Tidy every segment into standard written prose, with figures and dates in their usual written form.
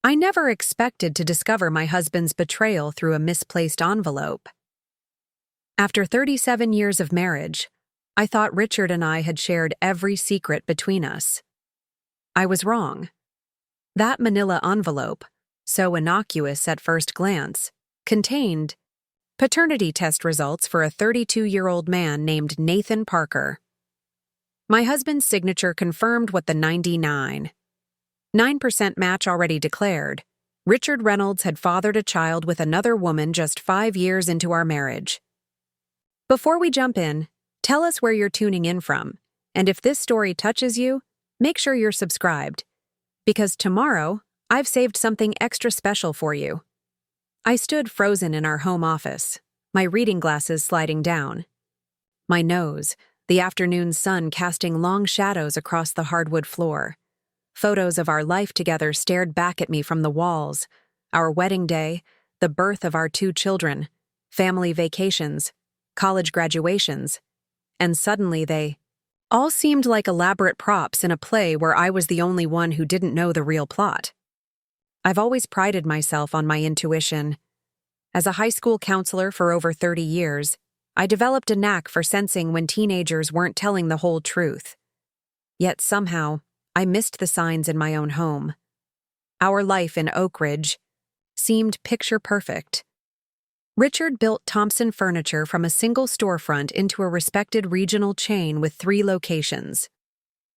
I never expected to discover my husband's betrayal through a misplaced envelope. After 37 years of marriage, I thought Richard and I had shared every secret between us. I was wrong. That manila envelope, so innocuous at first glance, contained paternity test results for a 32-year-old man named Nathan Parker. My husband's signature confirmed what the 99.9% match already declared. Richard Reynolds had fathered a child with another woman just 5 years into our marriage. Before we jump in, tell us where you're tuning in from, and if this story touches you, make sure you're subscribed, because tomorrow, I've saved something extra special for you. I stood frozen in our home office, my reading glasses sliding down. My nose, the afternoon sun casting long shadows across the hardwood floor. Photos of our life together stared back at me from the walls, our wedding day, the birth of our 2 children, family vacations, college graduations, and suddenly they all seemed like elaborate props in a play where I was the only one who didn't know the real plot. I've always prided myself on my intuition. As a high school counselor for over 30 years, I developed a knack for sensing when teenagers weren't telling the whole truth. Yet somehow, I missed the signs in my own home. Our life in Oak Ridge seemed picture perfect. Richard built Thompson Furniture from a single storefront into a respected regional chain with 3 locations.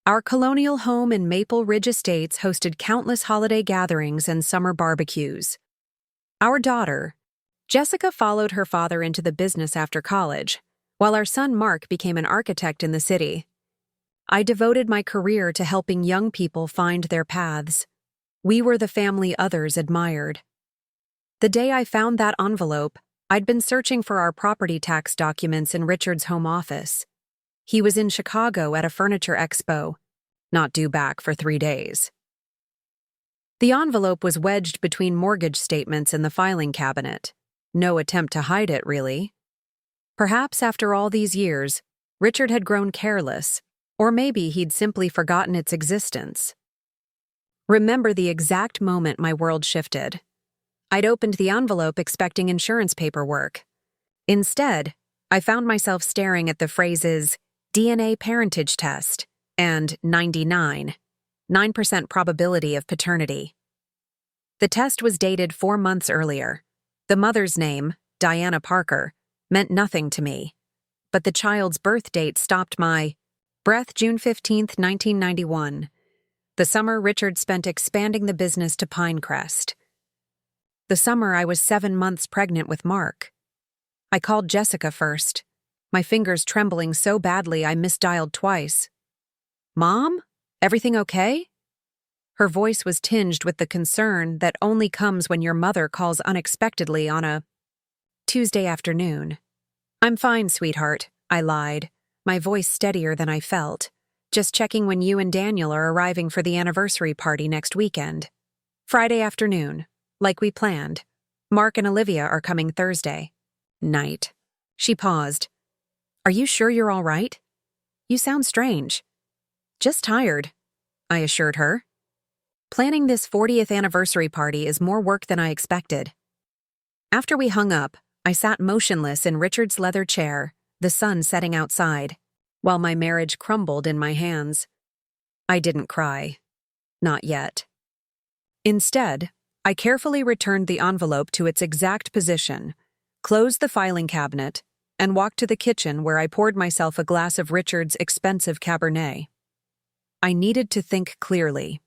Our colonial home in Maple Ridge Estates hosted countless holiday gatherings and summer barbecues. Our daughter, Jessica, followed her father into the business after college, while our son Mark became an architect in the city. I devoted my career to helping young people find their paths. We were the family others admired. The day I found that envelope, I'd been searching for our property tax documents in Richard's home office. He was in Chicago at a furniture expo, not due back for 3 days. The envelope was wedged between mortgage statements in the filing cabinet. No attempt to hide it, really. Perhaps after all these years, Richard had grown careless, or maybe he'd simply forgotten its existence. Remember the exact moment my world shifted. I'd opened the envelope expecting insurance paperwork. Instead, I found myself staring at the phrases DNA parentage test and 99.9% probability of paternity. The test was dated 4 months earlier. The mother's name, Diana Parker, meant nothing to me, but the child's birth date stopped my breath. June 15, 1991. The summer Richard spent expanding the business to Pinecrest. The summer I was 7 months pregnant with Mark. I called Jessica first, my fingers trembling so badly I misdialed twice. "Mom? Everything okay?" Her voice was tinged with the concern that only comes when your mother calls unexpectedly on a Tuesday afternoon. "I'm fine, sweetheart," I lied, my voice steadier than I felt. "Just checking when you and Daniel are arriving for the anniversary party next weekend. Friday afternoon, like we planned. Mark and Olivia are coming Thursday night." She paused. "Are you sure you're all right? You sound strange." "Just tired," I assured her. Planning this 40th anniversary party is more work than I expected. After we hung up, I sat motionless in Richard's leather chair, the sun setting outside, while my marriage crumbled in my hands. I didn't cry. Not yet. Instead, I carefully returned the envelope to its exact position, closed the filing cabinet, and walked to the kitchen where I poured myself a glass of Richard's expensive Cabernet. I needed to think clearly.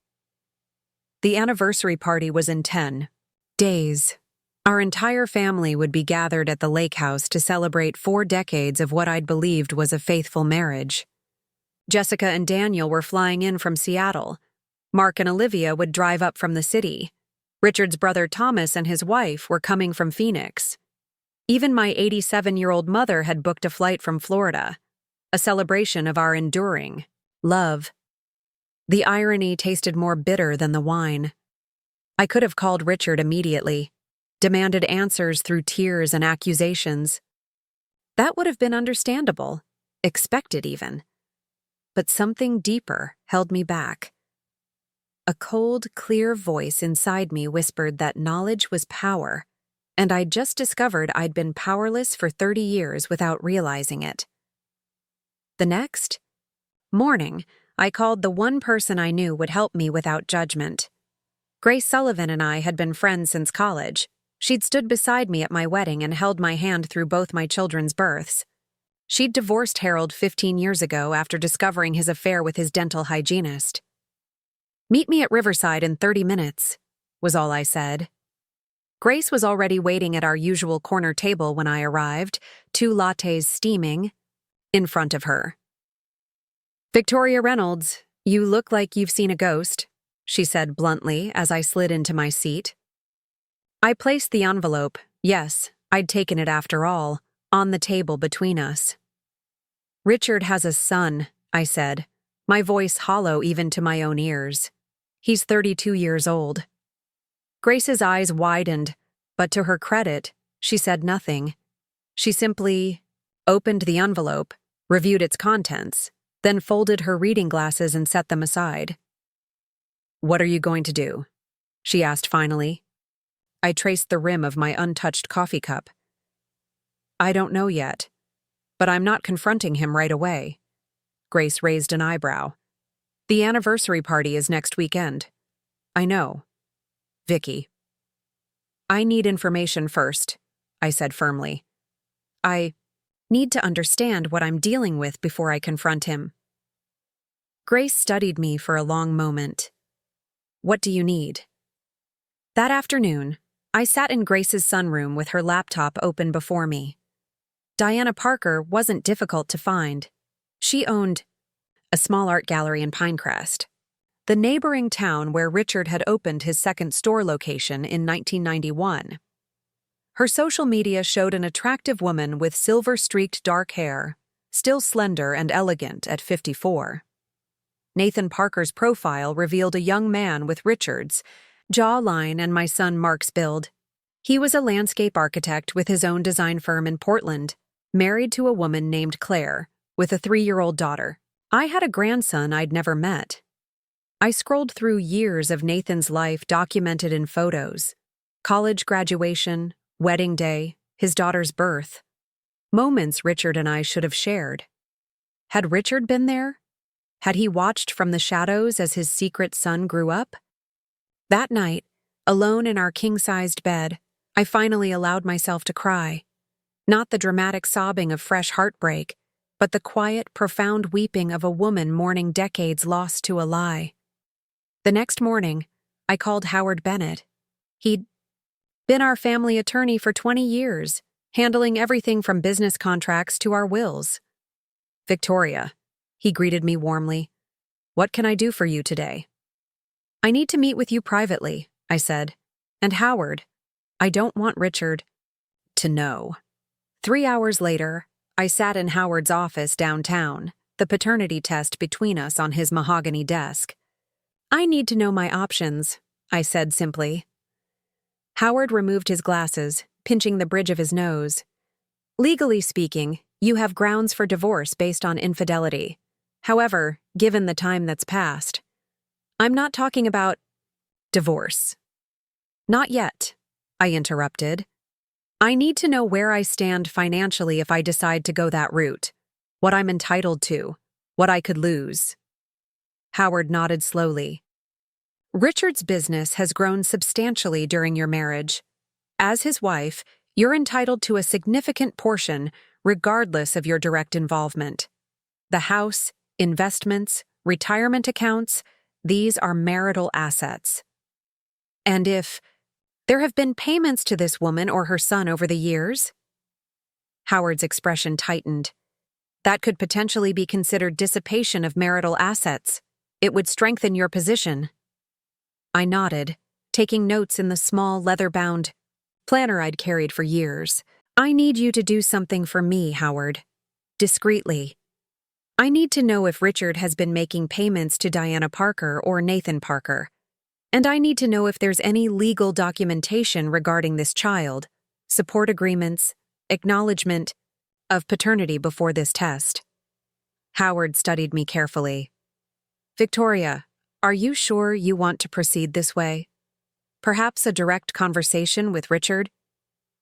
The anniversary party was in 10 days. Our entire family would be gathered at the lake house to celebrate 4 decades of what I'd believed was a faithful marriage. Jessica and Daniel were flying in from Seattle. Mark and Olivia would drive up from the city. Richard's brother Thomas and his wife were coming from Phoenix. Even my 87-year-old mother had booked a flight from Florida, a celebration of our enduring love. The irony tasted more bitter than the wine. I could have called Richard immediately, demanded answers through tears and accusations. That would have been understandable, expected even. But something deeper held me back. A cold, clear voice inside me whispered that knowledge was power, and I'd just discovered I'd been powerless for 30 years without realizing it. The next morning, I called the one person I knew would help me without judgment. Grace Sullivan and I had been friends since college. She'd stood beside me at my wedding and held my hand through both my children's births. She'd divorced Harold 15 years ago after discovering his affair with his dental hygienist. "Meet me at Riverside in 30 minutes," was all I said. Grace was already waiting at our usual corner table when I arrived, 2 lattes steaming, in front of her. "Victoria Reynolds, you look like you've seen a ghost," she said bluntly as I slid into my seat. I placed the envelope, yes, I'd taken it after all, on the table between us. "Richard has a son," I said, my voice hollow even to my own ears. "He's 32 years old." Grace's eyes widened, but to her credit, she said nothing. She simply opened the envelope, reviewed its contents, then folded her reading glasses and set them aside. "What are you going to do?" she asked finally. I traced the rim of my untouched coffee cup. "I don't know yet, but I'm not confronting him right away." Grace raised an eyebrow. "The anniversary party is next weekend." "I know. Vicky." "I need information first," I said firmly. "I need to understand what I'm dealing with before I confront him." Grace studied me for a long moment. "What do you need?" That afternoon, I sat in Grace's sunroom with her laptop open before me. Diana Parker wasn't difficult to find. She owned a small art gallery in Pinecrest, the neighboring town where Richard had opened his second store location in 1991. Her social media showed an attractive woman with silver-streaked dark hair, still slender and elegant at 54. Nathan Parker's profile revealed a young man with Richard's jawline and my son Mark's build. He was a landscape architect with his own design firm in Portland, married to a woman named Claire, with a 3-year-old daughter. I had a grandson I'd never met. I scrolled through years of Nathan's life documented in photos: college graduation, wedding day, his daughter's birth. Moments Richard and I should have shared. Had Richard been there? Had he watched from the shadows as his secret son grew up? That night, alone in our king-sized bed, I finally allowed myself to cry. Not the dramatic sobbing of fresh heartbreak, but the quiet, profound weeping of a woman mourning decades lost to a lie. The next morning, I called Howard Bennett. He'd been our family attorney for 20 years, handling everything from business contracts to our wills. "Victoria," he greeted me warmly. "What can I do for you today?" "I need to meet with you privately," I said. "And Howard, I don't want Richard to know." 3 hours later, I sat in Howard's office downtown, the paternity test between us on his mahogany desk. "I need to know my options," I said simply. Howard removed his glasses, pinching the bridge of his nose. "Legally speaking, you have grounds for divorce based on infidelity. However, given the time that's passed, I'm not talking about divorce." "Not yet," I interrupted. "I need to know where I stand financially if I decide to go that route, what I'm entitled to, what I could lose." Howard nodded slowly. "Richard's business has grown substantially during your marriage. As his wife, you're entitled to a significant portion regardless of your direct involvement. The house, investments, retirement accounts, these are marital assets. And if there have been payments to this woman or her son over the years?" Howard's expression tightened. "That could potentially be considered dissipation of marital assets. It would strengthen your position." I nodded, taking notes in the small leather-bound planner I'd carried for years. "I need you to do something for me, Howard. Discreetly. I need to know if Richard has been making payments to Diana Parker or Nathan Parker. And I need to know if there's any legal documentation regarding this child, support agreements, acknowledgement of paternity before this test." Howard studied me carefully. "Victoria, Are you sure you want to proceed this way? Perhaps a direct conversation with Richard?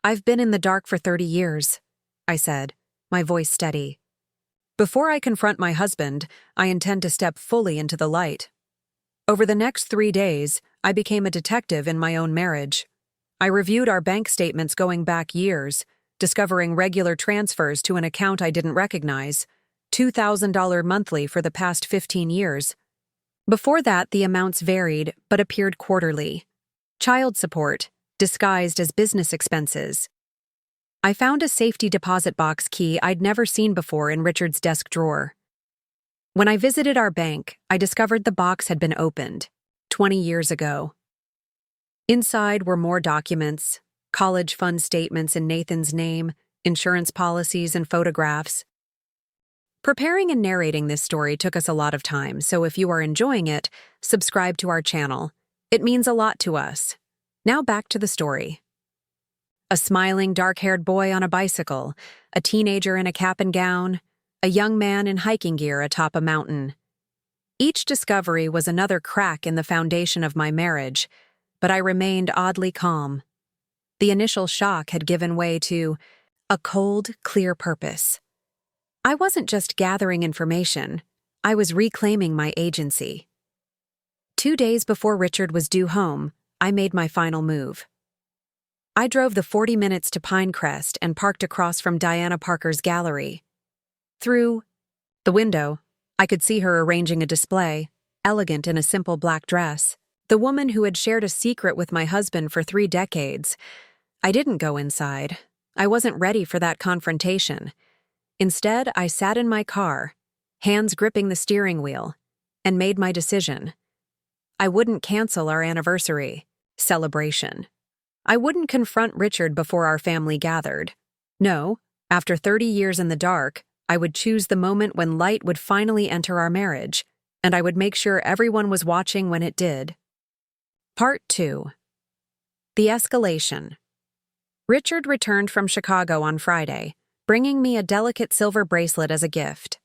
I've been in the dark for 30 years, I said, my voice steady. Before I confront my husband, I intend to step fully into the light. Over the next 3 days, I became a detective in my own marriage. I reviewed our bank statements going back years, discovering regular transfers to an account I didn't recognize, $2,000 monthly for the past 15 years. Before that, the amounts varied but appeared quarterly. Child support, disguised as business expenses. I found a safety deposit box key I'd never seen before in Richard's desk drawer. When I visited our bank, I discovered the box had been opened 20 years ago. Inside were more documents, college fund statements in Nathan's name, insurance policies, and photographs. Preparing and narrating this story took us a lot of time, so if you are enjoying it, subscribe to our channel. It means a lot to us. Now back to the story. A smiling, dark-haired boy on a bicycle, a teenager in a cap and gown, a young man in hiking gear atop a mountain. Each discovery was another crack in the foundation of my marriage, but I remained oddly calm. The initial shock had given way to a cold, clear purpose. I wasn't just gathering information, I was reclaiming my agency. 2 days before Richard was due home, I made my final move. I drove the 40 minutes to Pinecrest and parked across from Diana Parker's gallery. Through the window, I could see her arranging a display, elegant in a simple black dress. The woman who had shared a secret with my husband for 3 decades. I didn't go inside. I wasn't ready for that confrontation. Instead, I sat in my car, hands gripping the steering wheel, and made my decision. I wouldn't cancel our anniversary celebration. I wouldn't confront Richard before our family gathered. No, after 30 years in the dark, I would choose the moment when light would finally enter our marriage, and I would make sure everyone was watching when it did. Part 2. The escalation. Richard returned from Chicago on Friday, bringing me a delicate silver bracelet as a gift.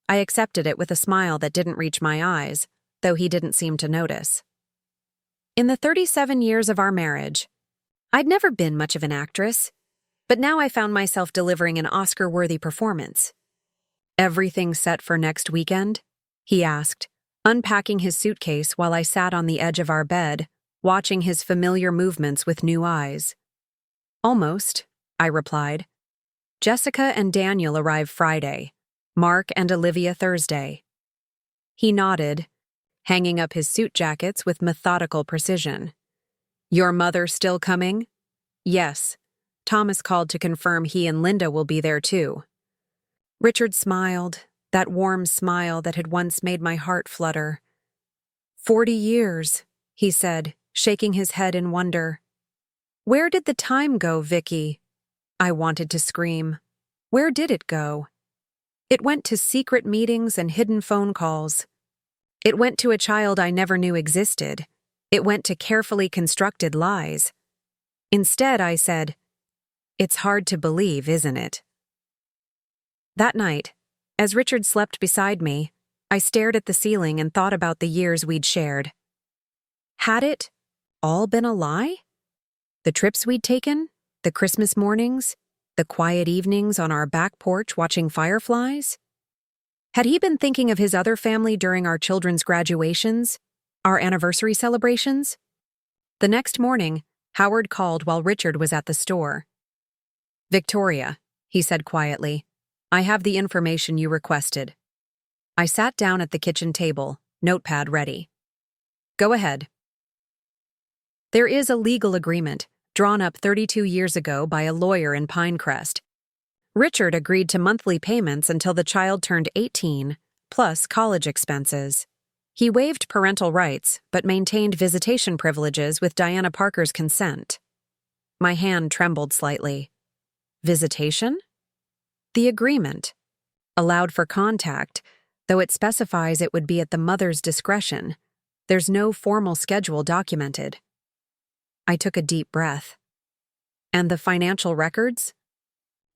I accepted it with a smile that didn't reach my eyes, though he didn't seem to notice. In the 37 years of our marriage, I'd never been much of an actress, but now I found myself delivering an Oscar-worthy performance. "Everything set for next weekend?" he asked, unpacking his suitcase while I sat on the edge of our bed, watching his familiar movements with new eyes. "Almost," I replied. "Jessica and Daniel arrive Friday, Mark and Olivia Thursday." He nodded, hanging up his suit jackets with methodical precision. "Your mother still coming?" "Yes. Thomas called to confirm he and Linda will be there too." Richard smiled, that warm smile that had once made my heart flutter. 40 years, he said, shaking his head in wonder. "Where did the time go, Vicky?" I wanted to scream. Where did it go? It went to secret meetings and hidden phone calls. It went to a child I never knew existed. It went to carefully constructed lies. Instead, I said, "It's hard to believe, isn't it?" That night, as Richard slept beside me, I stared at the ceiling and thought about the years we'd shared. Had it all been a lie? The trips we'd taken, the Christmas mornings, the quiet evenings on our back porch watching fireflies? Had he been thinking of his other family during our children's graduations, our anniversary celebrations? The next morning, Howard called while Richard was at the store. "Victoria," he said quietly, "I have the information you requested." I sat down at the kitchen table, notepad ready. "Go ahead." There is a legal agreement, drawn up 32 years ago by a lawyer in Pinecrest. Richard agreed to monthly payments until the child turned 18, plus college expenses. He waived parental rights, but maintained visitation privileges with Diana Parker's consent. My hand trembled slightly. Visitation? The agreement allowed for contact, though it specifies it would be at the mother's discretion. There's no formal schedule documented. I took a deep breath. And the financial records?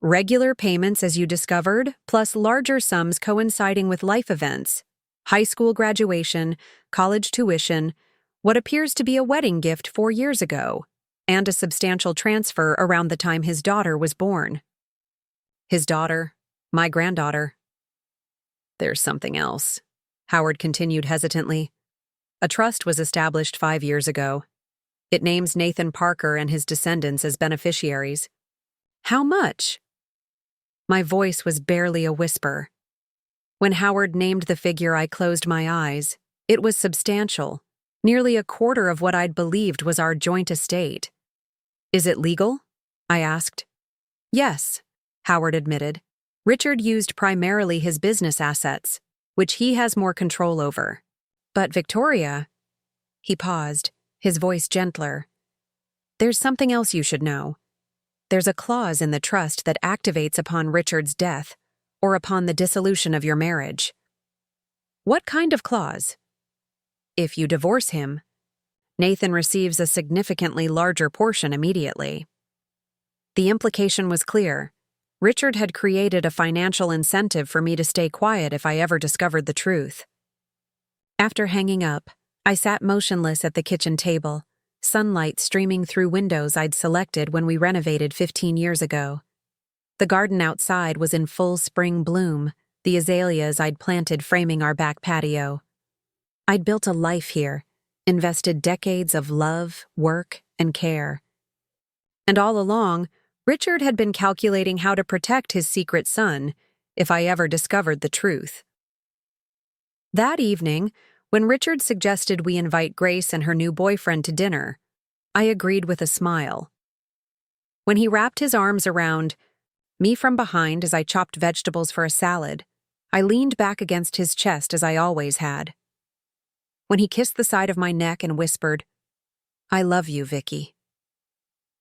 Regular payments as you discovered, plus larger sums coinciding with life events. High school graduation, college tuition, what appears to be a wedding gift 4 years ago, and a substantial transfer around the time his daughter was born. His daughter, my granddaughter. There's something else, Howard continued hesitantly. A trust was established 5 years ago. It names Nathan Parker and his descendants as beneficiaries. How much? My voice was barely a whisper. When Howard named the figure, I closed my eyes. It was substantial, nearly a quarter of what I'd believed was our joint estate. Is it legal? I asked. Yes, Howard admitted. Richard used primarily his business assets, which he has more control over. But Victoria… He paused, his voice gentler. There's something else you should know. There's a clause in the trust that activates upon Richard's death or upon the dissolution of your marriage. What kind of clause? If you divorce him, Nathan receives a significantly larger portion immediately. The implication was clear. Richard had created a financial incentive for me to stay quiet if I ever discovered the truth. After hanging up, I sat motionless at the kitchen table, sunlight streaming through windows I'd selected when we renovated 15 years ago. The garden outside was in full spring bloom, the azaleas I'd planted framing our back patio. I'd built a life here, invested decades of love, work, and care. And all along, Richard had been calculating how to protect his secret son if I ever discovered the truth. That evening, when Richard suggested we invite Grace and her new boyfriend to dinner, I agreed with a smile. When he wrapped his arms around me from behind as I chopped vegetables for a salad, I leaned back against his chest as I always had. When he kissed the side of my neck and whispered, "I love you, Vicky,"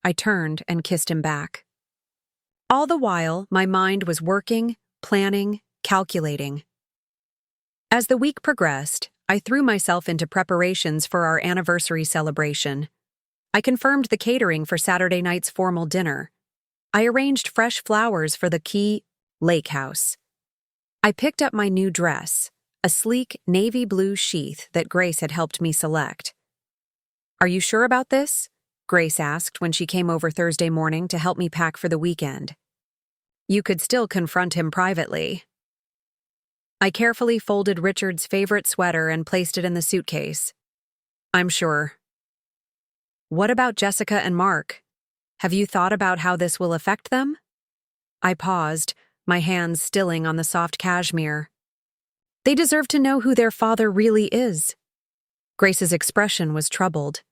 I turned and kissed him back. All the while, my mind was working, planning, calculating. As the week progressed, I threw myself into preparations for our anniversary celebration. I confirmed the catering for Saturday night's formal dinner. I arranged fresh flowers for the key lake house. I picked up my new dress, a sleek navy blue sheath that Grace had helped me select. "Are you sure about this?" Grace asked when she came over Thursday morning to help me pack for the weekend. You could still confront him privately. I carefully folded Richard's favorite sweater and placed it in the suitcase. I'm sure. What about Jessica and Mark? Have you thought about how this will affect them? I paused, my hands stilling on the soft cashmere. They deserve to know who their father really is. Grace's expression was troubled.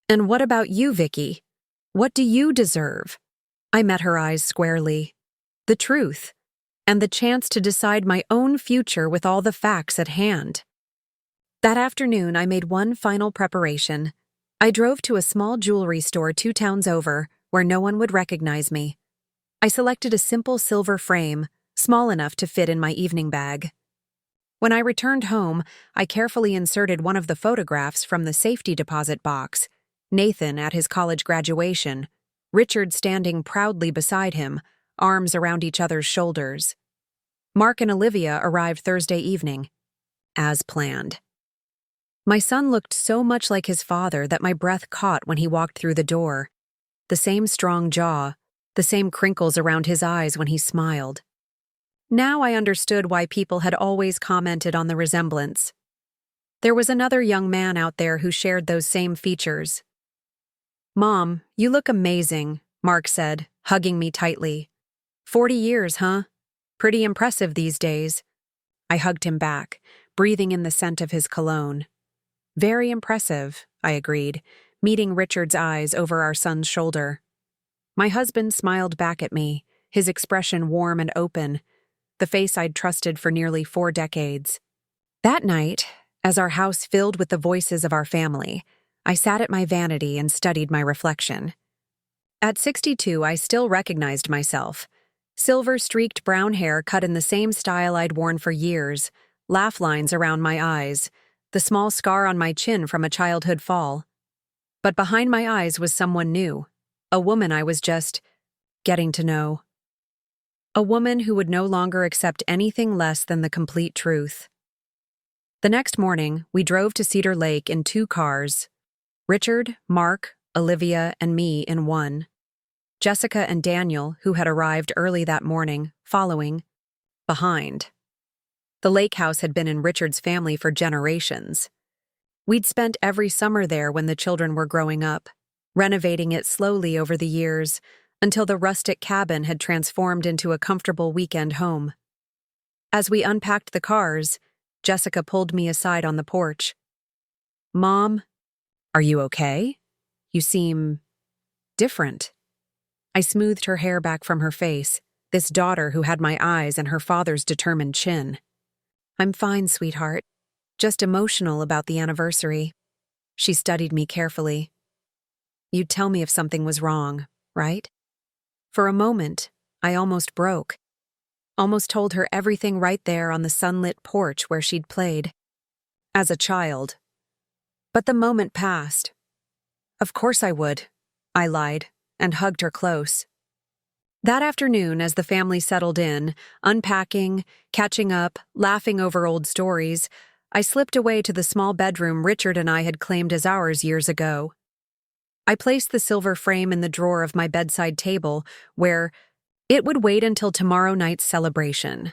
And what about you, Vicky? What do you deserve? I met her eyes squarely. The truth, and the chance to decide my own future with all the facts at hand. That afternoon, I made one final preparation. I drove to a small jewelry store 2 towns over, where no one would recognize me. I selected a simple silver frame, small enough to fit in my evening bag. When I returned home, I carefully inserted one of the photographs from the safety deposit box, Nathan at his college graduation, Richard standing proudly beside him, arms around each other's shoulders. Mark and Olivia arrived Thursday evening, as planned. My son looked so much like his father that my breath caught when he walked through the door. The same strong jaw, the same crinkles around his eyes when he smiled. Now I understood why people had always commented on the resemblance. There was another young man out there who shared those same features. "Mom, you look amazing," Mark said, hugging me tightly. 40 years, huh? Pretty impressive these days. I hugged him back, breathing in the scent of his cologne. Very impressive, I agreed, meeting Richard's eyes over our son's shoulder. My husband smiled back at me, his expression warm and open, the face I'd trusted for nearly 4 decades. That night, as our house filled with the voices of our family, I sat at my vanity and studied my reflection. At 62, I still recognized myself. Silver-streaked brown hair cut in the same style I'd worn for years, laugh lines around my eyes, the small scar on my chin from a childhood fall. But behind my eyes was someone new, a woman I was just getting to know. A woman who would no longer accept anything less than the complete truth. The next morning, we drove to Cedar Lake in 2 cars. Richard, Mark, Olivia, and me in one. Jessica and Daniel, who had arrived early that morning, following behind. The lake house had been in Richard's family for generations. We'd spent every summer there when the children were growing up, renovating it slowly over the years until the rustic cabin had transformed into a comfortable weekend home. As we unpacked the cars, Jessica pulled me aside on the porch. "Mom, are you okay? You seem different." I smoothed her hair back from her face, this daughter who had my eyes and her father's determined chin. "I'm fine, sweetheart. Just emotional about the anniversary." She studied me carefully. "You'd tell me if something was wrong, right?" For a moment, I almost broke. Almost told her everything right there on the sunlit porch where she'd played. As a child. But the moment passed. "Of course I would," I lied, and hugged her close. That afternoon, as the family settled in, unpacking, catching up, laughing over old stories, I slipped away to the small bedroom Richard and I had claimed as ours years ago. I placed the silver frame in the drawer of my bedside table, where it would wait until tomorrow night's celebration.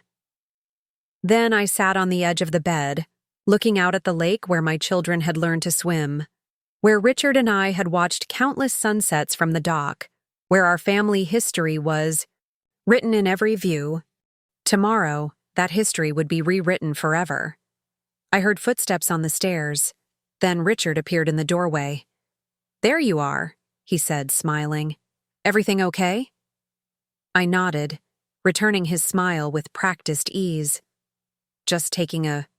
Then I sat on the edge of the bed, looking out at the lake where my children had learned to swim, where Richard and I had watched countless sunsets from the dock, where our family history was written in every view. Tomorrow, that history would be rewritten forever. I heard footsteps on the stairs. Then Richard appeared in the doorway. "There you are," he said, smiling. "Everything okay?" I nodded, returning his smile with practiced ease. "Just taking a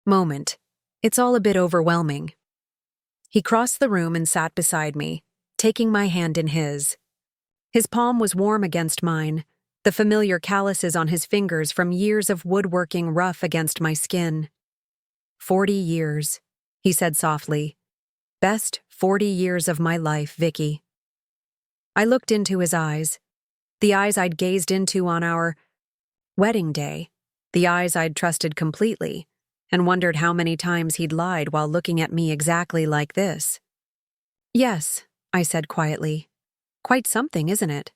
moment. It's all a bit overwhelming." He crossed the room and sat beside me, taking my hand in his. His palm was warm against mine, the familiar calluses on his fingers from years of woodworking rough against my skin. 40 years, he said softly. "Best 40 years of my life, Vicky." I looked into his eyes, the eyes I'd gazed into on our wedding day, the eyes I'd trusted completely, and wondered how many times he'd lied while looking at me exactly like this. "Yes," I said quietly. "Quite something, isn't it?"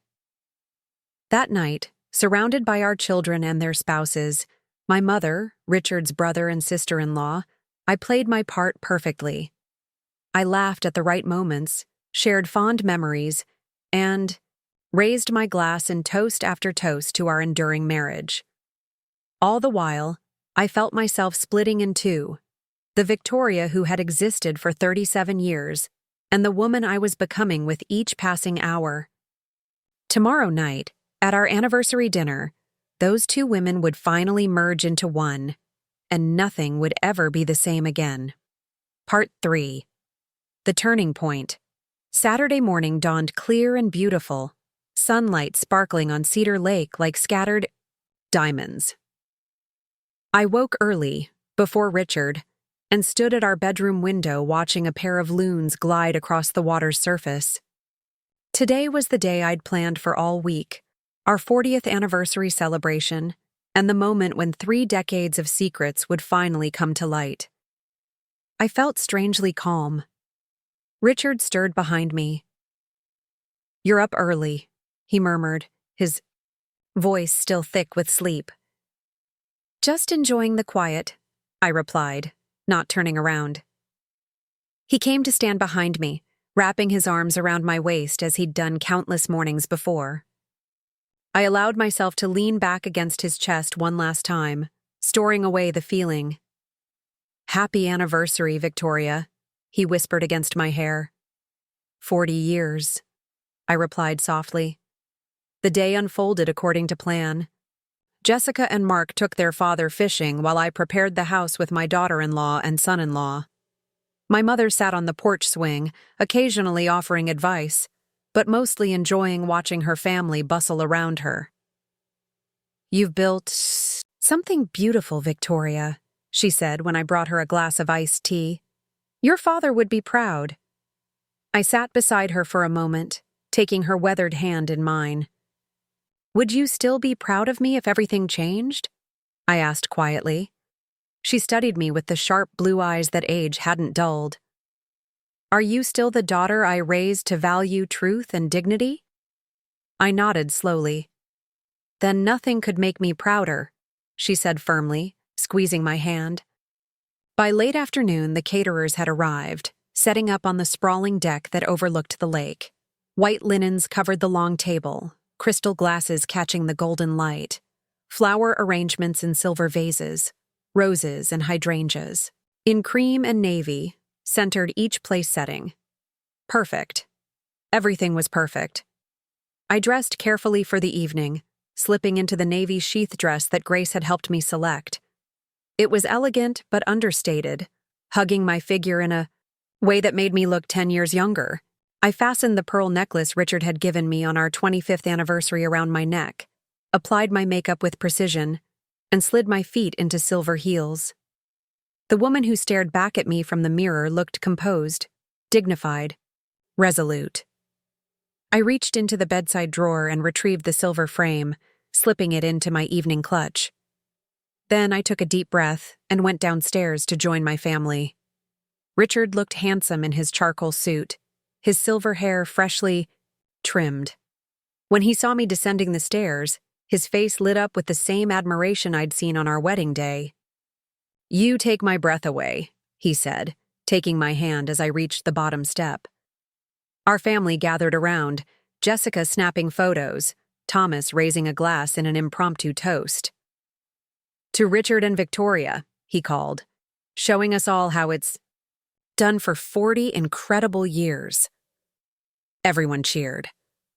That night, surrounded by our children and their spouses, my mother, Richard's brother and sister-in-law, I played my part perfectly. I laughed at the right moments, shared fond memories, and raised my glass in toast after toast to our enduring marriage. All the while, I felt myself splitting in two, the Victoria who had existed for 37 years, and the woman I was becoming with each passing hour. Tomorrow night, at our anniversary dinner, those two women would finally merge into one, and nothing would ever be the same again. Part 3. The Turning Point. Saturday morning dawned clear and beautiful, sunlight sparkling on Cedar Lake like scattered diamonds. I woke early, before Richard, and stood at our bedroom window watching a pair of loons glide across the water's surface. Today was the day I'd planned for all week, our 40th anniversary celebration, and the moment when 3 decades of secrets would finally come to light. I felt strangely calm. Richard stirred behind me. "You're up early," he murmured, his voice still thick with sleep. "Just enjoying the quiet," I replied, not turning around. He came to stand behind me, wrapping his arms around my waist as he'd done countless mornings before. I allowed myself to lean back against his chest one last time, storing away the feeling. "Happy anniversary, Victoria," he whispered against my hair. 40 years, I replied softly. The day unfolded according to plan. Jessica and Mark took their father fishing while I prepared the house with my daughter-in-law and son-in-law. My mother sat on the porch swing, occasionally offering advice, but mostly enjoying watching her family bustle around her. "You've built something beautiful, Victoria," she said when I brought her a glass of iced tea. "Your father would be proud." I sat beside her for a moment, taking her weathered hand in mine. "Would you still be proud of me if everything changed?" I asked quietly. She studied me with the sharp blue eyes that age hadn't dulled. "Are you still the daughter I raised to value truth and dignity?" I nodded slowly. "Then nothing could make me prouder," she said firmly, squeezing my hand. By late afternoon, the caterers had arrived, setting up on the sprawling deck that overlooked the lake. White linens covered the long table, crystal glasses catching the golden light, flower arrangements in silver vases, roses and hydrangeas, in cream and navy, centered each place setting. Perfect. Everything was perfect. I dressed carefully for the evening, slipping into the navy sheath dress that Grace had helped me select. It was elegant but understated, hugging my figure in a way that made me look 10 years younger. I fastened the pearl necklace Richard had given me on our 25th anniversary around my neck, applied my makeup with precision, and slid my feet into silver heels. The woman who stared back at me from the mirror looked composed, dignified, resolute. I reached into the bedside drawer and retrieved the silver frame, slipping it into my evening clutch. Then I took a deep breath and went downstairs to join my family. Richard looked handsome in his charcoal suit, his silver hair freshly trimmed. When he saw me descending the stairs, his face lit up with the same admiration I'd seen on our wedding day. "You take my breath away," he said, taking my hand as I reached the bottom step. Our family gathered around, Jessica snapping photos, Thomas raising a glass in an impromptu toast. "To Richard and Victoria," he called, showing us all how it's done for 40 incredible years. Everyone cheered.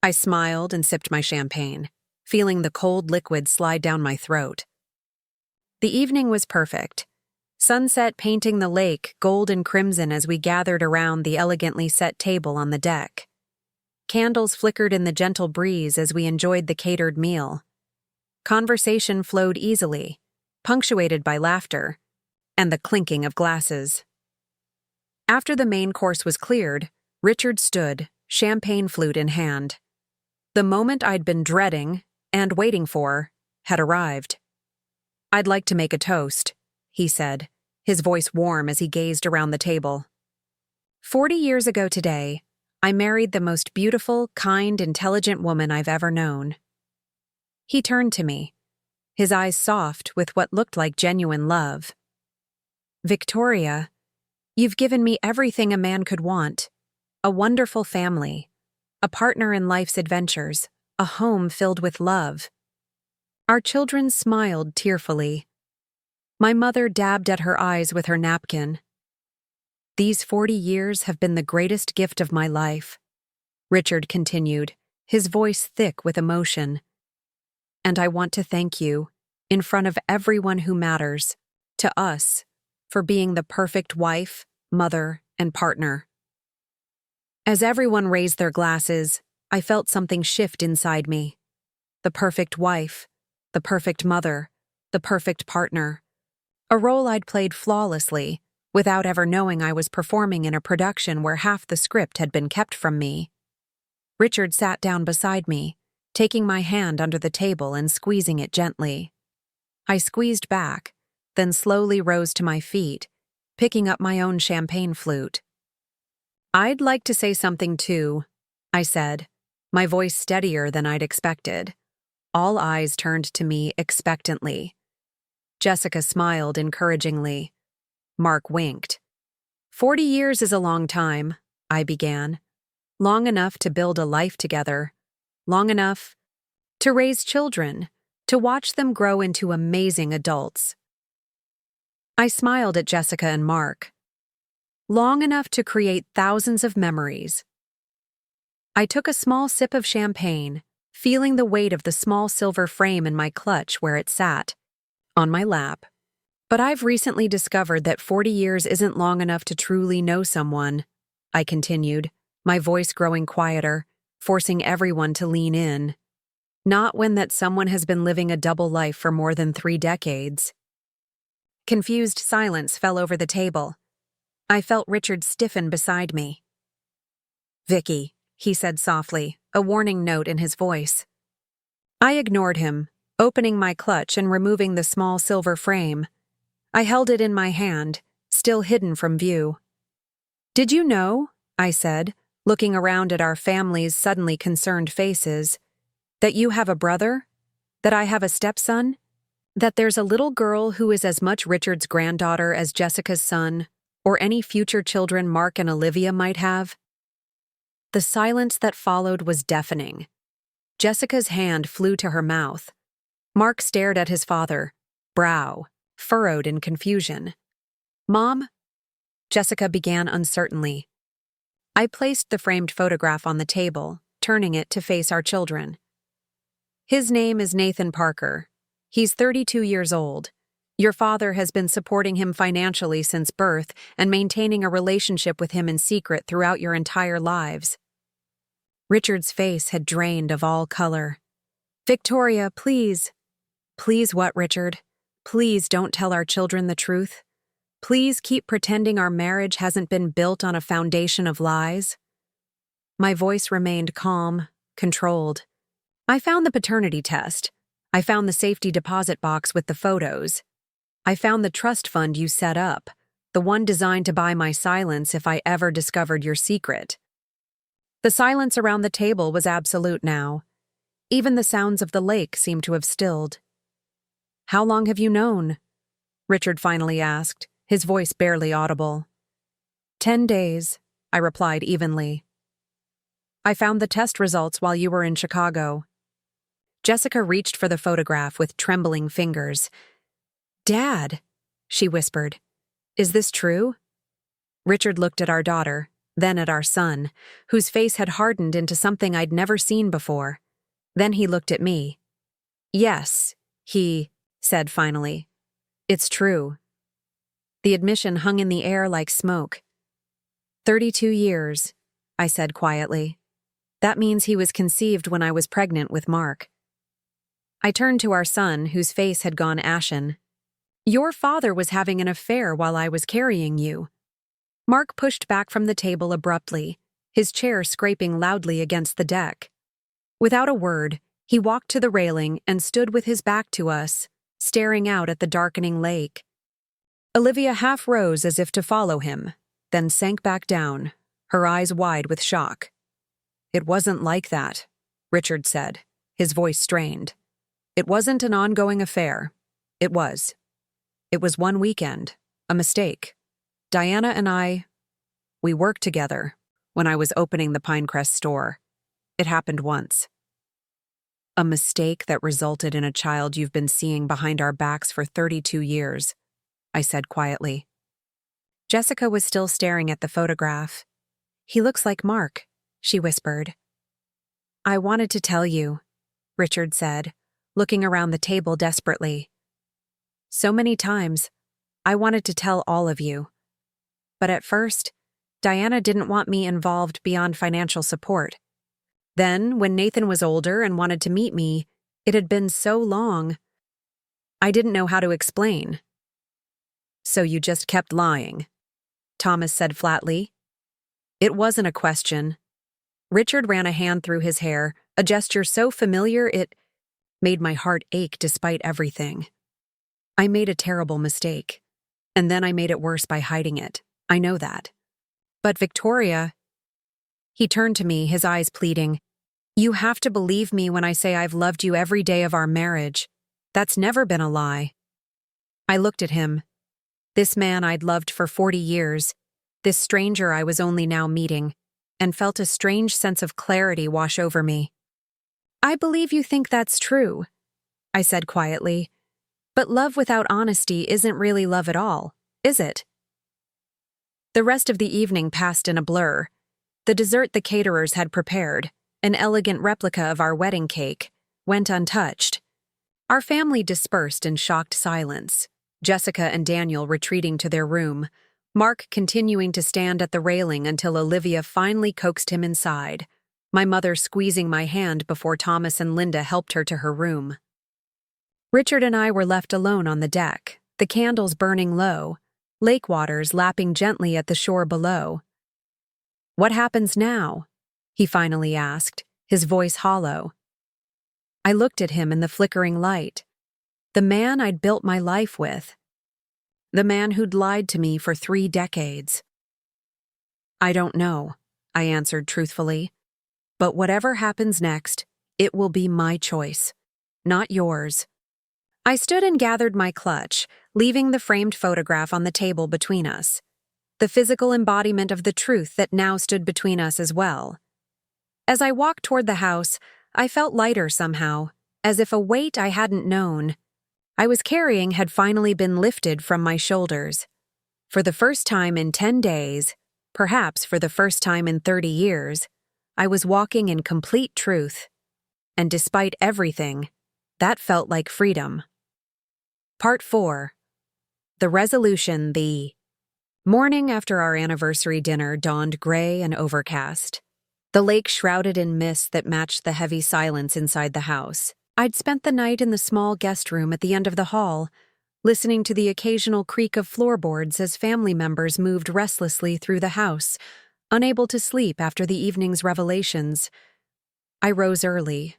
I smiled and sipped my champagne, feeling the cold liquid slide down my throat. The evening was perfect. Sunset painting the lake gold and crimson as we gathered around the elegantly set table on the deck. Candles flickered in the gentle breeze as we enjoyed the catered meal. Conversation flowed easily, punctuated by laughter and the clinking of glasses. After the main course was cleared, Richard stood, champagne flute in hand. The moment I'd been dreading and waiting for had arrived. "I'd like to make a toast," he said, his voice warm as he gazed around the table. 40 years ago today, I married the most beautiful, kind, intelligent woman I've ever known." He turned to me, his eyes soft with what looked like genuine love. "Victoria, you've given me everything a man could want. A wonderful family, a partner in life's adventures, a home filled with love." Our children smiled tearfully. My mother dabbed at her eyes with her napkin. "These 40 years have been the greatest gift of my life," Richard continued, his voice thick with emotion. "And I want to thank you, in front of everyone who matters, to us, for being the perfect wife, mother, and partner." As everyone raised their glasses, I felt something shift inside me. The perfect wife, the perfect mother, the perfect partner. A role I'd played flawlessly, without ever knowing I was performing in a production where half the script had been kept from me. Richard sat down beside me, taking my hand under the table and squeezing it gently. I squeezed back, then slowly rose to my feet, picking up my own champagne flute. "I'd like to say something too," I said, my voice steadier than I'd expected. All eyes turned to me expectantly. Jessica smiled encouragingly. Mark winked. 40 years is a long time," I began. "Long enough to build a life together. Long enough to raise children, to watch them grow into amazing adults." I smiled at Jessica and Mark. "Long enough to create thousands of memories." I took a small sip of champagne, feeling the weight of the small silver frame in my clutch where it sat, on my lap. "But I've recently discovered that 40 years isn't long enough to truly know someone," I continued, my voice growing quieter, forcing everyone to lean in. "Not when that someone has been living a double life for more than 3 decades. Confused silence fell over the table. I felt Richard stiffen beside me. "Vicky," he said softly, a warning note in his voice. I ignored him, opening my clutch and removing the small silver frame. I held it in my hand, still hidden from view. "Did you know," I said, looking around at our family's suddenly concerned faces, "that you have a brother? That I have a stepson? That there's a little girl who is as much Richard's granddaughter as Jessica's son, or any future children Mark and Olivia might have?" The silence that followed was deafening. Jessica's hand flew to her mouth. Mark stared at his father, brow furrowed in confusion. "Mom?" Jessica began uncertainly. I placed the framed photograph on the table, turning it to face our children. "His name is Nathan Parker. He's 32 years old. Your father has been supporting him financially since birth and maintaining a relationship with him in secret throughout your entire lives." Richard's face had drained of all color. "Victoria, please." "Please what, Richard? Please don't tell our children the truth. Please keep pretending our marriage hasn't been built on a foundation of lies." My voice remained calm, controlled. "I found the paternity test. I found the safety deposit box with the photos. I found the trust fund you set up, the one designed to buy my silence if I ever discovered your secret." The silence around the table was absolute now. Even the sounds of the lake seemed to have stilled. "How long have you known?" Richard finally asked, his voice barely audible. 10 days, I replied evenly. "I found the test results while you were in Chicago." Jessica reached for the photograph with trembling fingers. "Dad," she whispered, "is this true?" Richard looked at our daughter, then at our son, whose face had hardened into something I'd never seen before. Then he looked at me. "Yes," he said finally. "It's true." The admission hung in the air like smoke. 32 years, I said quietly. That means he was conceived when I was pregnant with Mark. I turned to our son, whose face had gone ashen. "Your father was having an affair while I was carrying you." Mark pushed back from the table abruptly, his chair scraping loudly against the deck. Without a word, he walked to the railing and stood with his back to us, staring out at the darkening lake. Olivia half rose as if to follow him, then sank back down, her eyes wide with shock. "It wasn't like that," Richard said, his voice strained. "It wasn't an ongoing affair. It was. It was one weekend, a mistake. Diana and we worked together when I was opening the Pinecrest store. It happened once." "A mistake that resulted in a child you've been seeing behind our backs for 32 years, I said quietly. Jessica was still staring at the photograph. "He looks like Mark," she whispered. "I wanted to tell you," Richard said, looking around the table desperately. "So many times, I wanted to tell all of you. But at first, Diana didn't want me involved beyond financial support. Then, when Nathan was older and wanted to meet me, it had been so long. I didn't know how to explain." "So you just kept lying," Thomas said flatly. It wasn't a question. Richard ran a hand through his hair, a gesture so familiar it made my heart ache despite everything. "I made a terrible mistake. And then I made it worse by hiding it. I know that. But Victoria..." He turned to me, his eyes pleading. "You have to believe me when I say I've loved you every day of our marriage. That's never been a lie." I looked at him. This man I'd loved for 40 years, this stranger I was only now meeting, and felt a strange sense of clarity wash over me. "I believe you think that's true," I said quietly. "But love without honesty isn't really love at all, is it?" The rest of the evening passed in a blur. The dessert the caterers had prepared, an elegant replica of our wedding cake, went untouched. Our family dispersed in shocked silence, Jessica and Daniel retreating to their room, Mark continuing to stand at the railing until Olivia finally coaxed him inside, my mother squeezing my hand before Thomas and Linda helped her to her room. Richard and I were left alone on the deck, the candles burning low, lake waters lapping gently at the shore below. "What happens now?" he finally asked, his voice hollow. I looked at him in the flickering light. The man I'd built my life with. The man who'd lied to me for 3 decades. I don't know, I answered truthfully. But whatever happens next, it will be my choice, not yours. I stood and gathered my clutch, leaving the framed photograph on the table between us. The physical embodiment of the truth that now stood between us as well. As I walked toward the house, I felt lighter somehow, as if a weight I hadn't known I was carrying had finally been lifted from my shoulders. For the first time in 10 days, perhaps for the first time in 30 years, I was walking in complete truth. And despite everything, that felt like freedom. Part 4. The resolution. The morning after our anniversary dinner dawned gray and overcast. The lake shrouded in mist that matched the heavy silence inside the house. I'd spent the night in the small guest room at the end of the hall, listening to the occasional creak of floorboards as family members moved restlessly through the house, unable to sleep after the evening's revelations. I rose early,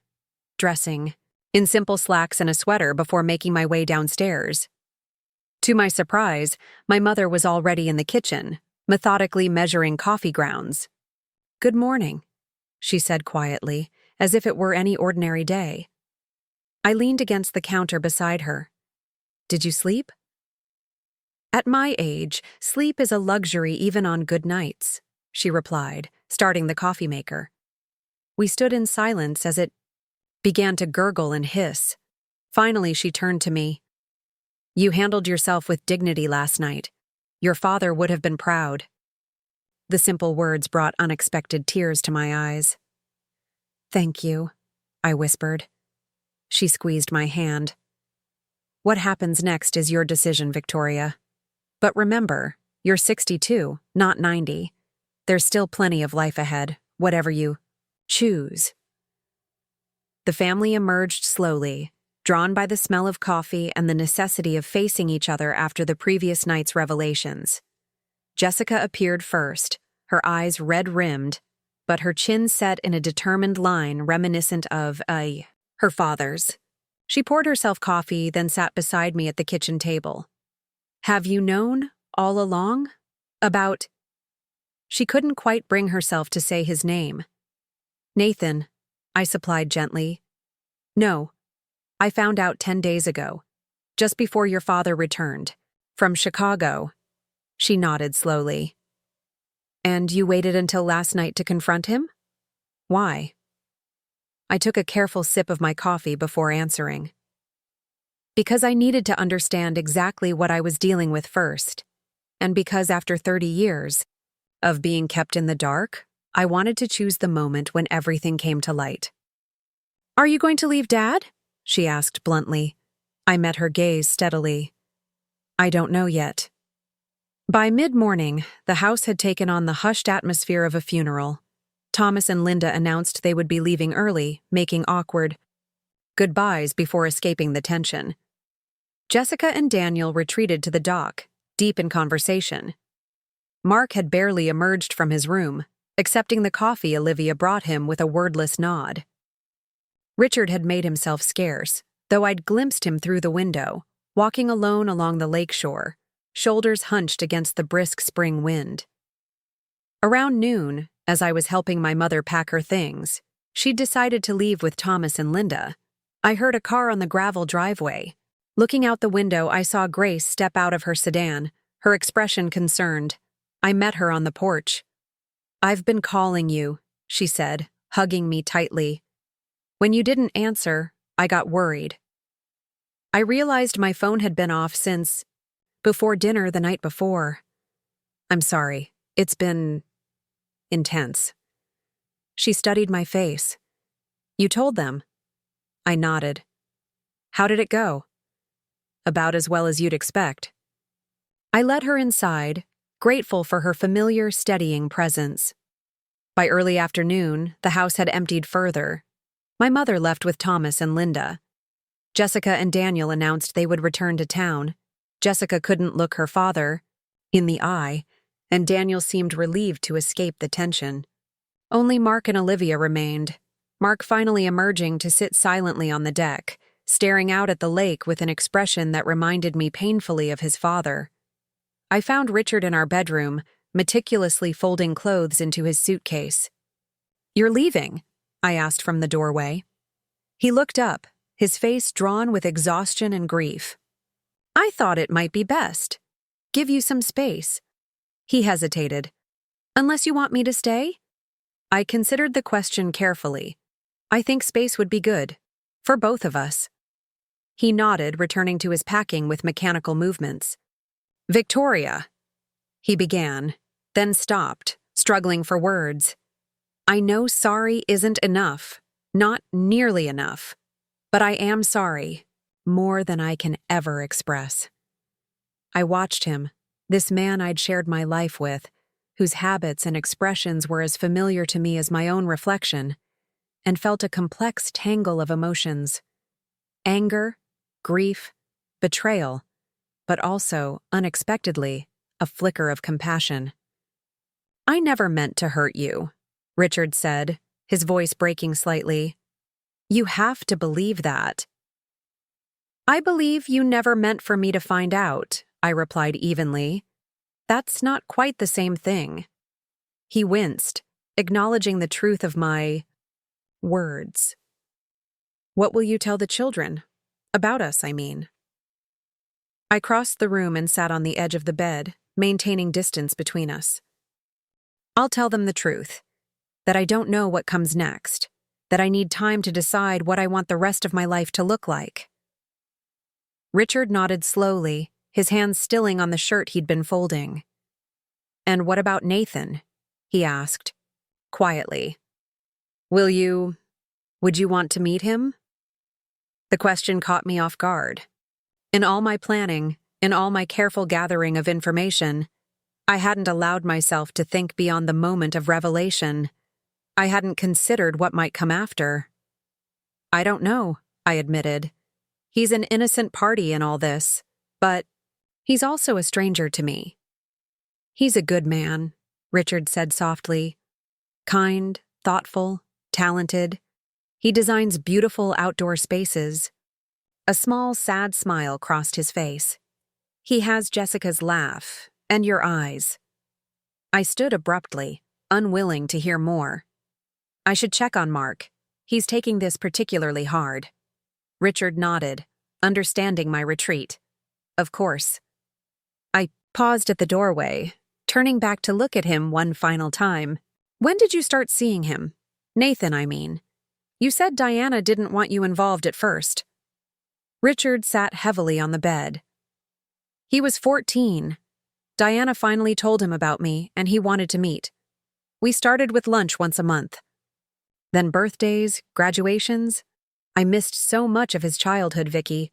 dressing, in simple slacks and a sweater before making my way downstairs. To my surprise, my mother was already in the kitchen, methodically measuring coffee grounds. "Good morning," she said quietly, as if it were any ordinary day. I leaned against the counter beside her. "Did you sleep?" "At my age, sleep is a luxury even on good nights," she replied, starting the coffee maker. We stood in silence as it began to gurgle and hiss. Finally, she turned to me. "You handled yourself with dignity last night. Your father would have been proud." The simple words brought unexpected tears to my eyes. "Thank you," I whispered. She squeezed my hand. "What happens next is your decision, Victoria. But remember, you're 62, not 90. There's still plenty of life ahead, whatever you choose." The family emerged slowly, drawn by the smell of coffee and the necessity of facing each other after the previous night's revelations. Jessica appeared first, her eyes red-rimmed, but her chin set in a determined line reminiscent of her father's. She poured herself coffee, then sat beside me at the kitchen table. "Have you known, all along, about—" She couldn't quite bring herself to say his name. "Nathan," I supplied gently. "No. I found out 10 days ago, just before your father returned, from Chicago." She nodded slowly. "And you waited until last night to confront him? Why?" I took a careful sip of my coffee before answering. "Because I needed to understand exactly what I was dealing with first, and because after 30 years of being kept in the dark, I wanted to choose the moment when everything came to light." "Are you going to leave Dad?" she asked bluntly. I met her gaze steadily. "I don't know yet." By mid-morning, the house had taken on the hushed atmosphere of a funeral. Thomas and Linda announced they would be leaving early, making awkward goodbyes before escaping the tension. Jessica and Daniel retreated to the dock, deep in conversation. Mark had barely emerged from his room, accepting the coffee Olivia brought him with a wordless nod. Richard had made himself scarce, though I'd glimpsed him through the window, walking alone along the lake shore, shoulders hunched against the brisk spring wind. Around noon, as I was helping my mother pack her things, she'd decided to leave with Thomas and Linda. I heard a car on the gravel driveway. Looking out the window, I saw Grace step out of her sedan, her expression concerned. I met her on the porch. "I've been calling you," she said, hugging me tightly. "When you didn't answer, I got worried. I realized my phone had been off since before dinner the night before. I'm sorry, it's been intense." She studied my face. "You told them?" I nodded. "How did it go?" "About as well as you'd expect." I led her inside, grateful for her familiar, steadying presence. By early afternoon, the house had emptied further. My mother left with Thomas and Linda. Jessica and Daniel announced they would return to town. Jessica couldn't look her father in the eye, and Daniel seemed relieved to escape the tension. Only Mark and Olivia remained, Mark finally emerging to sit silently on the deck, staring out at the lake with an expression that reminded me painfully of his father. I found Richard in our bedroom, meticulously folding clothes into his suitcase. "You're leaving?" I asked from the doorway. He looked up, his face drawn with exhaustion and grief. "I thought it might be best. Give you some space." He hesitated. "Unless you want me to stay?" I considered the question carefully. "I think space would be good. For both of us." He nodded, returning to his packing with mechanical movements. "Victoria," he began, then stopped, struggling for words. "I know sorry isn't enough, not nearly enough, but I am sorry, more than I can ever express." I watched him, this man I'd shared my life with, whose habits and expressions were as familiar to me as my own reflection, and felt a complex tangle of emotions. Anger, grief, betrayal, but also, unexpectedly, a flicker of compassion. "I never meant to hurt you," Richard said, his voice breaking slightly. "You have to believe that." "I believe you never meant for me to find out," I replied evenly. "That's not quite the same thing." He winced, acknowledging the truth of my words. "What will you tell the children? About us, I mean." I crossed the room and sat on the edge of the bed, maintaining distance between us. "I'll tell them the truth. That I don't know what comes next. That I need time to decide what I want the rest of my life to look like." Richard nodded slowly, his hands stilling on the shirt he'd been folding. "And what about Nathan?" he asked, quietly. Would you want to meet him?" The question caught me off guard. In all my planning, in all my careful gathering of information, I hadn't allowed myself to think beyond the moment of revelation. I hadn't considered what might come after. "I don't know," I admitted. "He's an innocent party in all this, but he's also a stranger to me." "He's a good man," Richard said softly. "Kind, thoughtful, talented. He designs beautiful outdoor spaces." A small, sad smile crossed his face. "He has Jessica's laugh, and your eyes." I stood abruptly, unwilling to hear more. "I should check on Mark. He's taking this particularly hard." Richard nodded, understanding my retreat. "Of course." I paused at the doorway, turning back to look at him one final time. "When did you start seeing him? Nathan, I mean. You said Diana didn't want you involved at first." Richard sat heavily on the bed. "He was 14. Diana finally told him about me, and he wanted to meet. We started with lunch once a month. Then birthdays, graduations. I missed so much of his childhood, Vicky.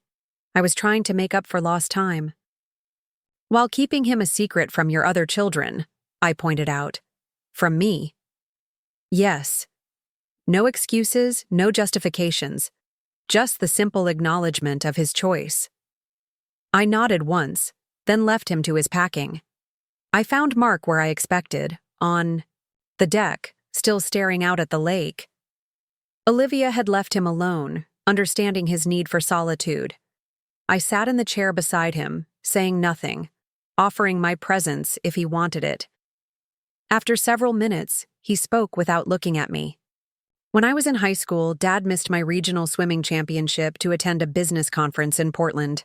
I was trying to make up for lost time." "While keeping him a secret from your other children," I pointed out. "From me." "Yes. No excuses, no justifications. Just the simple acknowledgement of his choice." I nodded once, then left him to his packing. I found Mark where I expected, on the deck, still staring out at the lake. Olivia had left him alone, understanding his need for solitude. I sat in the chair beside him, saying nothing, offering my presence if he wanted it. After several minutes, he spoke without looking at me. "When I was in high school, Dad missed my regional swimming championship to attend a business conference in Portland."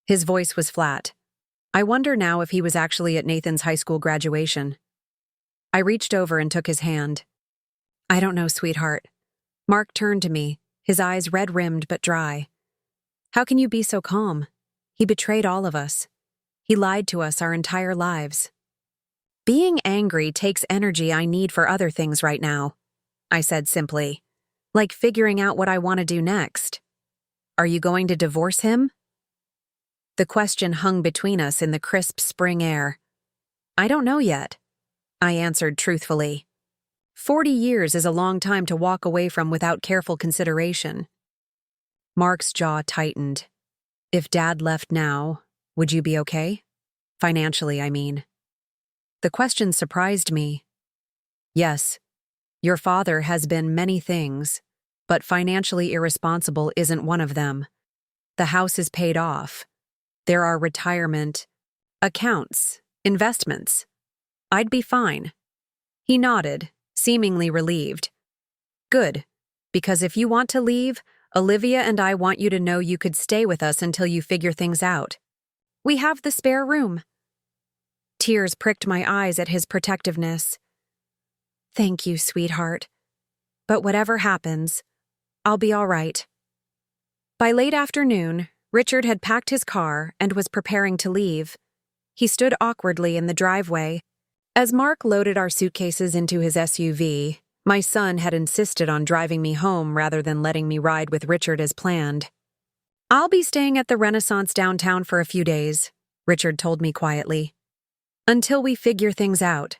His voice was flat. I wonder now if he was actually at Nathan's high school graduation. I reached over and took his hand. "I don't know, sweetheart." Mark turned to me, his eyes red-rimmed but dry. "How can you be so calm? He betrayed all of us. He lied to us our entire lives." "Being angry takes energy I need for other things right now," I said simply, "like figuring out what I want to do next." "Are you going to divorce him?" The question hung between us in the crisp spring air. "I don't know yet," I answered truthfully. 40 years is a long time to walk away from without careful consideration. Mark's jaw tightened. "If Dad left now, would you be okay? Financially, I mean." The question surprised me. "Yes. Your father has been many things, but financially irresponsible isn't one of them. The house is paid off. There are retirement, Accounts, investments. I'd be fine. He nodded, seemingly relieved. Good, because if you want to leave, Olivia and I want you to know you could stay with us until you figure things out. We have the spare room. Tears pricked my eyes at his protectiveness. Thank you, sweetheart. But whatever happens, I'll be all right. By late afternoon, Richard had packed his car and was preparing to leave. He stood awkwardly in the driveway. As Mark loaded our suitcases into his SUV, my son had insisted on driving me home rather than letting me ride with Richard as planned. I'll be staying at the Renaissance downtown for a few days, Richard told me quietly. Until we figure things out.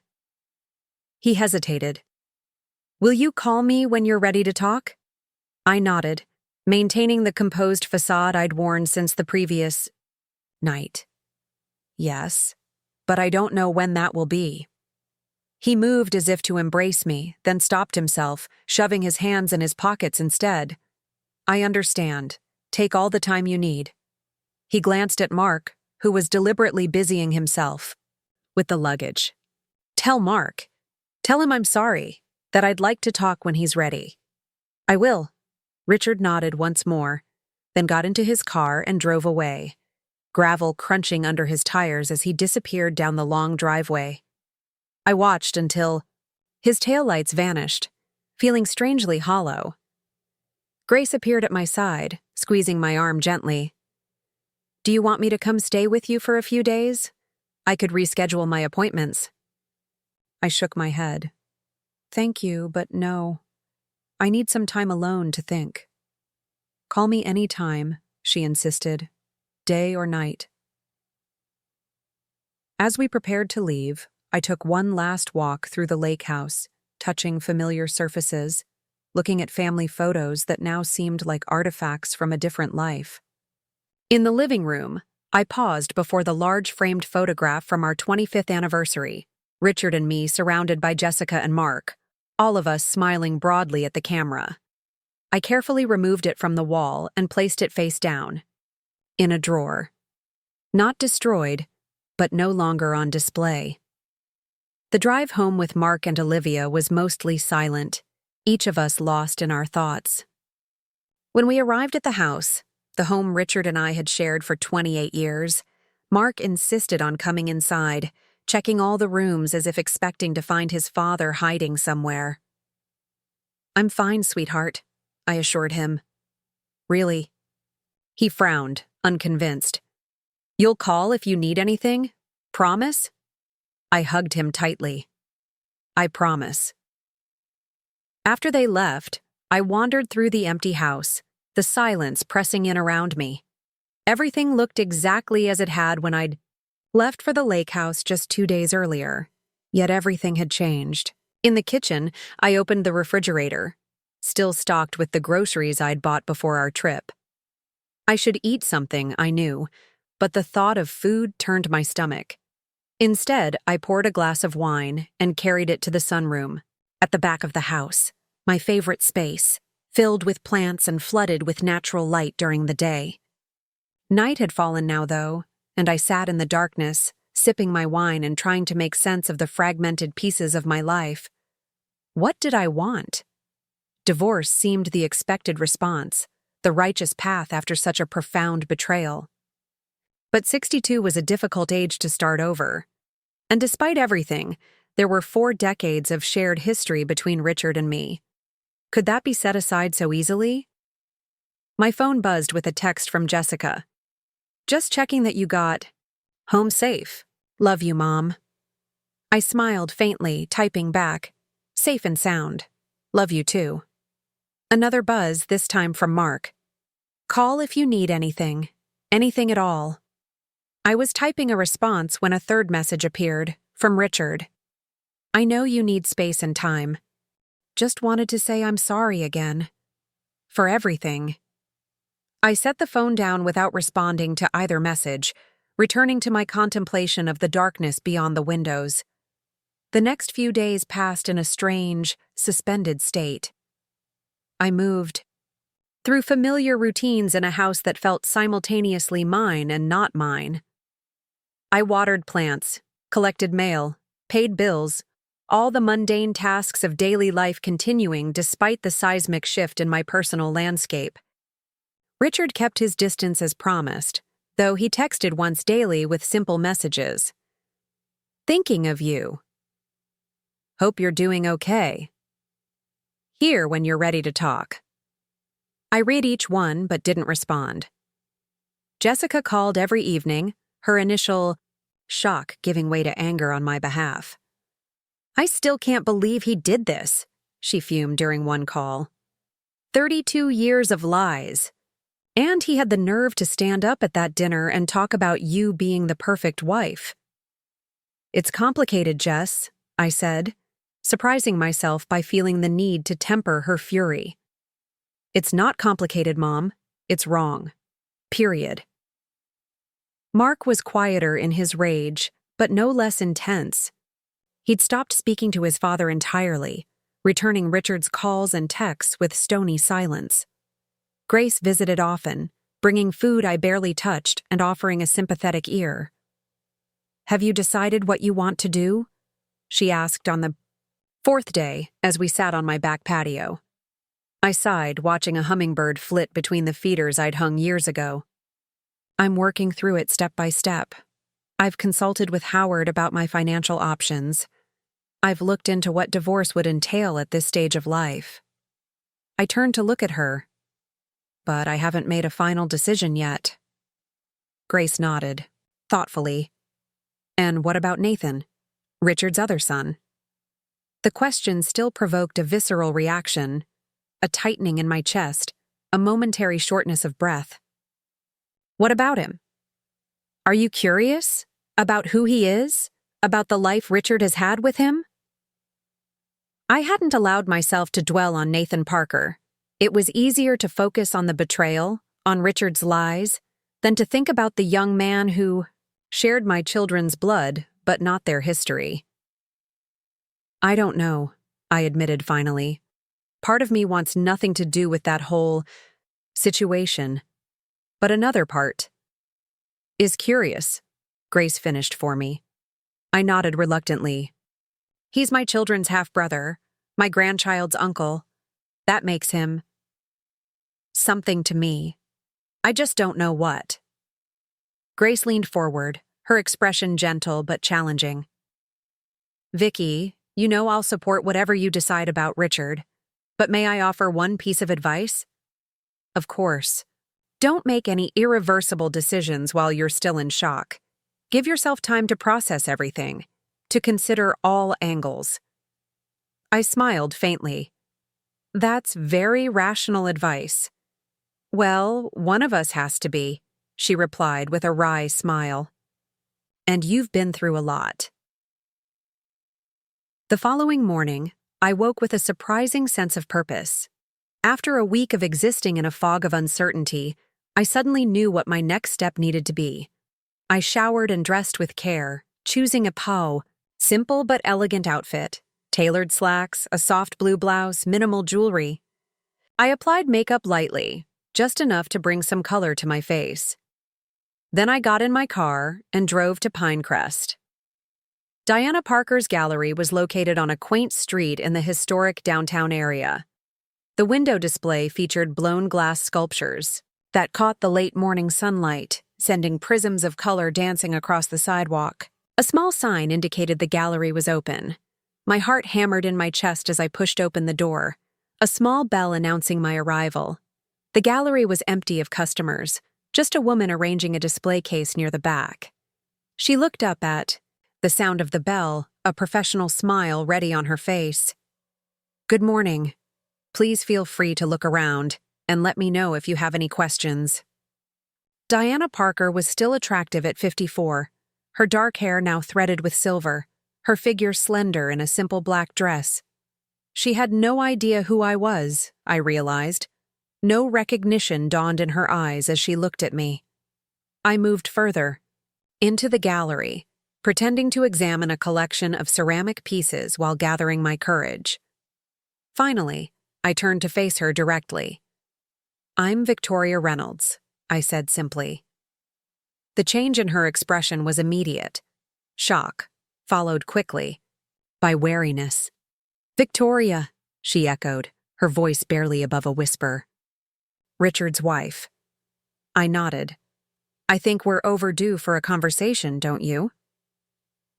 He hesitated. Will you call me when you're ready to talk? I nodded, maintaining the composed facade I'd worn since the previous night. Yes, but I don't know when that will be. He moved as if to embrace me, then stopped himself, shoving his hands in his pockets instead. I understand. Take all the time you need. He glanced at Mark, who was deliberately busying himself with the luggage. Tell Mark. Tell him I'm sorry, that I'd like to talk when he's ready. I will. Richard nodded once more, then got into his car and drove away, gravel crunching under his tires as he disappeared down the long driveway. I watched until his taillights vanished, feeling strangely hollow. Grace appeared at my side, squeezing my arm gently. Do you want me to come stay with you for a few days? I could reschedule my appointments. I shook my head. Thank you, but no. I need some time alone to think. Call me any time, she insisted, day or night. As we prepared to leave, I took one last walk through the lake house, touching familiar surfaces, looking at family photos that now seemed like artifacts from a different life. In the living room, I paused before the large framed photograph from our 25th anniversary, Richard and me surrounded by Jessica and Mark, all of us smiling broadly at the camera. I carefully removed it from the wall and placed it face down, in a drawer. Not destroyed, but no longer on display. The drive home with Mark and Olivia was mostly silent, each of us lost in our thoughts. When we arrived at the house, the home Richard and I had shared for 28 years, Mark insisted on coming inside, checking all the rooms as if expecting to find his father hiding somewhere. I'm fine, sweetheart, I assured him. Really? He frowned, unconvinced. You'll call if you need anything? Promise? I hugged him tightly. I promise. After they left, I wandered through the empty house, the silence pressing in around me. Everything looked exactly as it had when I'd left for the lake house just 2 days earlier. Yet everything had changed. In the kitchen, I opened the refrigerator, still stocked with the groceries I'd bought before our trip. I should eat something, I knew, but the thought of food turned my stomach. Instead, I poured a glass of wine and carried it to the sunroom, at the back of the house, my favorite space, filled with plants and flooded with natural light during the day. Night had fallen now, though, and I sat in the darkness, sipping my wine and trying to make sense of the fragmented pieces of my life. What did I want? Divorce seemed the expected response, the righteous path after such a profound betrayal. But 62 was a difficult age to start over. And despite everything, there were 4 decades of shared history between Richard and me. Could that be set aside so easily? My phone buzzed with a text from Jessica. Just checking that you got home safe. Love you, Mom. I smiled faintly, typing back. Safe and sound. Love you too. Another buzz, this time from Mark. Call if you need anything. Anything at all. I was typing a response when a third message appeared, from Richard. I know you need space and time. Just wanted to say I'm sorry again. For everything. I set the phone down without responding to either message, returning to my contemplation of the darkness beyond the windows. The next few days passed in a strange, suspended state. I moved through familiar routines in a house that felt simultaneously mine and not mine. I watered plants, collected mail, paid bills, all the mundane tasks of daily life continuing despite the seismic shift in my personal landscape. Richard kept his distance as promised, though he texted once daily with simple messages. Thinking of you. Hope you're doing okay. Here when you're ready to talk. I read each one but didn't respond. Jessica called every evening, her initial shock giving way to anger on my behalf. I still can't believe he did this, she fumed during one call. 32 years of lies. And he had the nerve to stand up at that dinner and talk about you being the perfect wife. It's complicated, Jess, I said, surprising myself by feeling the need to temper her fury. It's not complicated, Mom. It's wrong. Period. Mark was quieter in his rage, but no less intense. He'd stopped speaking to his father entirely, returning Richard's calls and texts with stony silence. Grace visited often, bringing food I barely touched and offering a sympathetic ear. Have you decided what you want to do? She asked on the fourth day as we sat on my back patio. I sighed, watching a hummingbird flit between the feeders I'd hung years ago. I'm working through it step by step. I've consulted with Howard about my financial options. I've looked into what divorce would entail at this stage of life. I turned to look at her, but I haven't made a final decision yet. Grace nodded, thoughtfully. And what about Nathan, Richard's other son? The question still provoked a visceral reaction, a tightening in my chest, a momentary shortness of breath. What about him? Are you curious about who he is? About the life Richard has had with him? I hadn't allowed myself to dwell on Nathan Parker. It was easier to focus on the betrayal, on Richard's lies, than to think about the young man who shared my children's blood, but not their history. I don't know, I admitted finally. Part of me wants nothing to do with that whole situation. But another part is curious, Grace finished for me. I nodded reluctantly. He's my children's half-brother, my grandchild's uncle. That makes him something to me. I just don't know what. Grace leaned forward, her expression gentle but challenging. Vicky, you know I'll support whatever you decide about Richard, but may I offer one piece of advice? Of course. Don't make any irreversible decisions while you're still in shock. Give yourself time to process everything, to consider all angles. I smiled faintly. That's very rational advice. Well, one of us has to be, she replied with a wry smile. And you've been through a lot. The following morning, I woke with a surprising sense of purpose. After a week of existing in a fog of uncertainty, I suddenly knew what my next step needed to be. I showered and dressed with care, choosing a simple but elegant outfit, tailored slacks, a soft blue blouse, minimal jewelry. I applied makeup lightly, just enough to bring some color to my face. Then I got in my car and drove to Pinecrest. Diana Parker's gallery was located on a quaint street in the historic downtown area. The window display featured blown glass sculptures that caught the late morning sunlight, sending prisms of color dancing across the sidewalk. A small sign indicated the gallery was open. My heart hammered in my chest as I pushed open the door, a small bell announcing my arrival. The gallery was empty of customers, just a woman arranging a display case near the back. She looked up at the sound of the bell, a professional smile ready on her face. Good morning. Please feel free to look around and let me know if you have any questions. Diana Parker was still attractive at 54, her dark hair now threaded with silver, her figure slender in a simple black dress. She had no idea who I was, I realized. No recognition dawned in her eyes as she looked at me. I moved further, into the gallery, pretending to examine a collection of ceramic pieces while gathering my courage. Finally, I turned to face her directly. I'm Victoria Reynolds, I said simply. The change in her expression was immediate. Shock, followed quickly by wariness. "Victoria," she echoed, her voice barely above a whisper. "Richard's wife." I nodded. "I think we're overdue for a conversation, don't you?"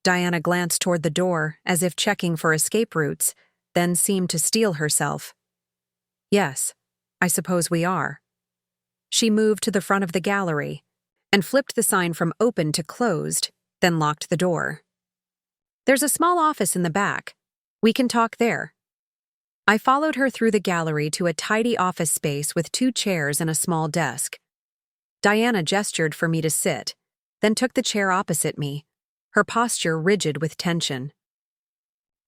Diana glanced toward the door, as if checking for escape routes, then seemed to steel herself. "Yes, I suppose we are." She moved to the front of the gallery and flipped the sign from open to closed, then locked the door. "There's a small office in the back. We can talk there." I followed her through the gallery to a tidy office space with 2 chairs and a small desk. Diana gestured for me to sit, then took the chair opposite me, her posture rigid with tension.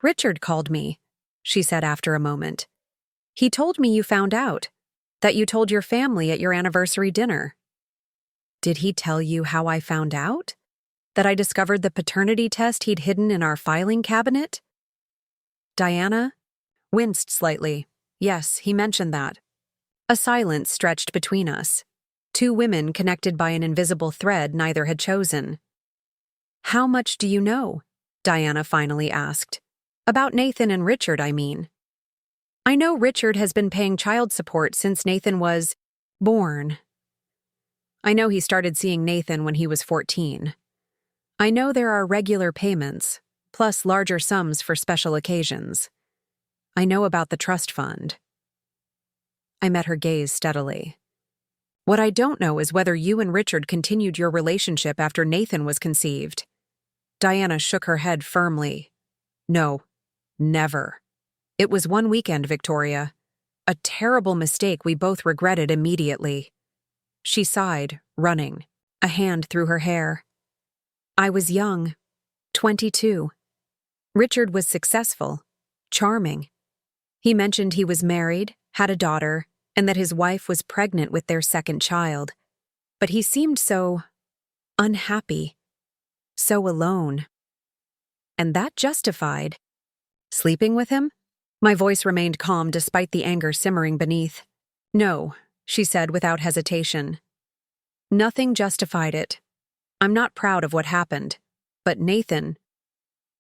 "Richard called me," she said after a moment. "He told me you found out, that you told your family at your anniversary dinner." "Did he tell you how I found out? That I discovered the paternity test he'd hidden in our filing cabinet?" Diana winced slightly. "Yes, he mentioned that." A silence stretched between us. 2 women connected by an invisible thread neither had chosen. "How much do you know?" Diana finally asked. "About Nathan and Richard, I mean." "I know Richard has been paying child support since Nathan was born. I know he started seeing Nathan when he was 14. I know there are regular payments, plus larger sums for special occasions. I know about the trust fund." I met her gaze steadily. "What I don't know is whether you and Richard continued your relationship after Nathan was conceived." Diana shook her head firmly. "No, never. It was one weekend, Victoria. A terrible mistake we both regretted immediately." She sighed, running, a hand through her hair. "I was young, 22. Richard was successful, charming. He mentioned he was married, had a daughter, and that his wife was pregnant with their second child. But he seemed so unhappy, so alone. And that justified sleeping with him?" My voice remained calm despite the anger simmering beneath. "No," she said without hesitation. "Nothing justified it. I'm not proud of what happened. But Nathan—"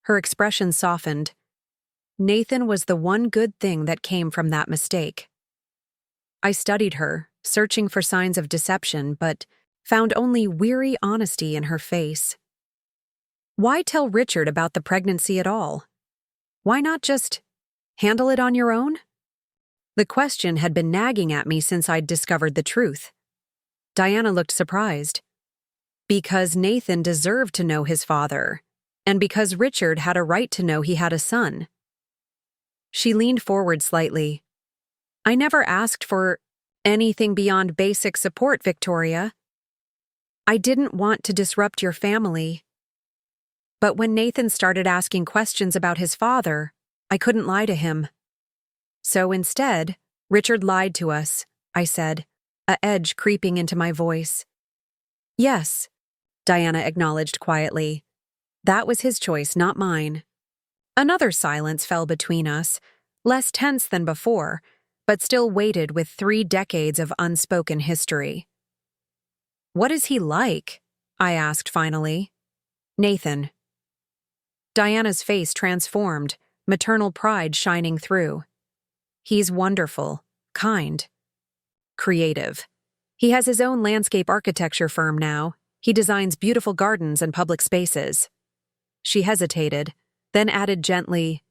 Her expression softened. "Nathan was the one good thing that came from that mistake." I studied her, searching for signs of deception, but found only weary honesty in her face. "Why tell Richard about the pregnancy at all? Why not just handle it on your own?" The question had been nagging at me since I'd discovered the truth. Diana looked surprised. "Because Nathan deserved to know his father, and because Richard had a right to know he had a son." She leaned forward slightly. "I never asked for anything beyond basic support, Victoria. I didn't want to disrupt your family. But when Nathan started asking questions about his father, I couldn't lie to him. So instead, Richard lied to us," I said, a edge creeping into my voice. "Yes," Diana acknowledged quietly. "That was his choice, not mine." Another silence fell between us, less tense than before, but still weighted with 3 decades of unspoken history. "What is he like?" I asked finally. "Nathan." Diana's face transformed, maternal pride shining through. "He's wonderful, kind, creative. He has his own landscape architecture firm now. He designs beautiful gardens and public spaces." She hesitated, then added gently,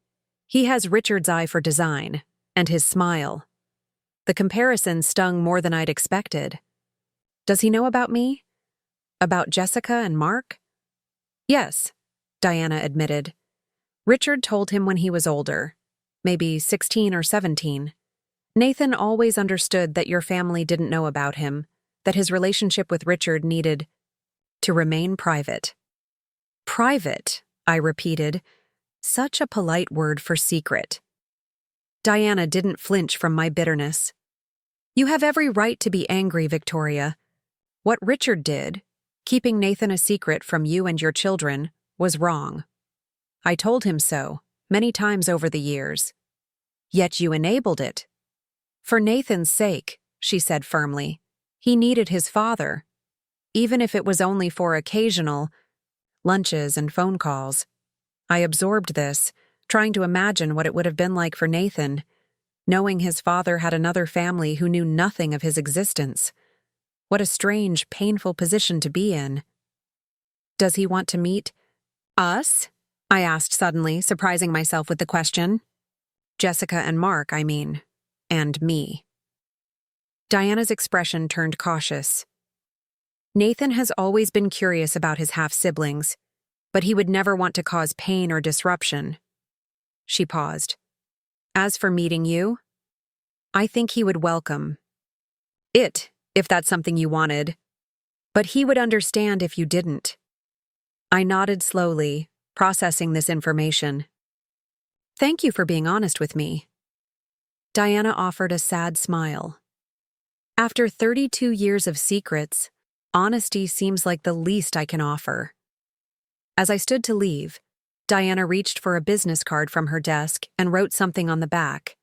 "He has Richard's eye for design, and his smile." The comparison stung more than I'd expected. "Does he know about me? About Jessica and Mark?" "Yes," Diana admitted. "Richard told him when he was older, maybe 16 or 17. Nathan always understood that your family didn't know about him, that his relationship with Richard needed to remain private." "Private," I repeated. Such a polite word for secret. Diana didn't flinch from my bitterness. "You have every right to be angry, Victoria. What Richard did, keeping Nathan a secret from you and your children, was wrong. I told him so, many times over the years. Yet you enabled it." "For Nathan's sake," she said firmly. "He needed his father. even if it was only for occasional lunches and phone calls. I absorbed this, trying to imagine what it would have been like for Nathan, knowing his father had another family who knew nothing of his existence. What a strange, painful position to be in. Does he want to meet us? I asked suddenly, surprising myself with the question. Jessica and Mark, I mean. And me. Diana's expression turned cautious. Nathan has always been curious about his half-siblings, but he would never want to cause pain or disruption. She paused. As for meeting you, I think he would welcome it, if that's something you wanted, but he would understand if you didn't. I nodded slowly, processing this information. Thank you for being honest with me. Diana offered a sad smile. After 32 years of secrets, honesty seems like the least I can offer. As I stood to leave, Diana reached for a business card from her desk and wrote something on the back.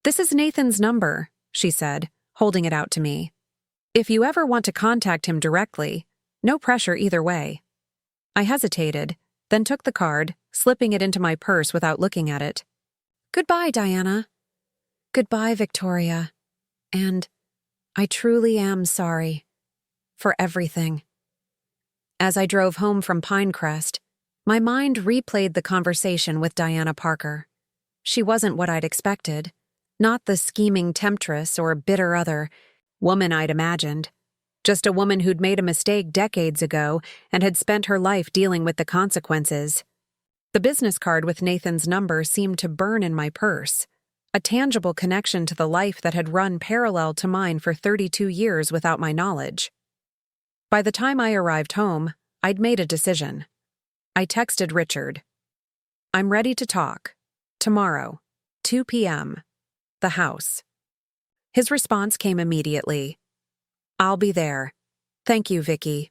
This is Nathan's number, she said, holding it out to me. If you ever want to contact him directly, no pressure either way. I hesitated, then took the card, slipping it into my purse without looking at it. Goodbye, Diana. Goodbye, Victoria. And I truly am sorry. For everything. As I drove home from Pinecrest, my mind replayed the conversation with Diana Parker. She wasn't what I'd expected, not the scheming temptress or bitter other woman I'd imagined, just a woman who'd made a mistake decades ago and had spent her life dealing with the consequences. The business card with Nathan's number seemed to burn in my purse, a tangible connection to the life that had run parallel to mine for 32 years without my knowledge. By the time I arrived home, I'd made a decision. I texted Richard. I'm ready to talk. Tomorrow, 2 p.m. The house. His response came immediately. I'll be there. Thank you, Vicky.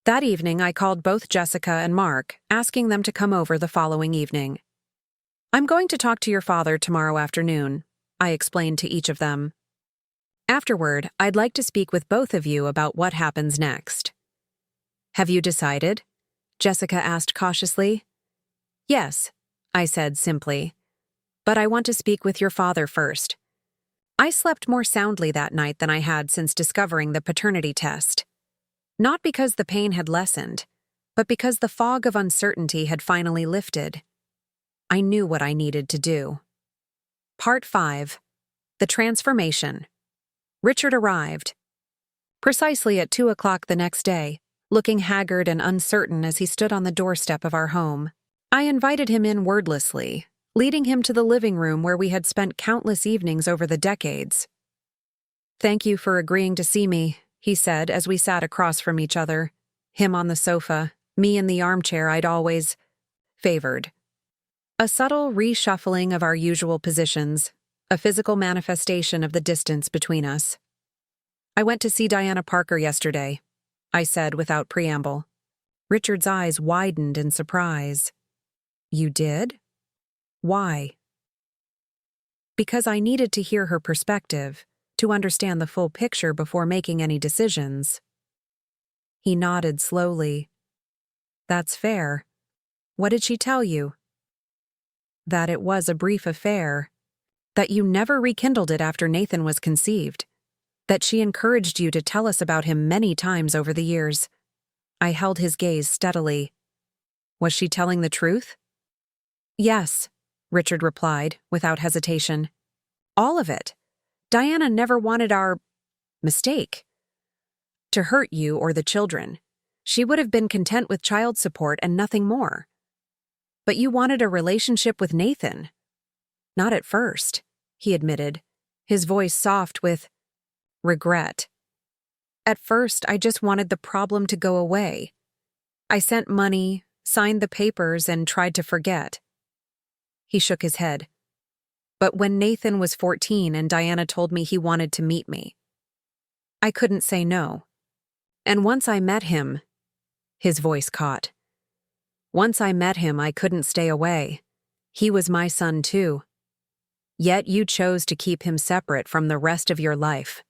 That evening, I called both Jessica and Mark, asking them to come over the following evening. I'm going to talk to your father tomorrow afternoon, I explained to each of them. Afterward, I'd like to speak with both of you about what happens next. Have you decided? Jessica asked cautiously. Yes, I said simply. But I want to speak with your father first. I slept more soundly that night than I had since discovering the paternity test. Not because the pain had lessened, but because the fog of uncertainty had finally lifted. I knew what I needed to do. Part 5. The Transformation. Richard arrived. Precisely at 2 o'clock the next day, looking haggard and uncertain as he stood on the doorstep of our home. I invited him in wordlessly, leading him to the living room where we had spent countless evenings over the decades. Thank you for agreeing to see me, he said as we sat across from each other, him on the sofa, me in the armchair I'd always favored. A subtle reshuffling of our usual positions, a physical manifestation of the distance between us. I went to see Diana Parker yesterday, I said without preamble. Richard's eyes widened in surprise. You did? Why? Because I needed to hear her perspective, to understand the full picture before making any decisions. He nodded slowly. That's fair. What did she tell you? That it was a brief affair. That you never rekindled it after Nathan was conceived. That she encouraged you to tell us about him many times over the years. I held his gaze steadily. Was she telling the truth? Yes, Richard replied, without hesitation. All of it. Diana never wanted our mistake to hurt you or the children. She would have been content with child support and nothing more. But you wanted a relationship with Nathan. Not at first, he admitted, his voice soft with regret. At first, I just wanted the problem to go away. I sent money, signed the papers, and tried to forget. He shook his head. But when Nathan was 14 and Diana told me he wanted to meet me, I couldn't say no. And once I met him, his voice caught. Once I met him, I couldn't stay away. He was my son too. Yet you chose to keep him separate from the rest of your life.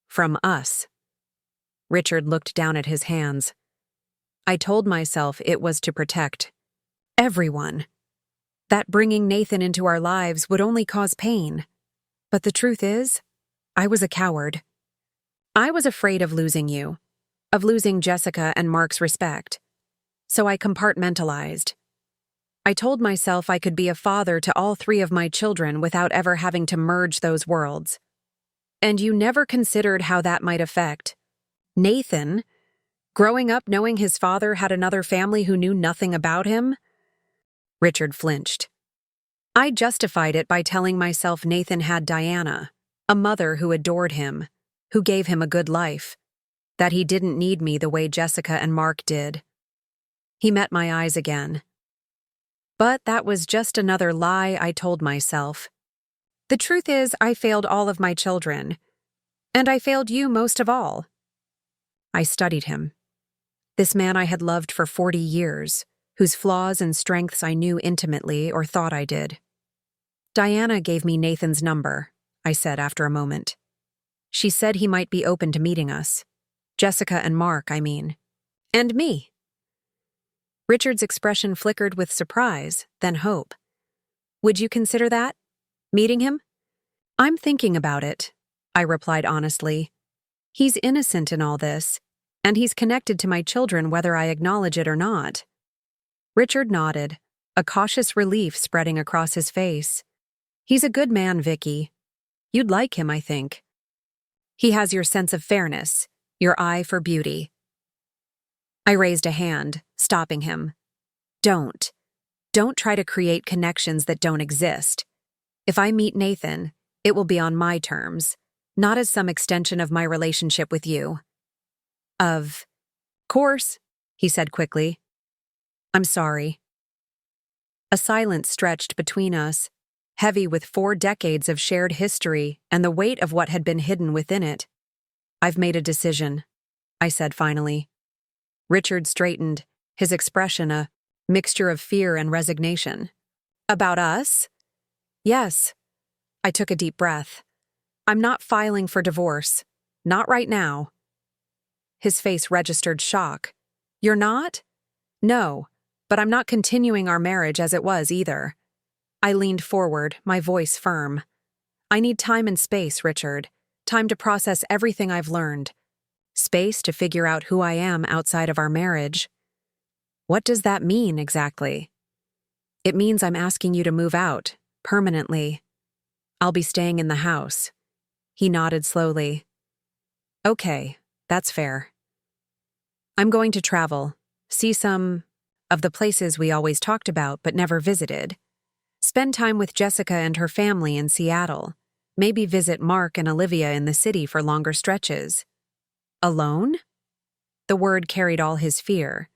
From us. Richard looked down at his hands. I told myself it was to protect everyone. That bringing Nathan into our lives would only cause pain. But the truth is, I was a coward. I was afraid of losing you, of losing Jessica and Mark's respect. So I compartmentalized. I told myself I could be a father to all three of my children without ever having to merge those worlds. And you never considered how that might affect Nathan, growing up knowing his father had another family who knew nothing about him? Richard flinched. I justified it by telling myself Nathan had Diana, a mother who adored him, who gave him a good life, that he didn't need me the way Jessica and Mark did. He met my eyes again. But that was just another lie I told myself. The truth is, I failed all of my children. And I failed you most of all. I studied him. This man I had loved for 40 years, whose flaws and strengths I knew intimately or thought I did. Diana gave me Nathan's number, I said after a moment. She said he might be open to meeting us. Jessica and Mark, I mean. And me. Richard's expression flickered with surprise, then hope. Would you consider that? Meeting him? I'm thinking about it, I replied honestly. He's innocent in all this, and he's connected to my children whether I acknowledge it or not. Richard nodded, a cautious relief spreading across his face. He's a good man, Vicky. You'd like him, I think. He has your sense of fairness, your eye for beauty. I raised a hand, stopping him. Don't try to create connections that don't exist. If I meet Nathan, it will be on my terms, not as some extension of my relationship with you. Of course, he said quickly. I'm sorry. A silence stretched between us, heavy with 4 decades of shared history and the weight of what had been hidden within it. I've made a decision, I said finally. Richard straightened, his expression a mixture of fear and resignation. About us? Yes. I took a deep breath. I'm not filing for divorce. Not right now. His face registered shock. You're not? No, but I'm not continuing our marriage as it was either. I leaned forward, my voice firm. I need time and space, Richard. Time to process everything I've learned. Space to figure out who I am outside of our marriage. What does that mean exactly? It means I'm asking you to move out, permanently. I'll be staying in the house. He nodded slowly. Okay, that's fair. I'm going to travel, see some of the places we always talked about but never visited. Spend time with Jessica and her family in Seattle. Maybe visit Mark and Olivia in the city for longer stretches. Alone? The word carried all his fear.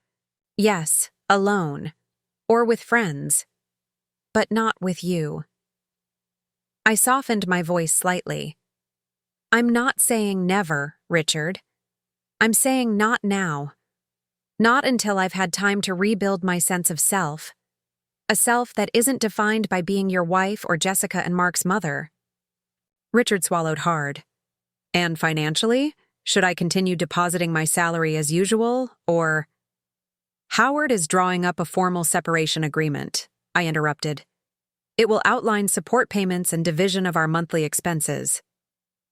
Yes, alone. Or with friends. But not with you. I softened my voice slightly. I'm not saying never, Richard. I'm saying not now. Not until I've had time to rebuild my sense of self. A self that isn't defined by being your wife or Jessica and Mark's mother. Richard swallowed hard. And financially? Should I continue depositing my salary as usual, or… Howard is drawing up a formal separation agreement, I interrupted. It will outline support payments and division of our monthly expenses.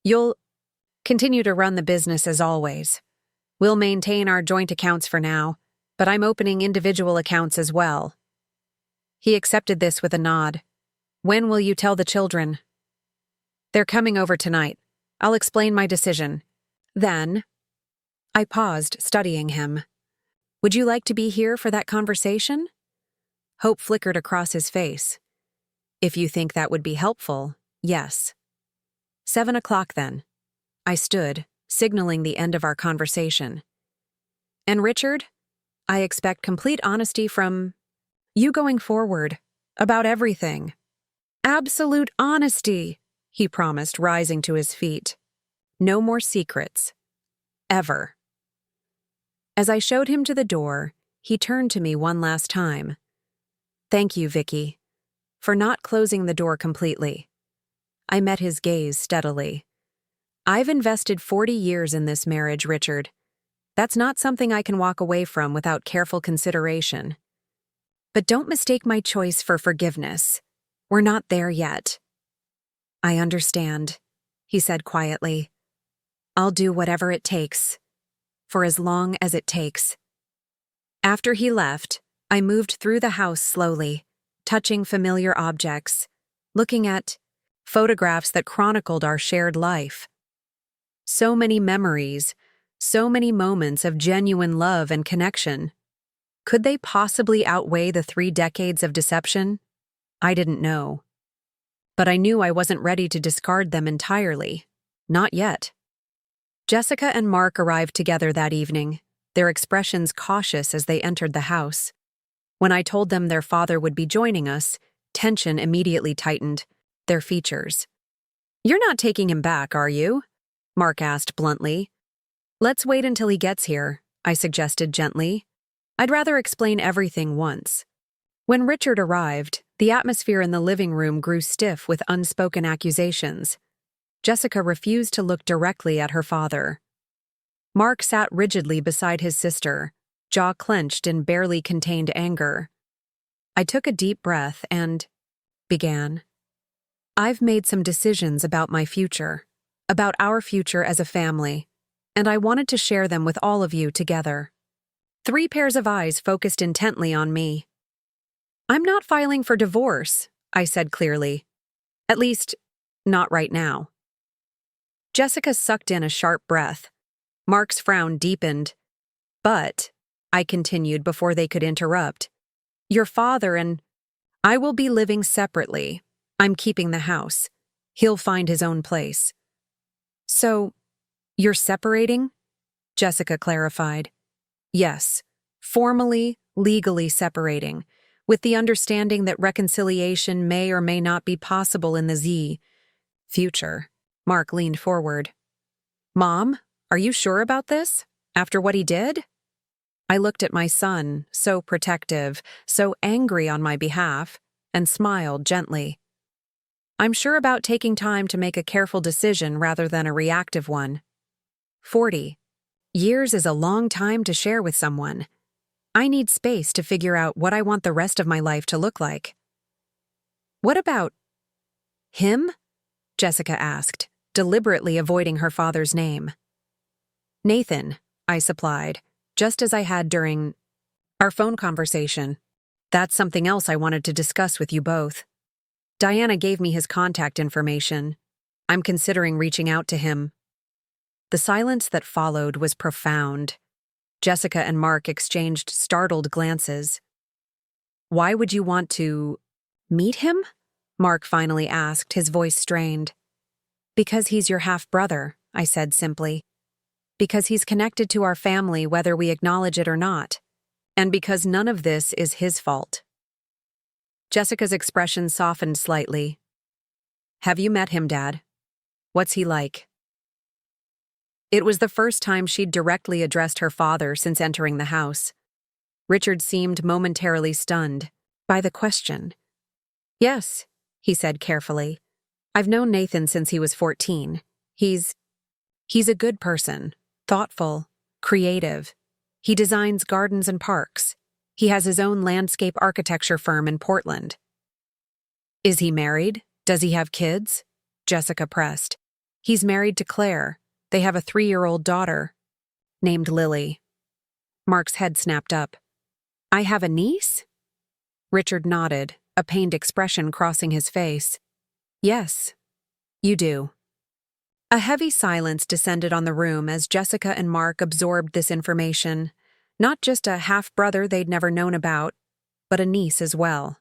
You'll continue to run the business as always. We'll maintain our joint accounts for now, but I'm opening individual accounts as well. He accepted this with a nod. When will you tell the children? They're coming over tonight. I'll explain my decision. Then… I paused, studying him. Would you like to be here for that conversation? Hope flickered across his face. If you think that would be helpful, yes. 7 o'clock then. I stood, signaling the end of our conversation. And Richard, I expect complete honesty from you going forward, about everything. Absolute honesty, he promised, rising to his feet. No more secrets. Ever. As I showed him to the door, he turned to me one last time. Thank you, Vicky, for not closing the door completely. I met his gaze steadily. I've invested 40 years in this marriage, Richard. That's not something I can walk away from without careful consideration. But don't mistake my choice for forgiveness. We're not there yet. I understand, he said quietly. I'll do whatever it takes, for as long as it takes. After he left, I moved through the house slowly, touching familiar objects, looking at photographs that chronicled our shared life. So many memories, so many moments of genuine love and connection. Could they possibly outweigh the 3 decades of deception? I didn't know. But I knew I wasn't ready to discard them entirely. Not yet. Jessica and Mark arrived together that evening, their expressions cautious as they entered the house. When I told them their father would be joining us, tension immediately tightened, their features. "You're not taking him back, are you?" Mark asked bluntly. "Let's wait until he gets here," I suggested gently. "I'd rather explain everything once." When Richard arrived, the atmosphere in the living room grew stiff with unspoken accusations. Jessica refused to look directly at her father. Mark sat rigidly beside his sister, jaw clenched in barely contained anger. I took a deep breath and began. "I've made some decisions about my future, about our future as a family, and I wanted to share them with all of you together." 3 pairs of eyes focused intently on me. "I'm not filing for divorce," I said clearly. "At least, not right now." Jessica sucked in a sharp breath. Mark's frown deepened. "But," I continued before they could interrupt, "your father and I will be living separately. I'm keeping the house. He'll find his own place." "So, you're separating?" Jessica clarified. "Yes, formally, legally separating, with the understanding that reconciliation may or may not be possible in the future." Mark leaned forward. "Mom, are you sure about this? After what he did?" I looked at my son, so protective, so angry on my behalf, and smiled gently. "I'm sure about taking time to make a careful decision rather than a reactive one. 40 years is a long time to share with someone. I need space to figure out what I want the rest of my life to look like." "What about him?" Jessica asked, deliberately avoiding her father's name. "Nathan," I supplied, just as I had during our phone conversation. "That's something else I wanted to discuss with you both. Diana gave me his contact information. I'm considering reaching out to him." The silence that followed was profound. Jessica and Mark exchanged startled glances. "Why would you want to meet him?" Mark finally asked, his voice strained. "Because he's your half-brother," I said simply. "Because he's connected to our family whether we acknowledge it or not. And because none of this is his fault." Jessica's expression softened slightly. "Have you met him, Dad? What's he like?" It was the first time she'd directly addressed her father since entering the house. Richard seemed momentarily stunned by the question. "Yes," he said carefully. "I've known Nathan since he was 14. He's a good person, thoughtful, creative. He designs gardens and parks. He has his own landscape architecture firm in Portland." "Is he married? Does he have kids?" Jessica pressed. "He's married to Claire. They have a 3-year-old daughter named Lily." Mark's head snapped up. "I have a niece?" Richard nodded, a pained expression crossing his face. "Yes, you do." A heavy silence descended on the room as Jessica and Mark absorbed this information. Not just a half-brother they'd never known about, but a niece as well.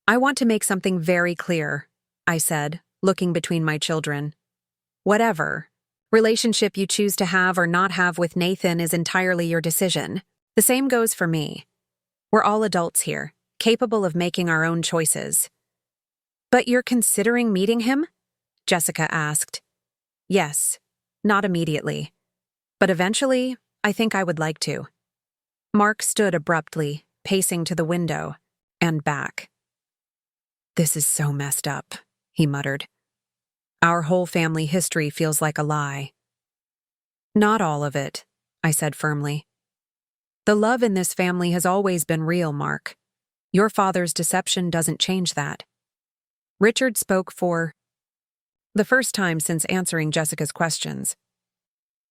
"I want to make something very clear," I said, looking between my children. "Whatever relationship you choose to have or not have with Nathan is entirely your decision. The same goes for me. We're all adults here, capable of making our own choices." "But you're considering meeting him?" Jessica asked. "Yes, not immediately. But eventually, I think I would like to." Mark stood abruptly, pacing to the window, and back. "This is so messed up," he muttered. "Our whole family history feels like a lie." "Not all of it," I said firmly. The love in this family has always been real, Mark. Your father's deception doesn't change that. Richard spoke for the first time since answering Jessica's questions.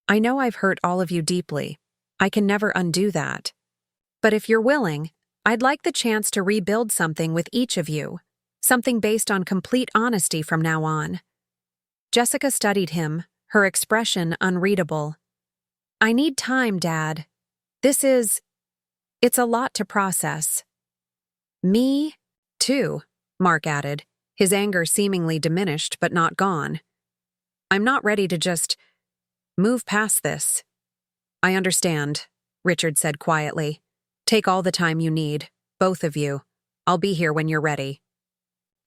I know I've hurt all of you deeply. I can never undo that. But if you're willing, I'd like the chance to rebuild something with each of you, something based on complete honesty from now on. Jessica studied him, her expression unreadable. I need time, Dad. It's a lot to process. Me, too, Mark added, his anger seemingly diminished but not gone. I'm not ready to just move past this. I understand, Richard said quietly. Take all the time you need, both of you. I'll be here when you're ready.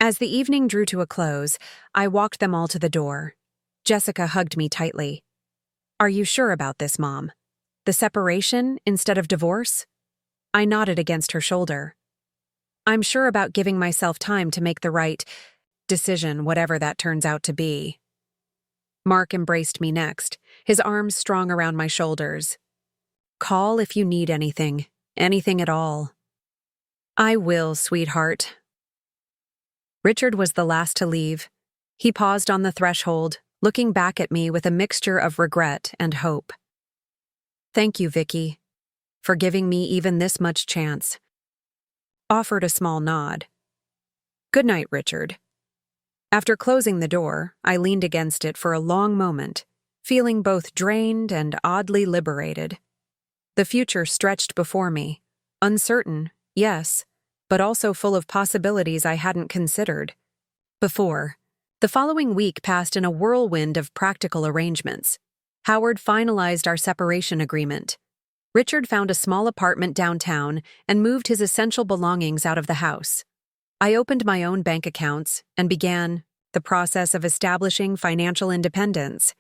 As the evening drew to a close, I walked them all to the door. Jessica hugged me tightly. Are you sure about this, Mom? The separation instead of divorce? I nodded against her shoulder. I'm sure about giving myself time to make the right decision, whatever that turns out to be. Mark embraced me next, his arms strong around my shoulders. Call if you need anything at all. I will, sweetheart. Richard was the last to leave. He paused on the threshold, looking back at me with a mixture of regret and hope. Thank you, Vicky, for giving me even this much chance. Offered a small nod. Good night, Richard. After closing the door, I leaned against it for a long moment, feeling both drained and oddly liberated. The future stretched before me, uncertain, yes, but also full of possibilities I hadn't considered before. The following week passed in a whirlwind of practical arrangements. Howard finalized our separation agreement. Richard found a small apartment downtown and moved his essential belongings out of the house. I opened my own bank accounts and began the process of establishing financial independence.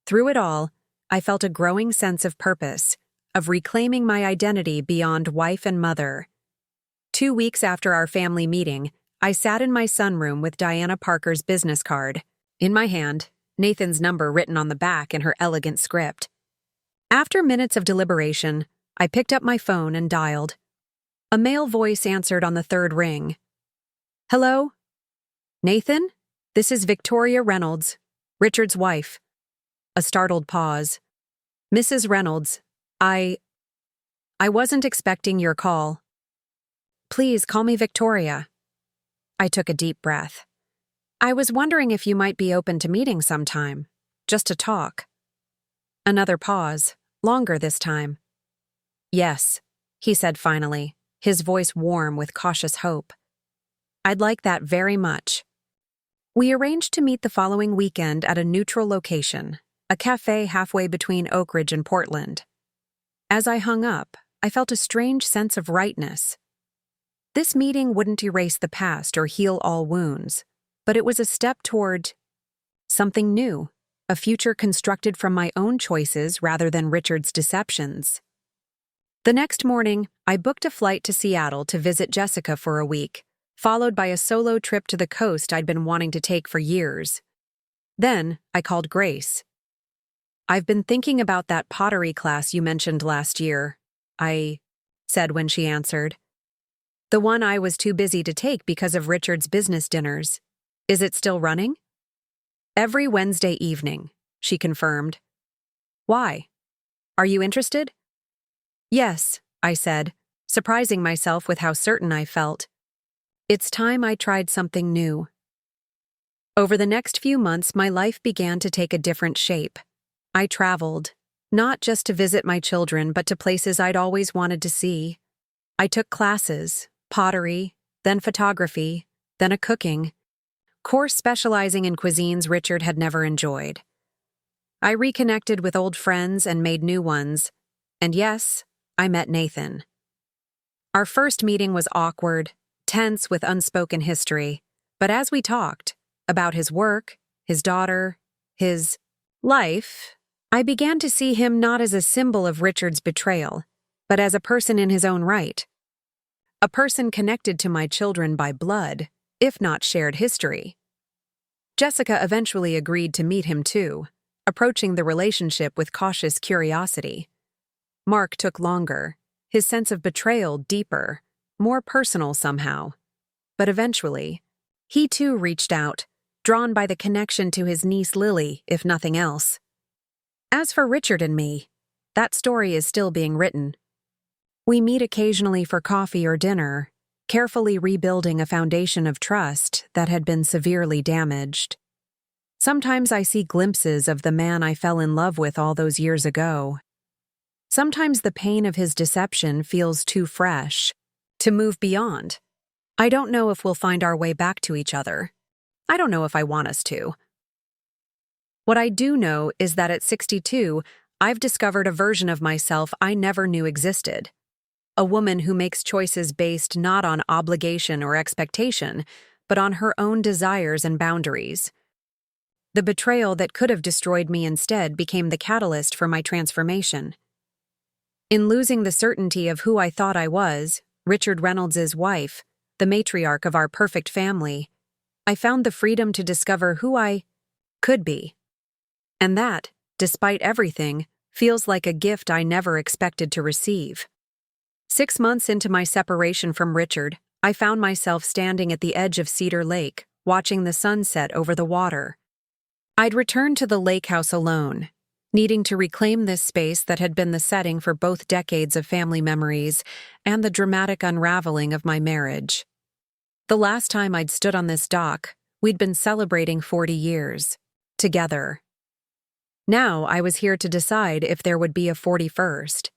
Through it all, I felt a growing sense of purpose, of reclaiming my identity beyond wife and mother. 2 weeks after our family meeting, I sat in my sunroom with Diana Parker's business card. In my hand, Nathan's number written on the back in her elegant script. After minutes of deliberation, I picked up my phone and dialed. A male voice answered on the third ring. Hello? Nathan? This is Victoria Reynolds, Richard's wife. A startled pause. Mrs. Reynolds, I wasn't expecting your call. Please call me Victoria. I took a deep breath. I was wondering if you might be open to meeting sometime, just to talk. Another pause, longer this time. Yes, he said finally, his voice warm with cautious hope. I'd like that very much. We arranged to meet the following weekend at a neutral location, a cafe halfway between Oak Ridge and Portland. As I hung up, I felt a strange sense of rightness. This meeting wouldn't erase the past or heal all wounds, but it was a step toward something new, a future constructed from my own choices rather than Richard's deceptions. The next morning, I booked a flight to Seattle to visit Jessica for a week, followed by a solo trip to the coast I'd been wanting to take for years. Then, I called Grace. I've been thinking about that pottery class you mentioned last year, I said when she answered. The one I was too busy to take because of Richard's business dinners. Is it still running? Every Wednesday evening, she confirmed. Why? Are you interested? Yes, I said, surprising myself with how certain I felt. It's time I tried something new. Over the next few months, my life began to take a different shape. I traveled, not just to visit my children, but to places I'd always wanted to see. I took classes, pottery, then photography, then a cooking course specializing in cuisines Richard had never enjoyed. I reconnected with old friends and made new ones, and yes, I met Nathan. Our first meeting was awkward, tense with unspoken history, but as we talked about his work, his daughter, his life, I began to see him not as a symbol of Richard's betrayal, but as a person in his own right. A person connected to my children by blood, if not shared history. Jessica eventually agreed to meet him too, approaching the relationship with cautious curiosity. Mark took longer, his sense of betrayal deeper, more personal somehow. But eventually, he too reached out, drawn by the connection to his niece Lily, if nothing else. As for Richard and me, that story is still being written. We meet occasionally for coffee or dinner, carefully rebuilding a foundation of trust that had been severely damaged. Sometimes I see glimpses of the man I fell in love with all those years ago. Sometimes the pain of his deception feels too fresh to move beyond. I don't know if we'll find our way back to each other. I don't know if I want us to. What I do know is that at 62, I've discovered a version of myself I never knew existed. A woman who makes choices based not on obligation or expectation, but on her own desires and boundaries. The betrayal that could have destroyed me instead became the catalyst for my transformation. In losing the certainty of who I thought I was, Richard Reynolds' wife, the matriarch of our perfect family, I found the freedom to discover who I could be. And that, despite everything, feels like a gift I never expected to receive. 6 months into my separation from Richard, I found myself standing at the edge of Cedar Lake, watching the sunset over the water. I'd returned to the lake house alone, needing to reclaim this space that had been the setting for both decades of family memories and the dramatic unraveling of my marriage. The last time I'd stood on this dock, we'd been celebrating 40 years, together. Now I was here to decide if there would be a 41st.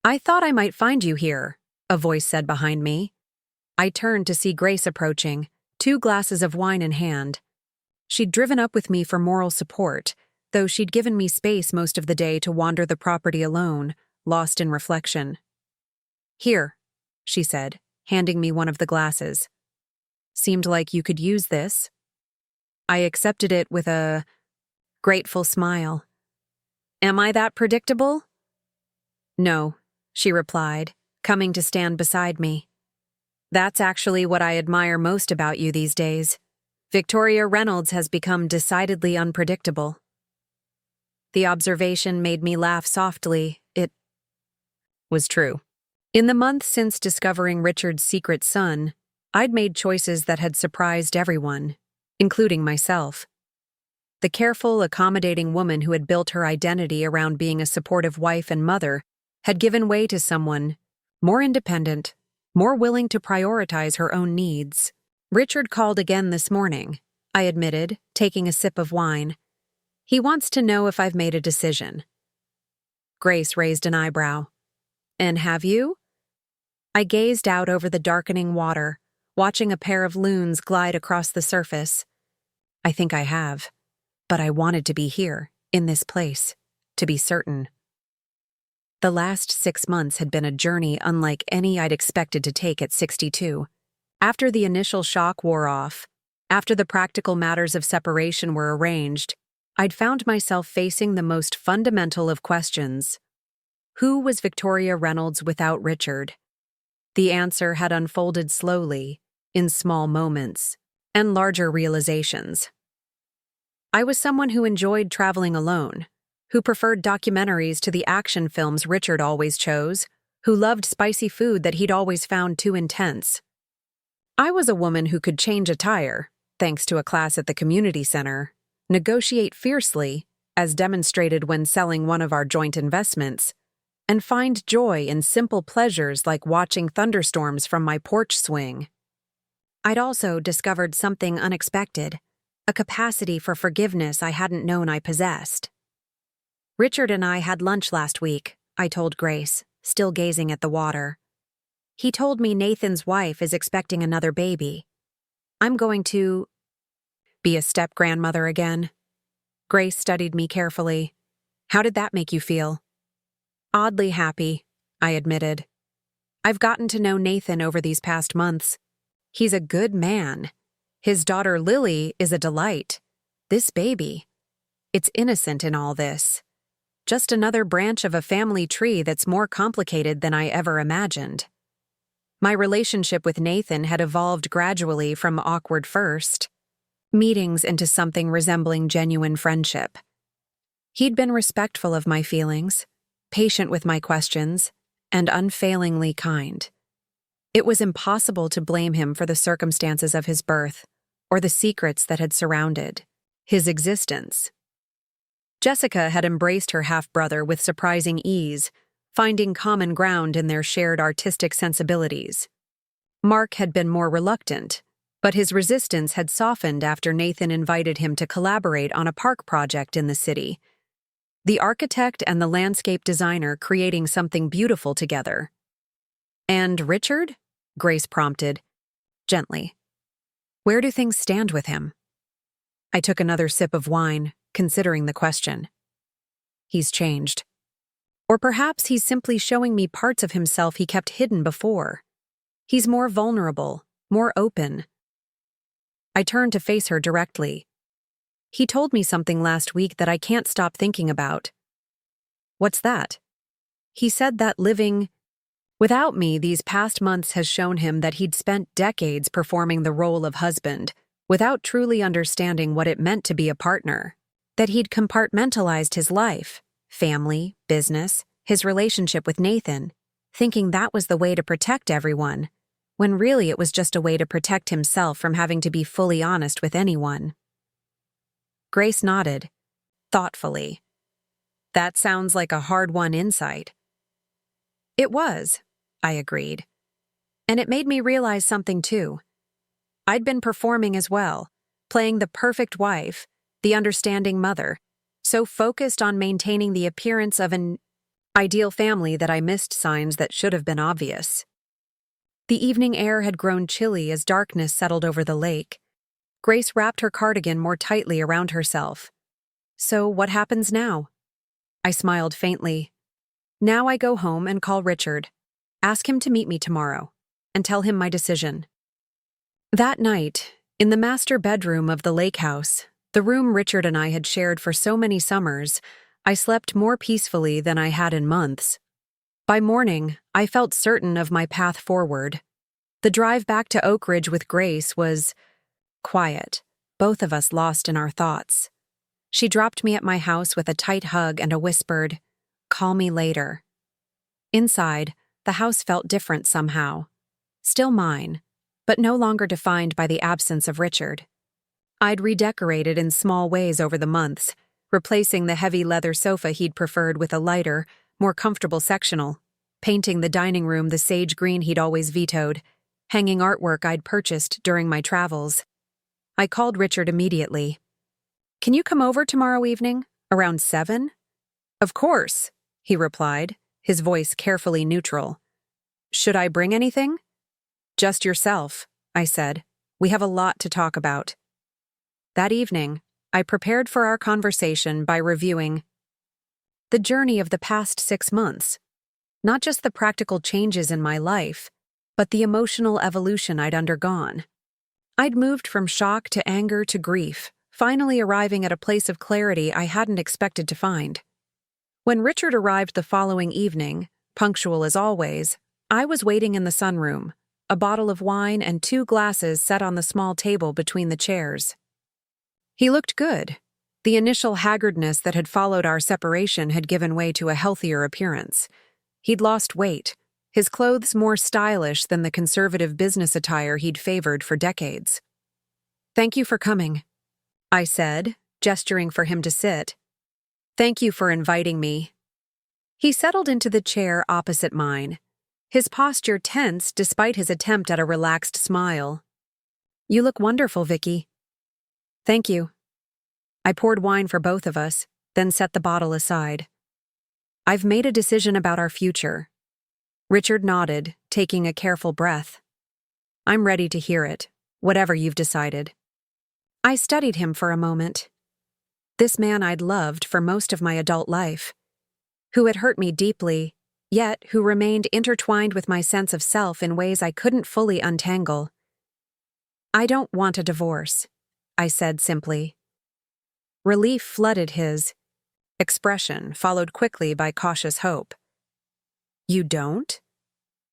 "I thought I might find you here," a voice said behind me. I turned to see Grace approaching, 2 glasses of wine in hand. She'd driven up with me for moral support, though she'd given me space most of the day to wander the property alone, lost in reflection. "Here," she said, handing me one of the glasses. "Seemed like you could use this." I accepted it with a grateful smile. "Am I that predictable?" "No," she replied, coming to stand beside me. "That's actually what I admire most about you these days. Victoria Reynolds has become decidedly unpredictable." The observation made me laugh softly. It was true. In the months since discovering Richard's secret son, I'd made choices that had surprised everyone, including myself. The careful, accommodating woman who had built her identity around being a supportive wife and mother had given way to someone more independent, more willing to prioritize her own needs. "Richard called again this morning," I admitted, taking a sip of wine. "He wants to know if I've made a decision." Grace raised an eyebrow. "And have you?" I gazed out over the darkening water, watching a pair of loons glide across the surface. "I think I have. But I wanted to be here, in this place, to be certain." The last 6 months had been a journey unlike any I'd expected to take at 62. After the initial shock wore off, after the practical matters of separation were arranged, I'd found myself facing the most fundamental of questions. Who was Victoria Reynolds without Richard? The answer had unfolded slowly, in small moments, and larger realizations. I was someone who enjoyed traveling alone, who preferred documentaries to the action films Richard always chose, who loved spicy food that he'd always found too intense. I was a woman who could change a tire, thanks to a class at the community center, negotiate fiercely, as demonstrated when selling one of our joint investments, and find joy in simple pleasures like watching thunderstorms from my porch swing. I'd also discovered something unexpected, a capacity for forgiveness I hadn't known I possessed. "Richard and I had lunch last week," I told Grace, still gazing at the water. "He told me Nathan's wife is expecting another baby. I'm going to be a step-grandmother again." Grace studied me carefully. "How did that make you feel?" "Oddly happy," I admitted. "I've gotten to know Nathan over these past months. He's a good man. His daughter Lily is a delight. This baby, it's innocent in all this. Just another branch of a family tree that's more complicated than I ever imagined." My relationship with Nathan had evolved gradually from awkward first meetings into something resembling genuine friendship. He'd been respectful of my feelings, patient with my questions, and unfailingly kind. It was impossible to blame him for the circumstances of his birth or the secrets that had surrounded his existence. Jessica had embraced her half-brother with surprising ease, finding common ground in their shared artistic sensibilities. Mark had been more reluctant, but his resistance had softened after Nathan invited him to collaborate on a park project in the city. The architect and the landscape designer creating something beautiful together. "And Richard?" Grace prompted, gently. "Where do things stand with him?" I took another sip of wine, considering the question. "He's changed. Or perhaps he's simply showing me parts of himself he kept hidden before. He's more vulnerable, more open." I turned to face her directly. "He told me something last week that I can't stop thinking about." "What's that?" "He said that living without me these past months has shown him that he'd spent decades performing the role of husband, without truly understanding what it meant to be a partner. That he'd compartmentalized his life, family, business, his relationship with Nathan, thinking that was the way to protect everyone, when really it was just a way to protect himself from having to be fully honest with anyone." Grace nodded, thoughtfully. "That sounds like a hard-won insight." "It was," I agreed. "And it made me realize something too. I'd been performing as well, playing the perfect wife, the understanding mother, so focused on maintaining the appearance of an ideal family that I missed signs that should have been obvious." The evening air had grown chilly as darkness settled over the lake. Grace wrapped her cardigan more tightly around herself. "So what happens now?" I smiled faintly. "Now I go home and call Richard. Ask him to meet me tomorrow, and tell him my decision." That night, in the master bedroom of the lake house, the room Richard and I had shared for so many summers, I slept more peacefully than I had in months. By morning, I felt certain of my path forward. The drive back to Oak Ridge with Grace was quiet, both of us lost in our thoughts. She dropped me at my house with a tight hug and a whispered, "Call me later." Inside, the house felt different somehow. Still mine, but no longer defined by the absence of Richard. I'd redecorated in small ways over the months, replacing the heavy leather sofa he'd preferred with a lighter, more comfortable sectional, painting the dining room the sage green he'd always vetoed, hanging artwork I'd purchased during my travels. I called Richard immediately. "Can you come over tomorrow evening, around 7? "Of course," he replied, his voice carefully neutral. "Should I bring anything?" "Just yourself," I said. "We have a lot to talk about." That evening, I prepared for our conversation by reviewing the journey of the past 6 months. Not just the practical changes in my life, but the emotional evolution I'd undergone. I'd moved from shock to anger to grief, finally arriving at a place of clarity I hadn't expected to find. When Richard arrived the following evening, punctual as always, I was waiting in the sunroom, a bottle of wine and 2 glasses set on the small table between the chairs. He looked good. The initial haggardness that had followed our separation had given way to a healthier appearance. He'd lost weight, his clothes more stylish than the conservative business attire he'd favored for decades. "Thank you for coming," I said, gesturing for him to sit. "Thank you for inviting me." He settled into the chair opposite mine, his posture tense despite his attempt at a relaxed smile. "You look wonderful, Vicky." "Thank you." I poured wine for both of us, then set the bottle aside. "I've made a decision about our future." Richard nodded, taking a careful breath. "I'm ready to hear it, whatever you've decided." I studied him for a moment. This man I'd loved for most of my adult life, who had hurt me deeply, yet who remained intertwined with my sense of self in ways I couldn't fully untangle. "I don't want a divorce," I said simply. Relief flooded his expression, followed quickly by cautious hope. "You don't?"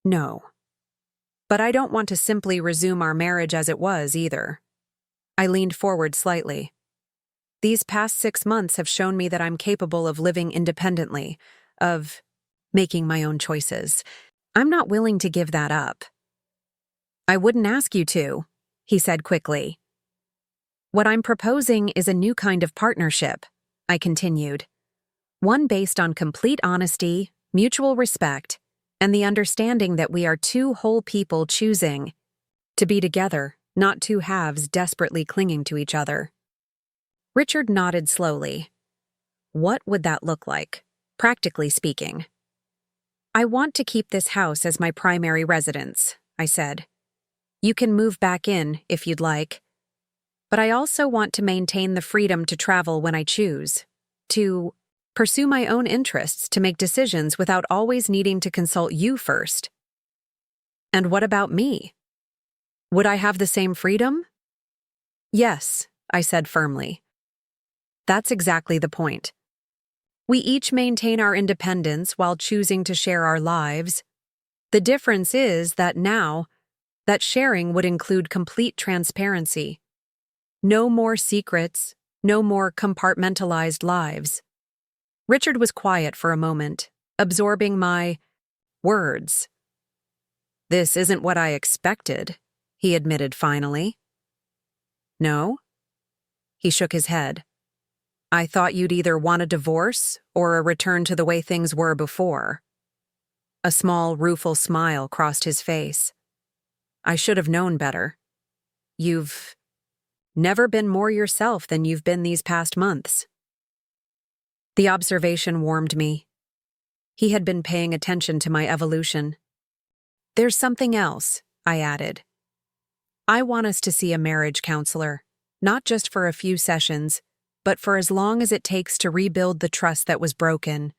"No. But I don't want to simply resume our marriage as it was, either." I leaned forward slightly. "These past 6 months have shown me that I'm capable of living independently, of making my own choices. I'm not willing to give that up. I wouldn't ask you to, he said quickly. What I'm proposing is a new kind of partnership, I continued. One based on complete honesty, mutual respect, and the understanding that we are two whole people choosing to be together, not two halves desperately clinging to each other. Richard nodded slowly. What would that look like, practically speaking? I want to keep this house as my primary residence, I said. You can move back in if you'd like. But I also want to maintain the freedom to travel when I choose, to pursue my own interests, to make decisions without always needing to consult you first. And what about me? Would I have the same freedom? Yes, I said firmly. That's exactly the point. We each maintain our independence while choosing to share our lives. The difference is that now, that sharing would include complete transparency. No more secrets, no more compartmentalized lives. Richard was quiet for a moment, absorbing my words. This isn't what I expected, he admitted finally. No? He shook his head. I thought you'd either want a divorce or a return to the way things were before. A small, rueful smile crossed his face. I should have known better. You've never been more yourself than you've been these past months. The observation warmed me. He had been paying attention to my evolution. There's something else, I added. I want us to see a marriage counselor, not just for a few sessions, but for as long as it takes to rebuild the trust that was broken,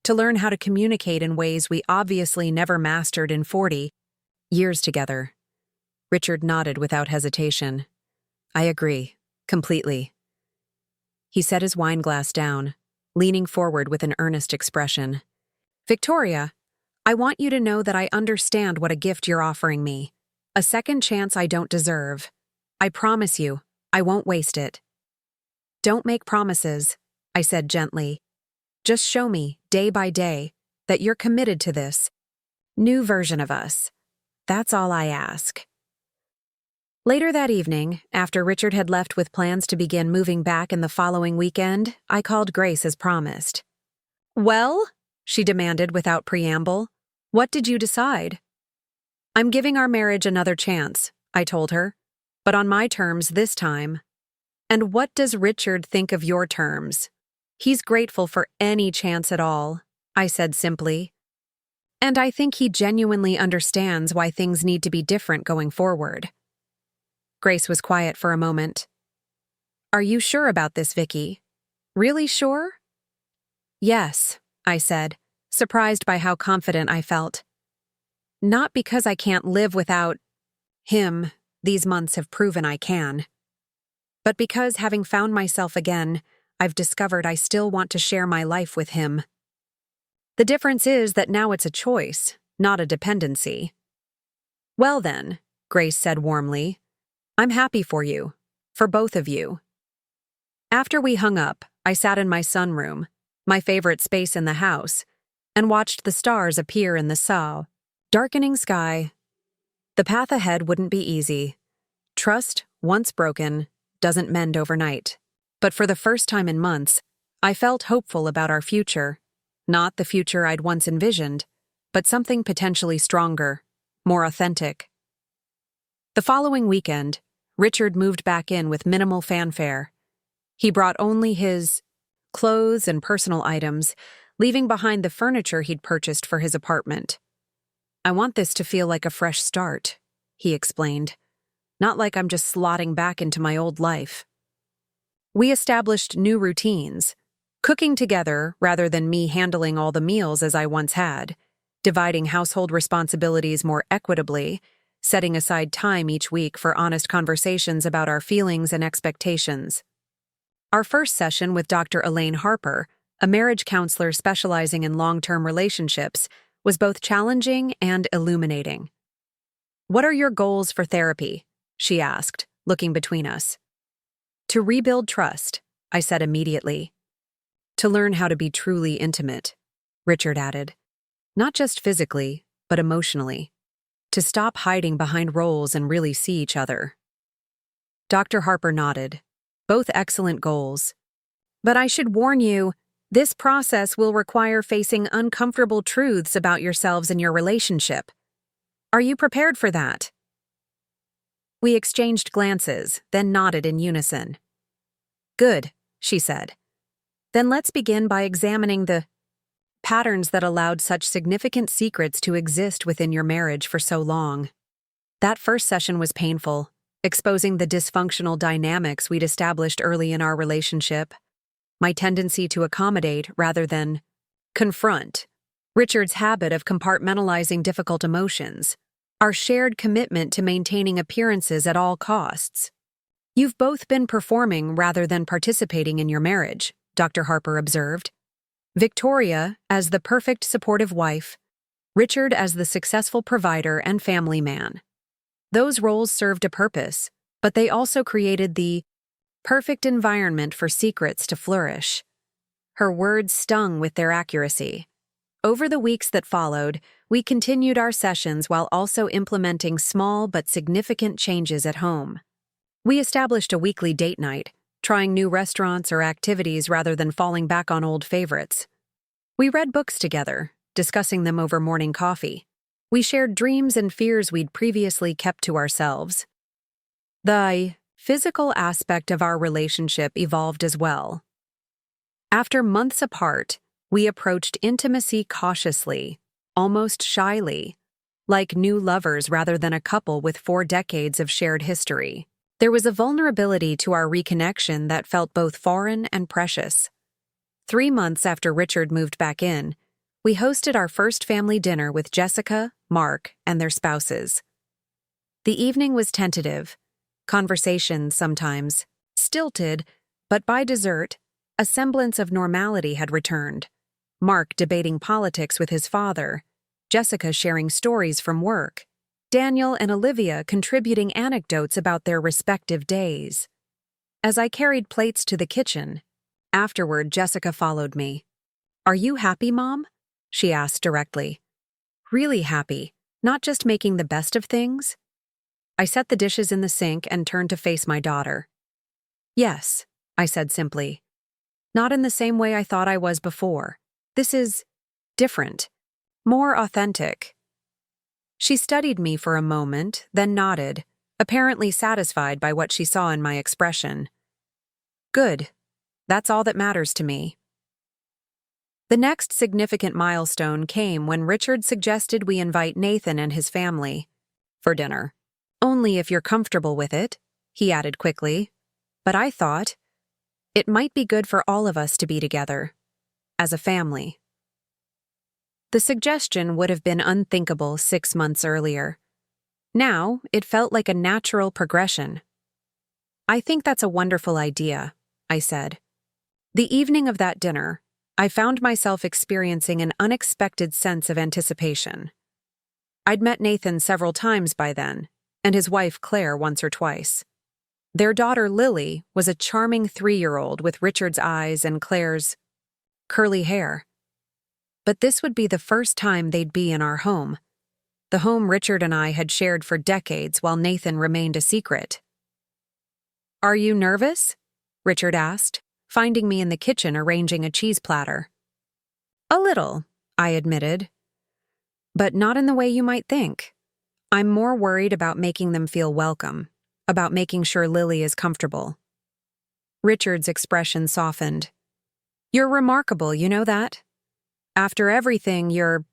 to learn how to communicate in ways we obviously never mastered in 40 years together. Richard nodded without hesitation. I agree, completely. He set his wine glass down, leaning forward with an earnest expression. Victoria, I want you to know that I understand what a gift you're offering me. A second chance I don't deserve. I promise you, I won't waste it. Don't make promises, I said gently. Just show me, day by day, that you're committed to this new version of us. That's all I ask. Later that evening, after Richard had left with plans to begin moving back in the following weekend, I called Grace as promised. Well, she demanded without preamble, what did you decide? I'm giving our marriage another chance, I told her, but on my terms this time. And what does Richard think of your terms? He's grateful for any chance at all, I said simply. And I think he genuinely understands why things need to be different going forward. Grace was quiet for a moment. Are you sure about this, Vicky? Really sure? Yes, I said, surprised by how confident I felt. Not because I can't live without him, these months have proven I can. But because, having found myself again, I've discovered I still want to share my life with him. The difference is that now it's a choice, not a dependency. Well then, Grace said warmly, I'm happy for you, for both of you. After we hung up, I sat in my sunroom, my favorite space in the house, and watched the stars appear in the darkening sky. The path ahead wouldn't be easy. Trust, once broken, doesn't mend overnight. But for the first time in months, I felt hopeful about our future. Not the future I'd once envisioned, but something potentially stronger, more authentic. The following weekend, Richard moved back in with minimal fanfare. He brought only his clothes and personal items, leaving behind the furniture he'd purchased for his apartment. I want this to feel like a fresh start, he explained. Not like I'm just slotting back into my old life. We established new routines, cooking together rather than me handling all the meals as I once had, dividing household responsibilities more equitably, setting aside time each week for honest conversations about our feelings and expectations. Our first session with Dr. Elaine Harper, a marriage counselor specializing in long-term relationships, was both challenging and illuminating. What are your goals for therapy? She asked, looking between us. To rebuild trust, I said immediately. To learn how to be truly intimate, Richard added. Not just physically, but emotionally. To stop hiding behind roles and really see each other. Dr. Harper nodded. Both excellent goals. But I should warn you, this process will require facing uncomfortable truths about yourselves and your relationship. Are you prepared for that? We exchanged glances, then nodded in unison. Good, she said. Then let's begin by examining the patterns that allowed such significant secrets to exist within your marriage for so long. That first session was painful, exposing the dysfunctional dynamics we'd established early in our relationship. My tendency to accommodate rather than confront. Richard's habit of compartmentalizing difficult emotions. Our shared commitment to maintaining appearances at all costs. You've both been performing rather than participating in your marriage, Dr. Harper observed. Victoria as the perfect supportive wife, Richard as the successful provider and family man. Those roles served a purpose, but they also created the perfect environment for secrets to flourish. Her words stung with their accuracy. Over the weeks that followed, we continued our sessions while also implementing small but significant changes at home. We established a weekly date night, trying new restaurants or activities rather than falling back on old favorites. We read books together, discussing them over morning coffee. We shared dreams and fears we'd previously kept to ourselves. The physical aspect of our relationship evolved as well. After months apart, we approached intimacy cautiously, almost shyly, like new lovers rather than a couple with 4 decades of shared history. There was a vulnerability to our reconnection that felt both foreign and precious. 3 months after Richard moved back in, we hosted our first family dinner with Jessica, Mark, and their spouses. The evening was tentative, conversations sometimes stilted, but by dessert, a semblance of normality had returned. Mark debating politics with his father, Jessica sharing stories from work, Daniel and Olivia contributing anecdotes about their respective days. As I carried plates to the kitchen, afterward Jessica followed me. "Are you happy, Mom?" she asked directly. "Really happy, not just making the best of things?" I set the dishes in the sink and turned to face my daughter. "Yes," I said simply. "Not in the same way I thought I was before. This is different, more authentic." She studied me for a moment, then nodded, apparently satisfied by what she saw in my expression. "Good. That's all that matters to me." The next significant milestone came when Richard suggested we invite Nathan and his family for dinner. "Only if you're comfortable with it," he added quickly. But I thought, it might be good for all of us to be together, as a family. The suggestion would have been unthinkable 6 months earlier. Now, it felt like a natural progression. "I think that's a wonderful idea," I said. The evening of that dinner, I found myself experiencing an unexpected sense of anticipation. I'd met Nathan several times by then, and his wife Claire once or twice. Their daughter Lily was a charming 3-year-old with Richard's eyes and Claire's curly hair. But this would be the first time they'd be in our home, the home Richard and I had shared for decades while Nathan remained a secret. "Are you nervous?" Richard asked, finding me in the kitchen arranging a cheese platter. "A little," I admitted. "But not in the way you might think. I'm more worried about making them feel welcome, about making sure Lily is comfortable." Richard's expression softened. "You're remarkable, you know that? After everything, you're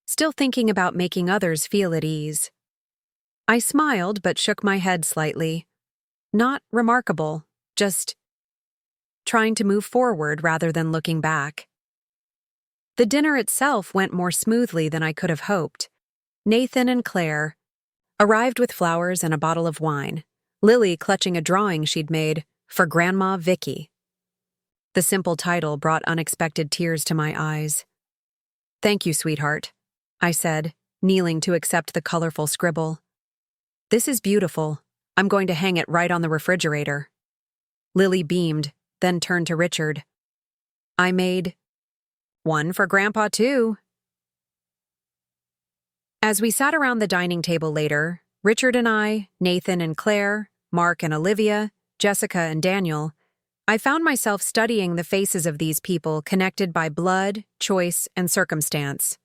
still thinking about making others feel at ease." I smiled but shook my head slightly. Not remarkable, just trying to move forward rather than looking back. The dinner itself went more smoothly than I could have hoped. Nathan and Claire arrived with flowers and a bottle of wine, Lily clutching a drawing she'd made for Grandma Vicky. The simple title brought unexpected tears to my eyes. "Thank you, sweetheart," I said, kneeling to accept the colorful scribble. "This is beautiful. I'm going to hang it right on the refrigerator." Lily beamed, then turned to Richard. "I made one for Grandpa, too." As we sat around the dining table later, Richard and I, Nathan and Claire, Mark and Olivia, Jessica and Daniel, I found myself studying the faces of these people connected by blood, choice, and circumstance.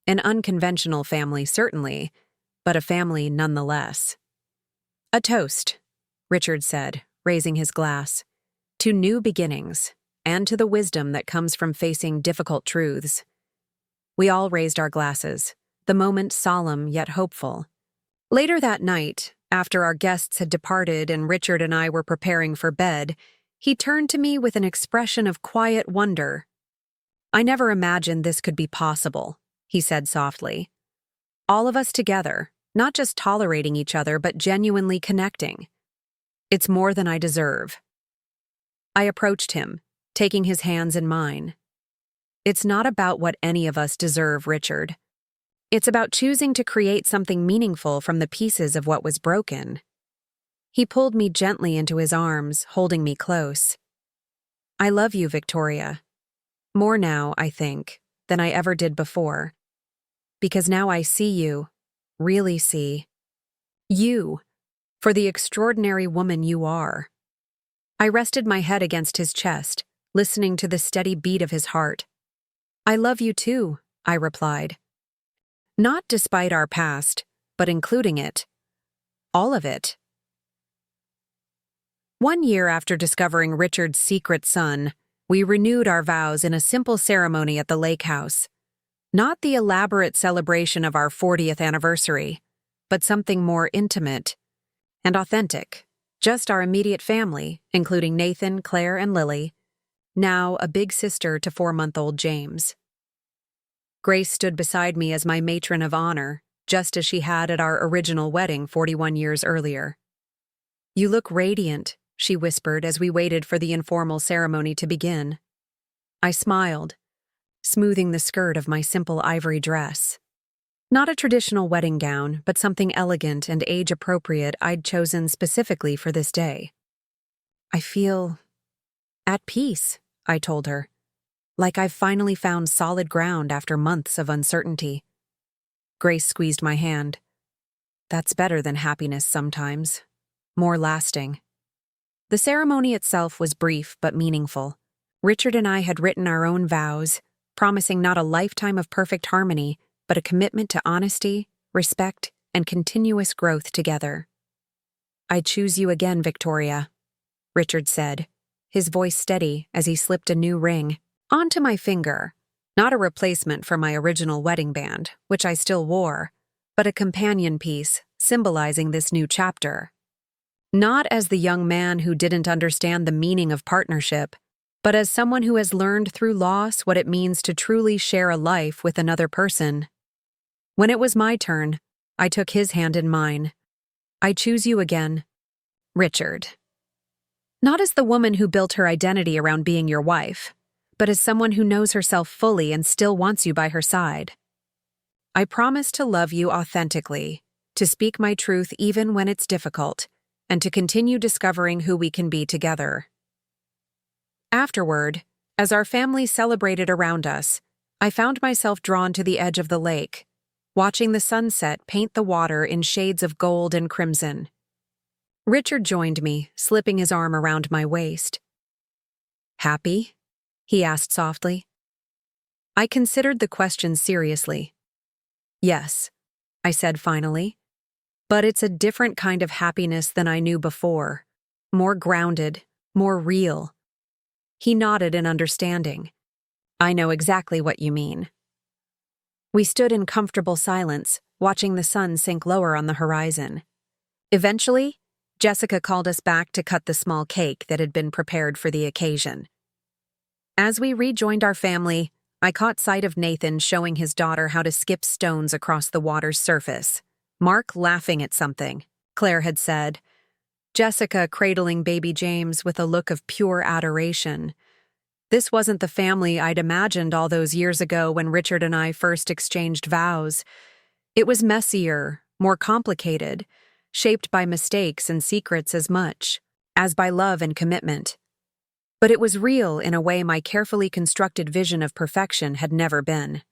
An unconventional family, certainly, but a family nonetheless. "A toast," Richard said, raising his glass, "to new beginnings, and to the wisdom that comes from facing difficult truths." We all raised our glasses, the moment solemn yet hopeful. Later that night, after our guests had departed and Richard and I were preparing for bed, he turned to me with an expression of quiet wonder. "I never imagined this could be possible," he said softly. "All of us together, not just tolerating each other, but genuinely connecting. It's more than I deserve." I approached him, taking his hands in mine. "It's not about what any of us deserve, Richard. It's about choosing to create something meaningful from the pieces of what was broken." He pulled me gently into his arms, holding me close. "I love you, Victoria. More now, I think, than I ever did before. Because now I see you, really see you, for the extraordinary woman you are." I rested my head against his chest, listening to the steady beat of his heart. "I love you too," I replied. "Not despite our past, but including it. All of it." 1 year after discovering Richard's secret son, we renewed our vows in a simple ceremony at the lake house. Not the elaborate celebration of our 40th anniversary, but something more intimate and authentic. Just our immediate family, including Nathan, Claire, and Lily, now a big sister to 4-month-old James. Grace stood beside me as my matron of honor, just as she had at our original wedding 41 years earlier. "You look radiant," she whispered as we waited for the informal ceremony to begin. I smiled, smoothing the skirt of my simple ivory dress. Not a traditional wedding gown, but something elegant and age-appropriate I'd chosen specifically for this day. "I feel at peace," I told her, "like I've finally found solid ground after months of uncertainty." Grace squeezed my hand. "That's better than happiness sometimes. More lasting." The ceremony itself was brief but meaningful. Richard and I had written our own vows, promising not a lifetime of perfect harmony, but a commitment to honesty, respect, and continuous growth together. "I choose you again, Victoria," Richard said, his voice steady as he slipped a new ring onto my finger. Not a replacement for my original wedding band, which I still wore, but a companion piece symbolizing this new chapter. Not as the young man who didn't understand the meaning of partnership, but as someone who has learned through loss what it means to truly share a life with another person. When it was my turn, I took his hand in mine. "I choose you again, Richard. Not as the woman who built her identity around being your wife, but as someone who knows herself fully and still wants you by her side. I promise to love you authentically, to speak my truth even when it's difficult, and to continue discovering who we can be together." Afterward, as our family celebrated around us, I found myself drawn to the edge of the lake, watching the sunset paint the water in shades of gold and crimson. Richard joined me, slipping his arm around my waist. "Happy?" he asked softly. I considered the question seriously. "Yes," I said finally. "But it's a different kind of happiness than I knew before. More grounded, more real." He nodded in understanding. "I know exactly what you mean." We stood in comfortable silence, watching the sun sink lower on the horizon. Eventually, Jessica called us back to cut the small cake that had been prepared for the occasion. As we rejoined our family, I caught sight of Nathan showing his daughter how to skip stones across the water's surface. Mark laughing at something, Claire had said. Jessica cradling baby James with a look of pure adoration. This wasn't the family I'd imagined all those years ago when Richard and I first exchanged vows. It was messier, more complicated, shaped by mistakes and secrets as much as by love and commitment. But it was real in a way my carefully constructed vision of perfection had never been.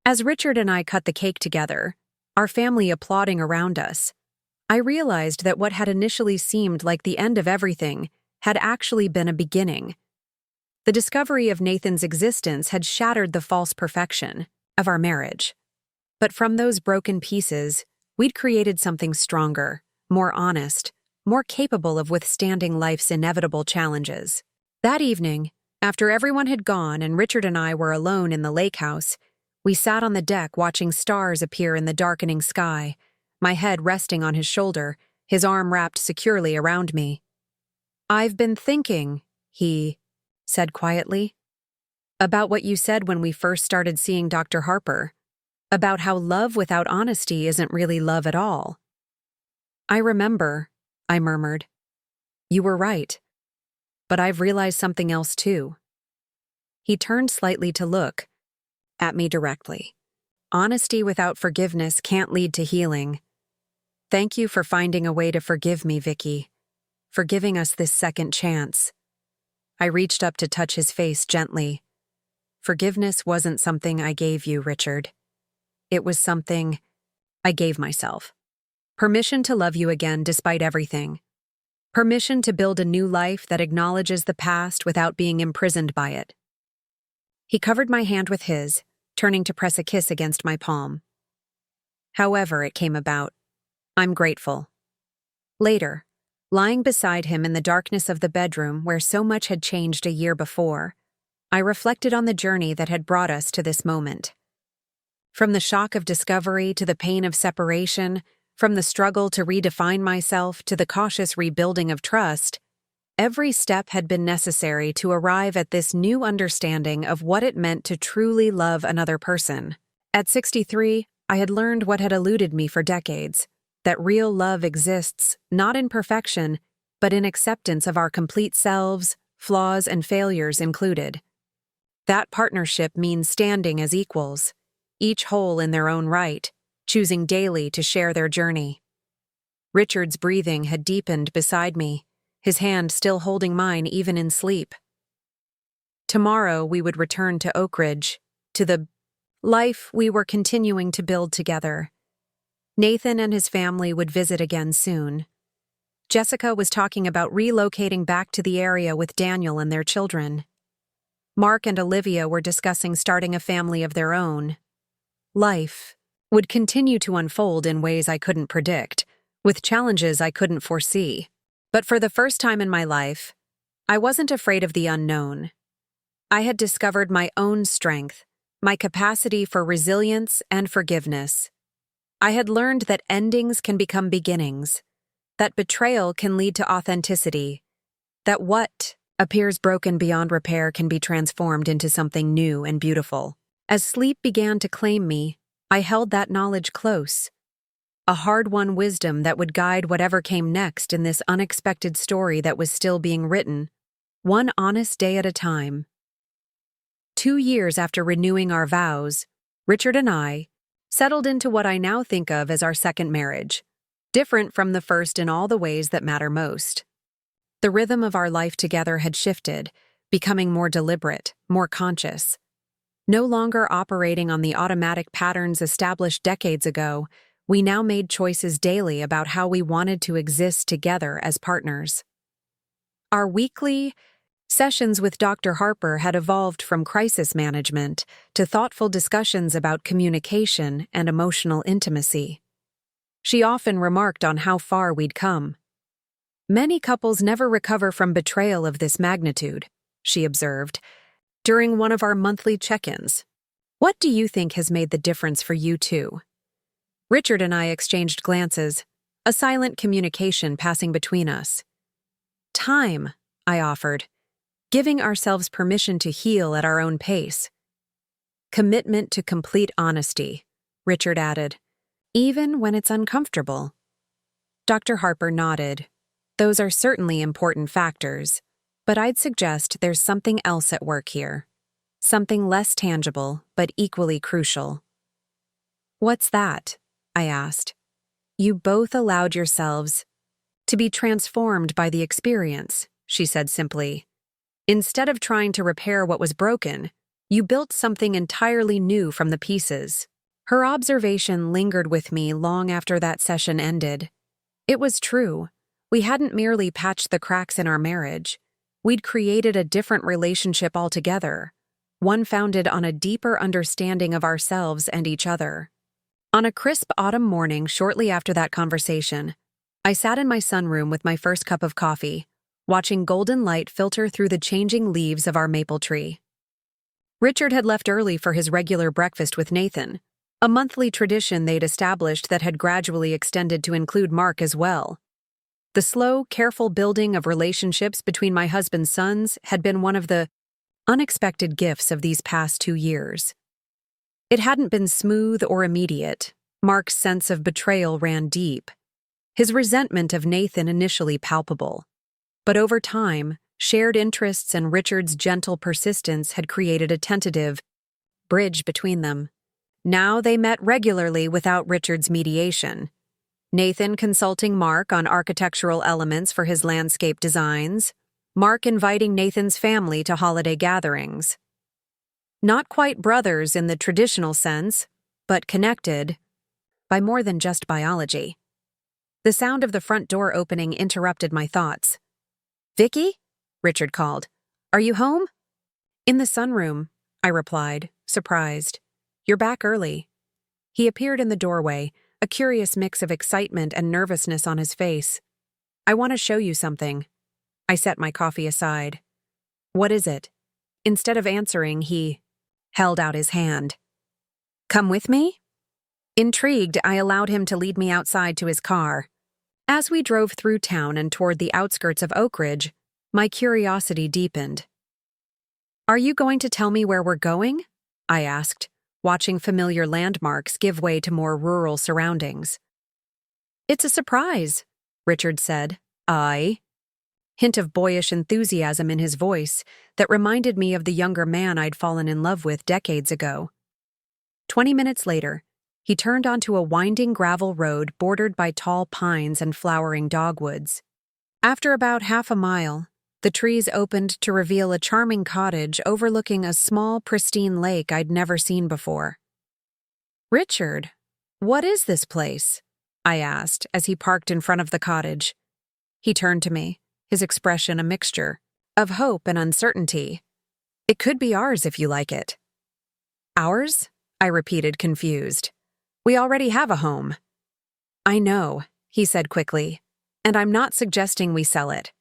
As Richard and I cut the cake together, our family applauding around us, I realized that what had initially seemed like the end of everything had actually been a beginning. The discovery of Nathan's existence had shattered the false perfection of our marriage. But from those broken pieces, we'd created something stronger, more honest, more capable of withstanding life's inevitable challenges. That evening, after everyone had gone and Richard and I were alone in the lake house, we sat on the deck watching stars appear in the darkening sky, my head resting on his shoulder, his arm wrapped securely around me. "I've been thinking," he said quietly, "about what you said when we first started seeing Dr. Harper, about how love without honesty isn't really love at all." "I remember," I murmured. "You were right. But I've realized something else too." He turned slightly to look at me directly. "Honesty without forgiveness can't lead to healing. Thank you for finding a way to forgive me, Vicky, for giving us this second chance." I reached up to touch his face gently. "Forgiveness wasn't something I gave you, Richard. It was something I gave myself. Permission to love you again despite everything. Permission to build a new life that acknowledges the past without being imprisoned by it." He covered my hand with his, turning to press a kiss against my palm. "However it came about, I'm grateful." Later, lying beside him in the darkness of the bedroom where so much had changed a year before, I reflected on the journey that had brought us to this moment. From the shock of discovery to the pain of separation, from the struggle to redefine myself to the cautious rebuilding of trust, every step had been necessary to arrive at this new understanding of what it meant to truly love another person. At 63, I had learned what had eluded me for decades, that real love exists not in perfection, but in acceptance of our complete selves, flaws and failures included. That partnership means standing as equals, each whole in their own right, choosing daily to share their journey. Richard's breathing had deepened beside me, his hand still holding mine even in sleep. Tomorrow we would return to Oak Ridge, to the life we were continuing to build together. Nathan and his family would visit again soon. Jessica was talking about relocating back to the area with Daniel and their children. Mark and Olivia were discussing starting a family of their own. Life would continue to unfold in ways I couldn't predict, with challenges I couldn't foresee. But for the first time in my life, I wasn't afraid of the unknown. I had discovered my own strength, my capacity for resilience and forgiveness. I had learned that endings can become beginnings, that betrayal can lead to authenticity, that what appears broken beyond repair can be transformed into something new and beautiful. As sleep began to claim me, I held that knowledge close, a hard-won wisdom that would guide whatever came next in this unexpected story that was still being written, one honest day at a time. 2 years after renewing our vows, Richard and I settled into what I now think of as our second marriage, different from the first in all the ways that matter most. The rhythm of our life together had shifted, becoming more deliberate, more conscious. No longer operating on the automatic patterns established decades ago, we now made choices daily about how we wanted to exist together as partners. Our weekly sessions with Dr. Harper had evolved from crisis management to thoughtful discussions about communication and emotional intimacy. She often remarked on how far we'd come. "Many couples never recover from betrayal of this magnitude," she observed, during one of our monthly check-ins. "What do you think has made the difference for you two?" Richard and I exchanged glances, a silent communication passing between us. "Time," I offered, "giving ourselves permission to heal at our own pace." "Commitment to complete honesty," Richard added, "even when it's uncomfortable." Dr. Harper nodded. "Those are certainly important factors, but I'd suggest there's something else at work here. Something less tangible, but equally crucial." "What's that?" I asked. "You both allowed yourselves to be transformed by the experience," she said simply. "Instead of trying to repair what was broken, you built something entirely new from the pieces." Her observation lingered with me long after that session ended. It was true. We hadn't merely patched the cracks in our marriage. We'd created a different relationship altogether, one founded on a deeper understanding of ourselves and each other. On a crisp autumn morning shortly after that conversation, I sat in my sunroom with my first cup of coffee, watching golden light filter through the changing leaves of our maple tree. Richard had left early for his regular breakfast with Nathan, a monthly tradition they'd established that had gradually extended to include Mark as well. The slow, careful building of relationships between my husband's sons had been one of the unexpected gifts of these past 2 years. It hadn't been smooth or immediate. Mark's sense of betrayal ran deep, his resentment of Nathan initially palpable. But over time, shared interests and Richard's gentle persistence had created a tentative bridge between them. Now they met regularly without Richard's mediation. Nathan consulting Mark on architectural elements for his landscape designs, Mark inviting Nathan's family to holiday gatherings. Not quite brothers in the traditional sense, but connected by more than just biology. The sound of the front door opening interrupted my thoughts. "Vicky?" Richard called. "Are you home?" "In the sunroom," I replied, surprised. "You're back early." He appeared in the doorway, a curious mix of excitement and nervousness on his face. "I want to show you something." I set my coffee aside. "What is it?" Instead of answering, he held out his hand. "Come with me?" Intrigued, I allowed him to lead me outside to his car. As we drove through town and toward the outskirts of Oak Ridge, my curiosity deepened. "Are you going to tell me where we're going?" I asked, watching familiar landmarks give way to more rural surroundings. "It's a surprise," Richard said. "I?" Hint of boyish enthusiasm in his voice that reminded me of the younger man I'd fallen in love with decades ago. 20 minutes later, he turned onto a winding gravel road bordered by tall pines and flowering dogwoods. After about half a mile, the trees opened to reveal a charming cottage overlooking a small, pristine lake I'd never seen before. "Richard, what is this place?" I asked as he parked in front of the cottage. He turned to me, his expression a mixture of hope and uncertainty. "It could be ours if you like it." "Ours?" I repeated, confused. "We already have a home." "I know," he said quickly, "and I'm not suggesting we sell it.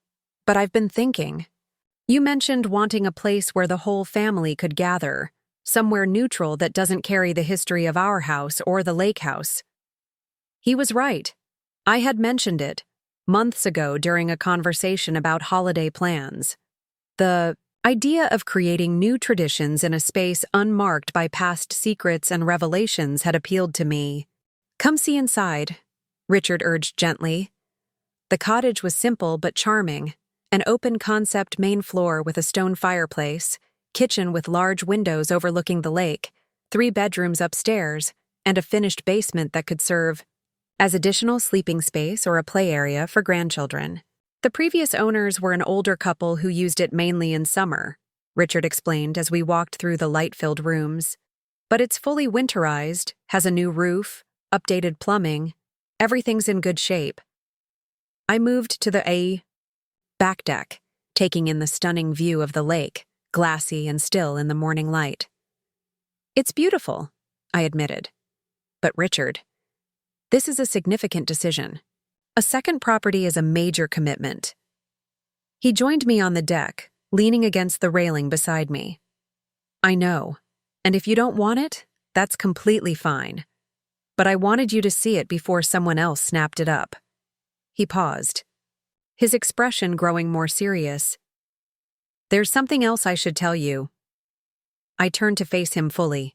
But I've been thinking. You mentioned wanting a place where the whole family could gather, somewhere neutral that doesn't carry the history of our house or the lake house." He was right. I had mentioned it months ago during a conversation about holiday plans. The idea of creating new traditions in a space unmarked by past secrets and revelations had appealed to me. "Come see inside," Richard urged gently. The cottage was simple but charming. An open-concept main floor with a stone fireplace, kitchen with large windows overlooking the lake, 3 bedrooms upstairs, and a finished basement that could serve as additional sleeping space or a play area for grandchildren. The previous owners were an older couple who used it mainly in summer, Richard explained as we walked through the light-filled rooms. But it's fully winterized, has a new roof, updated plumbing, everything's in good shape. I moved to the back deck, taking in the stunning view of the lake, glassy and still in the morning light. "It's beautiful," I admitted. "But Richard, this is a significant decision. A second property is a major commitment." He joined me on the deck, leaning against the railing beside me. "I know, and if you don't want it, that's completely fine. But I wanted you to see it before someone else snapped it up." He paused, his expression growing more serious. "There's something else I should tell you." I turned to face him fully.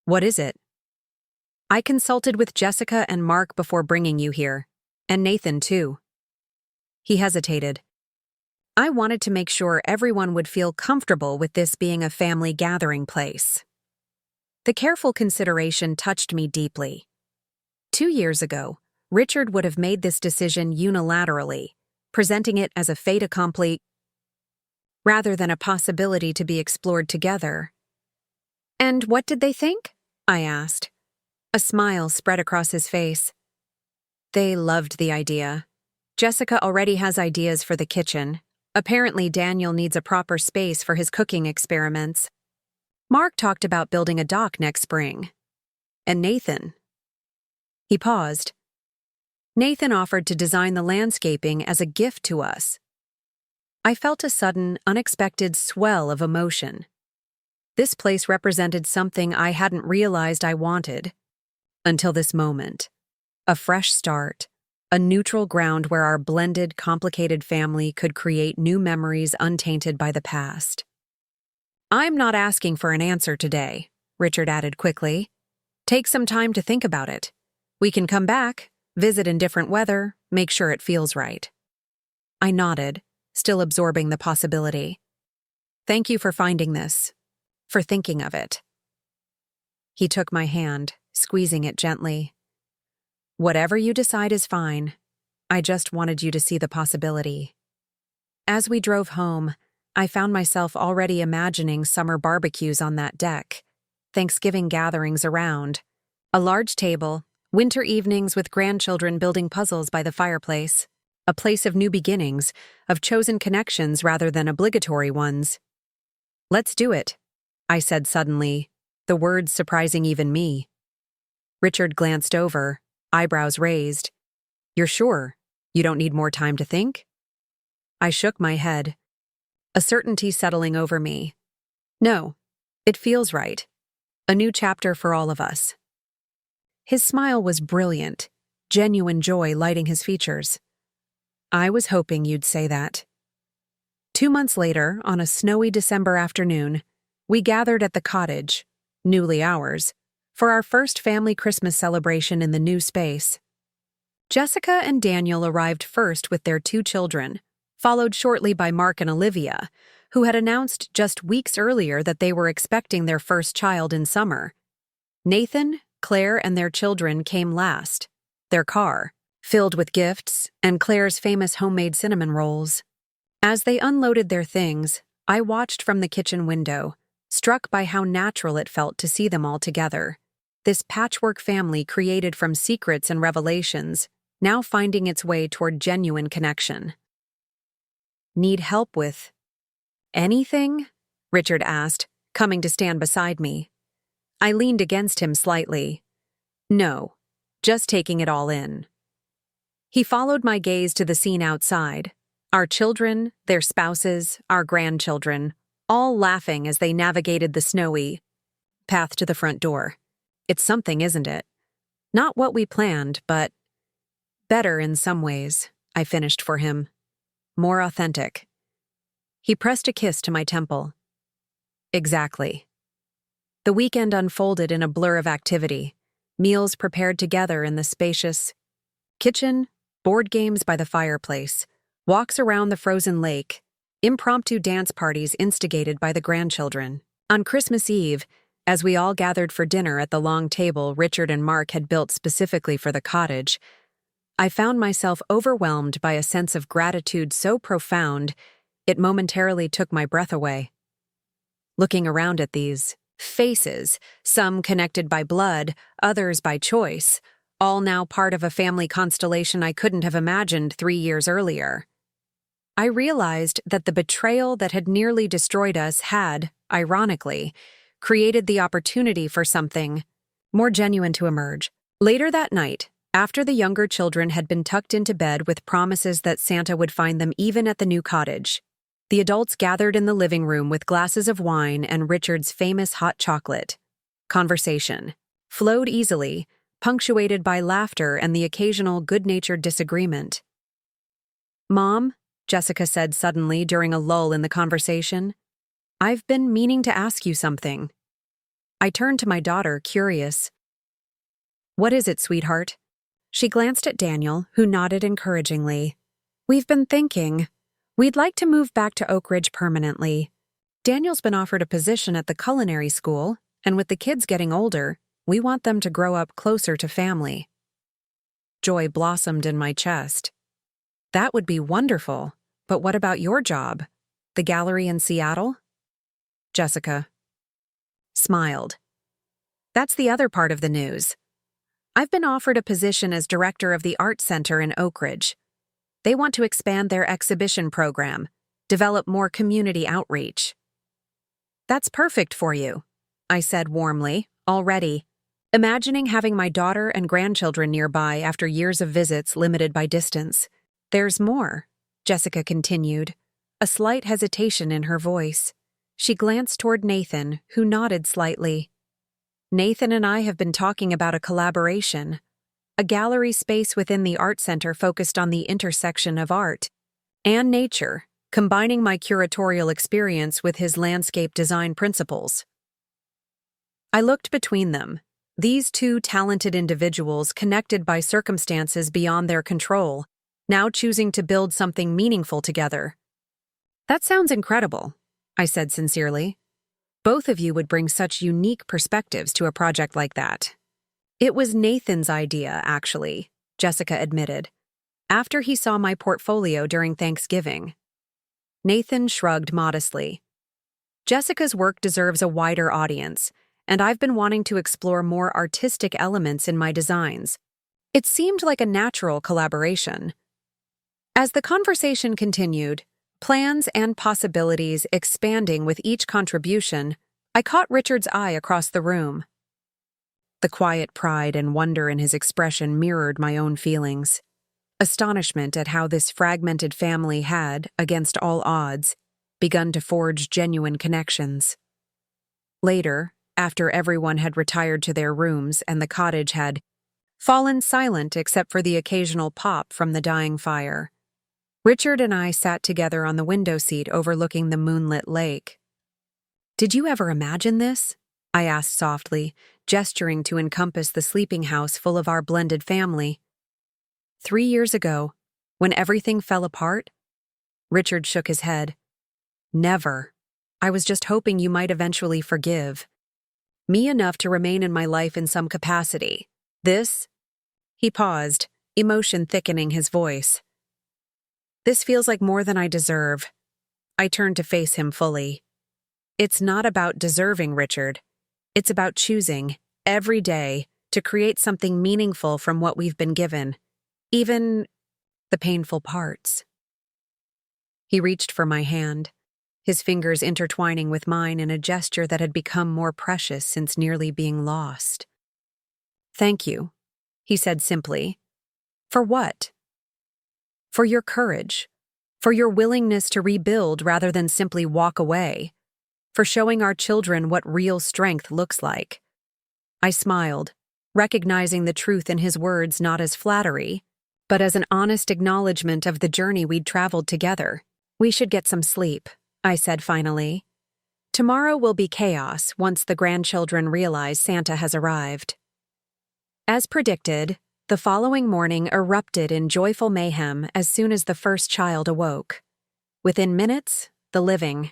"What is it?" "I consulted with Jessica and Mark before bringing you here, and Nathan too." He hesitated. "I wanted to make sure everyone would feel comfortable with this being a family gathering place." The careful consideration touched me deeply. 2 years ago, Richard would have made this decision unilaterally, presenting it as a fait accompli rather than a possibility to be explored together. "And what did they think?" I asked, A smile spread across his face. They loved the idea. Jessica already has ideas for the kitchen. Apparently, Daniel needs a proper space for his cooking experiments. Mark talked about building a dock next spring. And Nathan? He paused. Nathan offered to design the landscaping as a gift to us. I felt a sudden, unexpected swell of emotion. This place represented something I hadn't realized I wanted. Until this moment. A fresh start. A neutral ground where our blended, complicated family could create new memories untainted by the past. I'm not asking for an answer today, Richard added quickly. Take some time to think about it. We can come back, visit in different weather, make sure it feels right. I nodded, still absorbing the possibility. Thank you for finding this, for thinking of it. He took my hand, squeezing it gently. Whatever you decide is fine. I just wanted you to see the possibility. As we drove home, I found myself already imagining summer barbecues on that deck, Thanksgiving gatherings around, a large table, winter evenings with grandchildren building puzzles by the fireplace, a place of new beginnings, of chosen connections rather than obligatory ones. Let's do it, I said suddenly, the words surprising even me. Richard glanced over, eyebrows raised. You're sure? You don't need more time to think? I shook my head, a certainty settling over me. No, it feels right. A new chapter for all of us. His smile was brilliant, genuine joy lighting his features. I was hoping you'd say that. 2 months later, on a snowy December afternoon, we gathered at the cottage, newly ours, for our first family Christmas celebration in the new space. Jessica and Daniel arrived first with their 2 children, followed shortly by Mark and Olivia, who had announced just weeks earlier that they were expecting their first child in summer. Nathan, Claire, and their children came last, their car, filled with gifts, and Claire's famous homemade cinnamon rolls. As they unloaded their things, I watched from the kitchen window, struck by how natural it felt to see them all together. This patchwork family created from secrets and revelations, now finding its way toward genuine connection. Need help with anything? Richard asked, coming to stand beside me. I leaned against him slightly. No, just taking it all in. He followed my gaze to the scene outside. Our children, their spouses, our grandchildren, all laughing as they navigated the snowy path to the front door. It's something, isn't it? Not what we planned, but better in some ways, I finished for him. More authentic. He pressed a kiss to my temple. Exactly. The weekend unfolded in a blur of activity, meals prepared together in the spacious kitchen, board games by the fireplace, walks around the frozen lake, impromptu dance parties instigated by the grandchildren. On Christmas Eve, as we all gathered for dinner at the long table Richard and Mark had built specifically for the cottage, I found myself overwhelmed by a sense of gratitude so profound it momentarily took my breath away. Looking around at these faces, some connected by blood, others by choice, all now part of a family constellation I couldn't have imagined 3 years earlier. I realized that the betrayal that had nearly destroyed us had, ironically, created the opportunity for something more genuine to emerge. Later that night, after the younger children had been tucked into bed with promises that Santa would find them even at the new cottage, the adults gathered in the living room with glasses of wine and Richard's famous hot chocolate. Conversation flowed easily, punctuated by laughter and the occasional good-natured disagreement. Mom, Jessica said suddenly during a lull in the conversation, I've been meaning to ask you something. I turned to my daughter, curious. What is it, sweetheart? She glanced at Daniel, who nodded encouragingly. We've been thinking. We'd like to move back to Oak Ridge permanently. Daniel's been offered a position at the culinary school, and with the kids getting older, we want them to grow up closer to family. Joy blossomed in my chest. That would be wonderful, but what about your job? The gallery in Seattle? Jessica smiled. That's the other part of the news. I've been offered a position as director of the Art Center in Oak Ridge. They want to expand their exhibition program, develop more community outreach. That's perfect for you, I said warmly, already, imagining having my daughter and grandchildren nearby after years of visits limited by distance. There's more, Jessica continued, a slight hesitation in her voice. She glanced toward Nathan, who nodded slightly. Nathan and I have been talking about a collaboration, a gallery space within the art center focused on the intersection of art and nature, combining my curatorial experience with his landscape design principles. I looked between them, these two talented individuals connected by circumstances beyond their control, now choosing to build something meaningful together. That sounds incredible, I said sincerely. Both of you would bring such unique perspectives to a project like that. It was Nathan's idea, actually, Jessica admitted, after he saw my portfolio during Thanksgiving. Nathan shrugged modestly. Jessica's work deserves a wider audience, and I've been wanting to explore more artistic elements in my designs. It seemed like a natural collaboration. As the conversation continued, plans and possibilities expanding with each contribution, I caught Richard's eye across the room. The quiet pride and wonder in his expression mirrored my own feelings. Astonishment at how this fragmented family had, against all odds, begun to forge genuine connections. Later, after everyone had retired to their rooms and the cottage had fallen silent except for the occasional pop from the dying fire, Richard and I sat together on the window seat overlooking the moonlit lake. "Did you ever imagine this?" I asked softly, gesturing to encompass the sleeping house full of our blended family. 3 years ago, when everything fell apart? Richard shook his head. Never. I was just hoping you might eventually forgive me enough to remain in my life in some capacity. This? He paused, emotion thickening his voice. This feels like more than I deserve. I turned to face him fully. It's not about deserving, Richard. It's about choosing, every day, to create something meaningful from what we've been given, even the painful parts. He reached for my hand, his fingers intertwining with mine in a gesture that had become more precious since nearly being lost. "Thank you," he said simply. "For what?" "For your courage, for your willingness to rebuild rather than simply walk away, for showing our children what real strength looks like." I smiled, recognizing the truth in his words not as flattery, but as an honest acknowledgement of the journey we'd traveled together. "We should get some sleep," I said finally. "Tomorrow will be chaos once the grandchildren realize Santa has arrived." As predicted, the following morning erupted in joyful mayhem as soon as the first child awoke. Within minutes, the living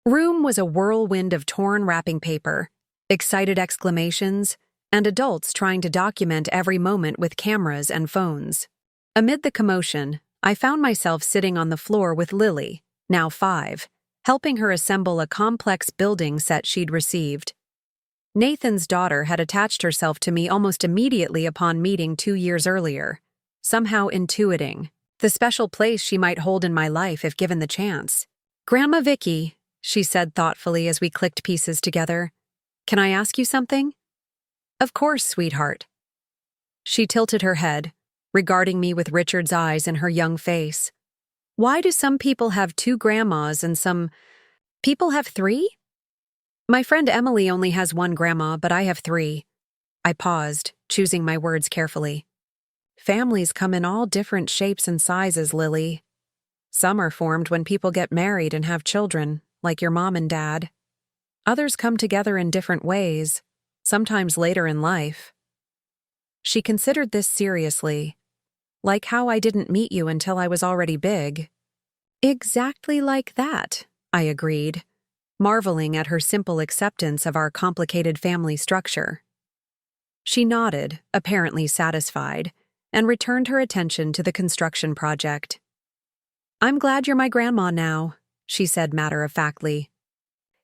room was a whirlwind of torn wrapping paper, excited exclamations, and adults trying to document every moment with cameras and phones. Amid the commotion, I found myself sitting on the floor with Lily, now 5, helping her assemble a complex building set she'd received. Nathan's daughter had attached herself to me almost immediately upon meeting 2 years earlier, somehow intuiting the special place she might hold in my life if given the chance. "Grandma Vicky," she said thoughtfully as we clicked pieces together, "can I ask you something?" "Of course, sweetheart." She tilted her head, regarding me with Richard's eyes in her young face. "Why do some people have 2 grandmas and some people have 3? My friend Emily only has 1 grandma, but I have 3. I paused, choosing my words carefully. "Families come in all different shapes and sizes, Lily. Some are formed when people get married and have children, like your mom and dad. Others come together in different ways, sometimes later in life." She considered this seriously. "Like how I didn't meet you until I was already big." "Exactly like that," I agreed, marveling at her simple acceptance of our complicated family structure. She nodded, apparently satisfied, and returned her attention to the construction project. "I'm glad you're my grandma now," she said matter-of-factly.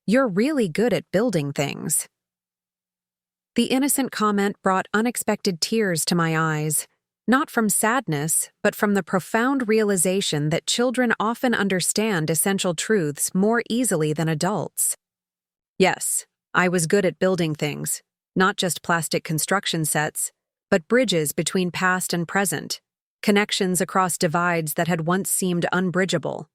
"You're really good at building things." The innocent comment brought unexpected tears to my eyes, not from sadness, but from the profound realization that children often understand essential truths more easily than adults. Yes, I was good at building things, not just plastic construction sets, but bridges between past and present, connections across divides that had once seemed unbridgeable.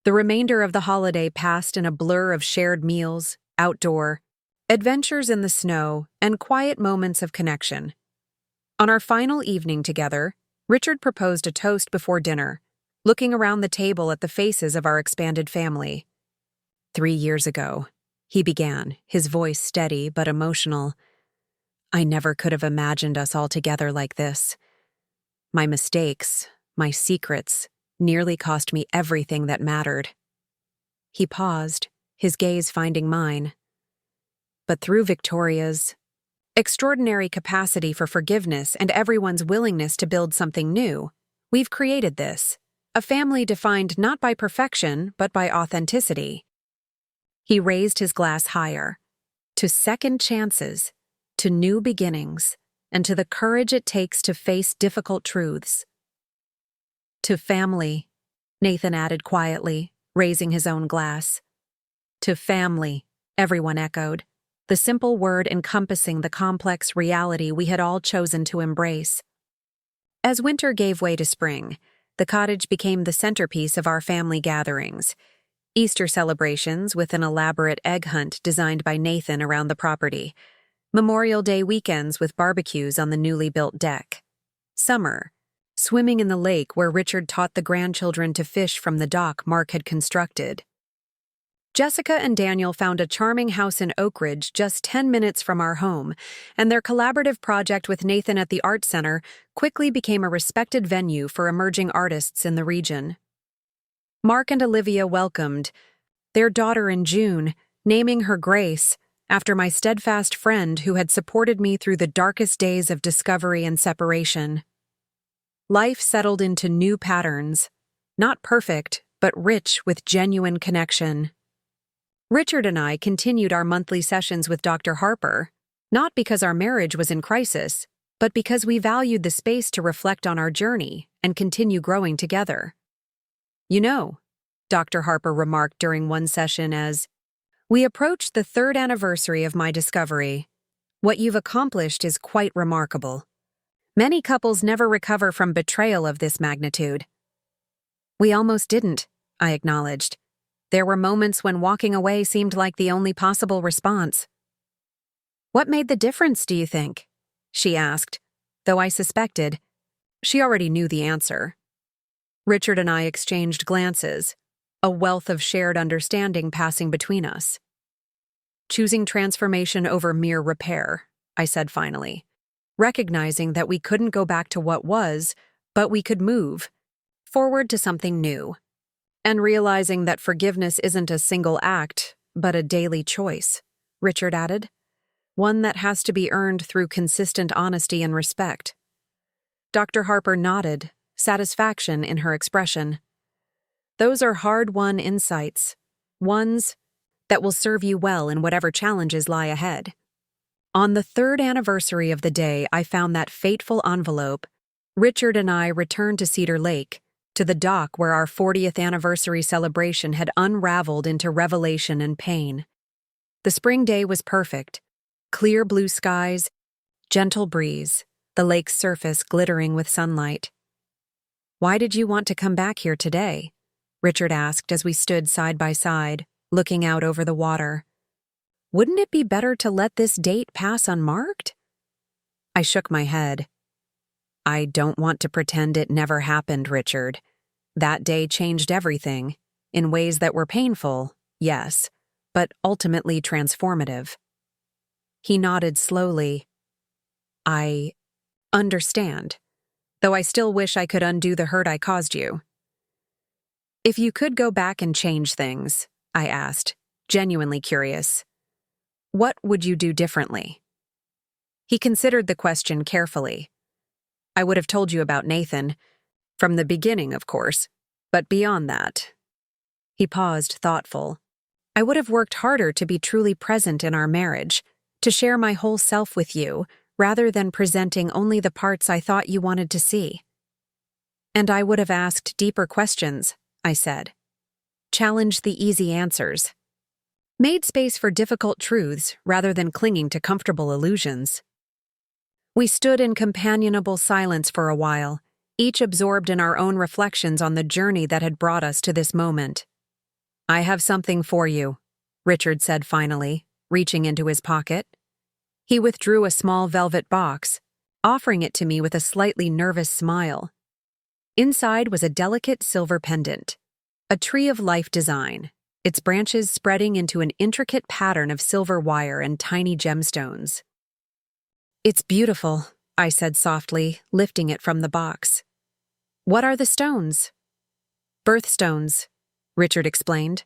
The remainder of the holiday passed in a blur of shared meals, outdoor, adventures in the snow, and quiet moments of connection. On our final evening together, Richard proposed a toast before dinner, looking around the table at the faces of our expanded family. 3 years ago, he began, his voice steady but emotional. I never could have imagined us all together like this. My mistakes, my secrets, nearly cost me everything that mattered. He paused, his gaze finding mine. But through Victoria's extraordinary capacity for forgiveness and everyone's willingness to build something new, we've created this, a family defined not by perfection but by authenticity. He raised his glass higher, to second chances, to new beginnings, and to the courage it takes to face difficult truths. To family, Nathan added quietly, raising his own glass. To family, everyone echoed, the simple word encompassing the complex reality we had all chosen to embrace. As winter gave way to spring, the cottage became the centerpiece of our family gatherings. Easter celebrations with an elaborate egg hunt designed by Nathan around the property. Memorial Day weekends with barbecues on the newly built deck. Summer, swimming in the lake where Richard taught the grandchildren to fish from the dock Mark had constructed. Jessica and Daniel found a charming house in Oak Ridge just 10 minutes from our home, and their collaborative project with Nathan at the Art Center quickly became a respected venue for emerging artists in the region. Mark and Olivia welcomed their daughter in June, naming her Grace, after my steadfast friend who had supported me through the darkest days of discovery and separation. Life settled into new patterns, not perfect, but rich with genuine connection. Richard and I continued our monthly sessions with Dr. Harper, not because our marriage was in crisis, but because we valued the space to reflect on our journey and continue growing together. You know, Dr. Harper remarked during one session as, "We approach the 3rd anniversary of my discovery. What you've accomplished is quite remarkable. Many couples never recover from betrayal of this magnitude." We almost didn't, I acknowledged. There were moments when walking away seemed like the only possible response. "What made the difference, do you think?" she asked, though I suspected she already knew the answer. Richard and I exchanged glances, a wealth of shared understanding passing between us. "Choosing transformation over mere repair," I said finally, recognizing that we couldn't go back to what was, but we could move forward to something new. And realizing that forgiveness isn't a single act, but a daily choice, Richard added. One that has to be earned through consistent honesty and respect. Dr. Harper nodded, satisfaction in her expression. Those are hard-won insights, ones that will serve you well in whatever challenges lie ahead. On the 3rd anniversary of the day I found that fateful envelope, Richard and I returned to Cedar Lake, to the dock where our 40th anniversary celebration had unraveled into revelation and pain. The spring day was perfect. Clear blue skies, gentle breeze, the lake's surface glittering with sunlight. "Why did you want to come back here today?" Richard asked as we stood side by side, looking out over the water. "Wouldn't it be better to let this date pass unmarked?" I shook my head. "I don't want to pretend it never happened, Richard. That day changed everything, in ways that were painful, yes, but ultimately transformative." He nodded slowly. "I understand, though I still wish I could undo the hurt I caused you." "If you could go back and change things," I asked, genuinely curious, "what would you do differently?" He considered the question carefully. "I would have told you about Nathan, from the beginning, of course, but beyond that." He paused, thoughtful. "I would have worked harder to be truly present in our marriage, to share my whole self with you, rather than presenting only the parts I thought you wanted to see. And I would have asked deeper questions, I said. Challenged the easy answers. Made space for difficult truths rather than clinging to comfortable illusions. We stood in companionable silence for a while, each absorbed in our own reflections on the journey that had brought us to this moment. I have something for you, Richard said finally, reaching into his pocket. He withdrew a small velvet box, offering it to me with a slightly nervous smile. Inside was a delicate silver pendant, a tree of life design, its branches spreading into an intricate pattern of silver wire and tiny gemstones. It's beautiful, I said softly, lifting it from the box. What are the stones? Birthstones, Richard explained.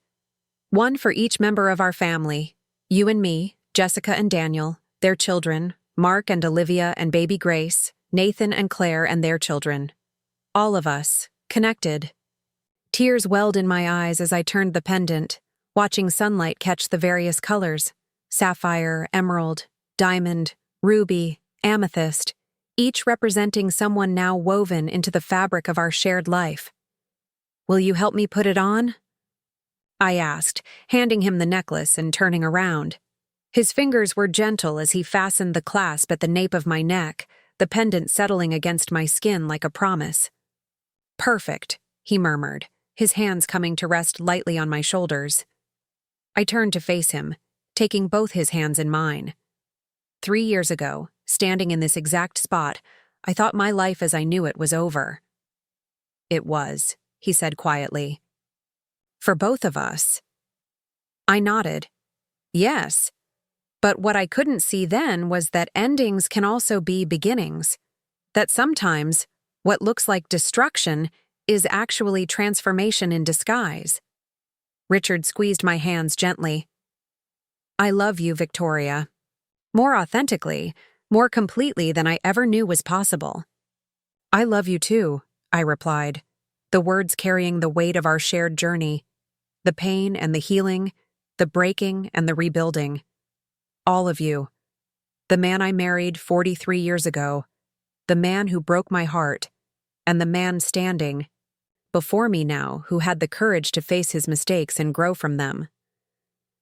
One for each member of our family, you and me, Jessica and Daniel, their children, Mark and Olivia and baby Grace, Nathan and Claire and their children. All of us, connected. Tears welled in my eyes as I turned the pendant, watching sunlight catch the various colors, sapphire, emerald, diamond, ruby, amethyst, each representing someone now woven into the fabric of our shared life. Will you help me put it on? I asked, handing him the necklace and turning around. His fingers were gentle as he fastened the clasp at the nape of my neck, the pendant settling against my skin like a promise. Perfect, he murmured, his hands coming to rest lightly on my shoulders. I turned to face him, taking both his hands in mine. 3 years ago, standing in this exact spot, I thought my life as I knew it was over. It was, he said quietly. For both of us. I nodded. Yes. But what I couldn't see then was that endings can also be beginnings. That sometimes, what looks like destruction is actually transformation in disguise. Richard squeezed my hands gently. I love you, Victoria. More authentically, more completely than I ever knew was possible. I love you too, I replied, the words carrying the weight of our shared journey, the pain and the healing, the breaking and the rebuilding. All of you. The man I married 43 years ago, the man who broke my heart, and the man standing before me now who had the courage to face his mistakes and grow from them.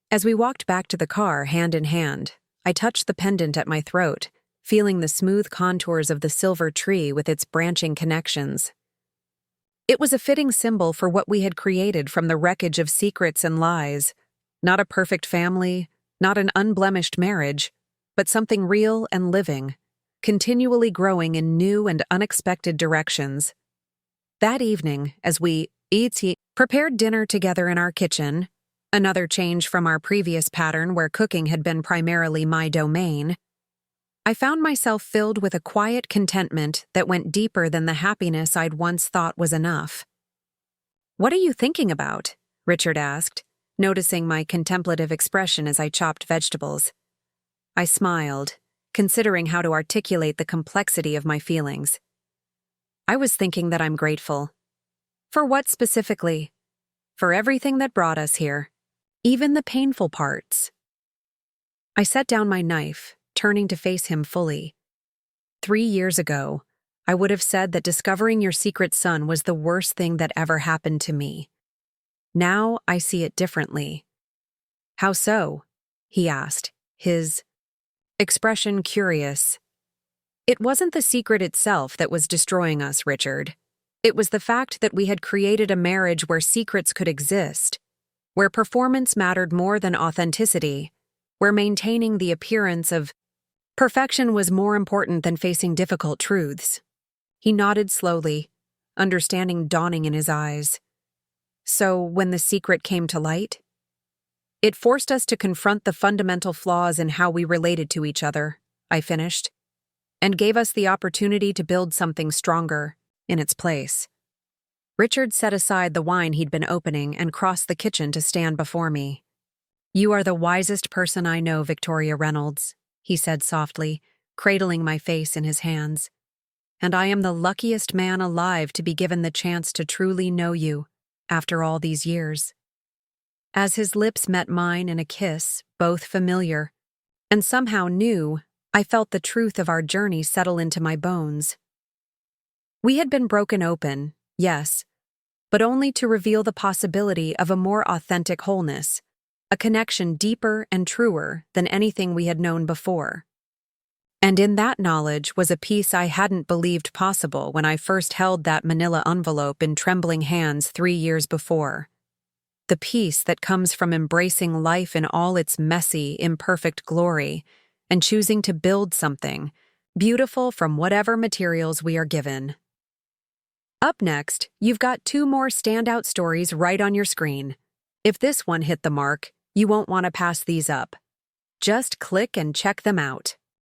As we walked back to the car hand in hand, I touched the pendant at my throat, feeling the smooth contours of the silver tree with its branching connections. It was a fitting symbol for what we had created from the wreckage of secrets and lies, not a perfect family, not an unblemished marriage, but something real and living, continually growing in new and unexpected directions. That evening, as we prepared dinner together in our kitchen, another change from our previous pattern where cooking had been primarily my domain, I found myself filled with a quiet contentment that went deeper than the happiness I'd once thought was enough. What are you thinking about? Richard asked, noticing my contemplative expression as I chopped vegetables. I smiled, considering how to articulate the complexity of my feelings. I was thinking that I'm grateful. For what specifically? For everything that brought us here. Even the painful parts. I set down my knife, turning to face him fully. 3 years ago, I would have said that discovering your secret son was the worst thing that ever happened to me. Now I see it differently. How so? He asked, his expression curious. It wasn't the secret itself that was destroying us, Richard. It was the fact that we had created a marriage where secrets could exist, where performance mattered more than authenticity, where maintaining the appearance of perfection was more important than facing difficult truths. He nodded slowly, understanding dawning in his eyes. So, when the secret came to light, it forced us to confront the fundamental flaws in how we related to each other, I finished, and gave us the opportunity to build something stronger in its place. Richard set aside the wine he'd been opening and crossed the kitchen to stand before me. You are the wisest person I know, Victoria Reynolds, he said softly, cradling my face in his hands. And I am the luckiest man alive to be given the chance to truly know you after all these years. As his lips met mine in a kiss, both familiar, and somehow knew I felt the truth of our journey settle into my bones. We had been broken open, yes, but only to reveal the possibility of a more authentic wholeness, a connection deeper and truer than anything we had known before. And in that knowledge was a peace I hadn't believed possible when I first held that manila envelope in trembling hands 3 years before. The peace that comes from embracing life in all its messy, imperfect glory and choosing to build something beautiful from whatever materials we are given. Up next, you've got 2 more standout stories right on your screen. If this one hit the mark, you won't want to pass these up. Just click and check them out.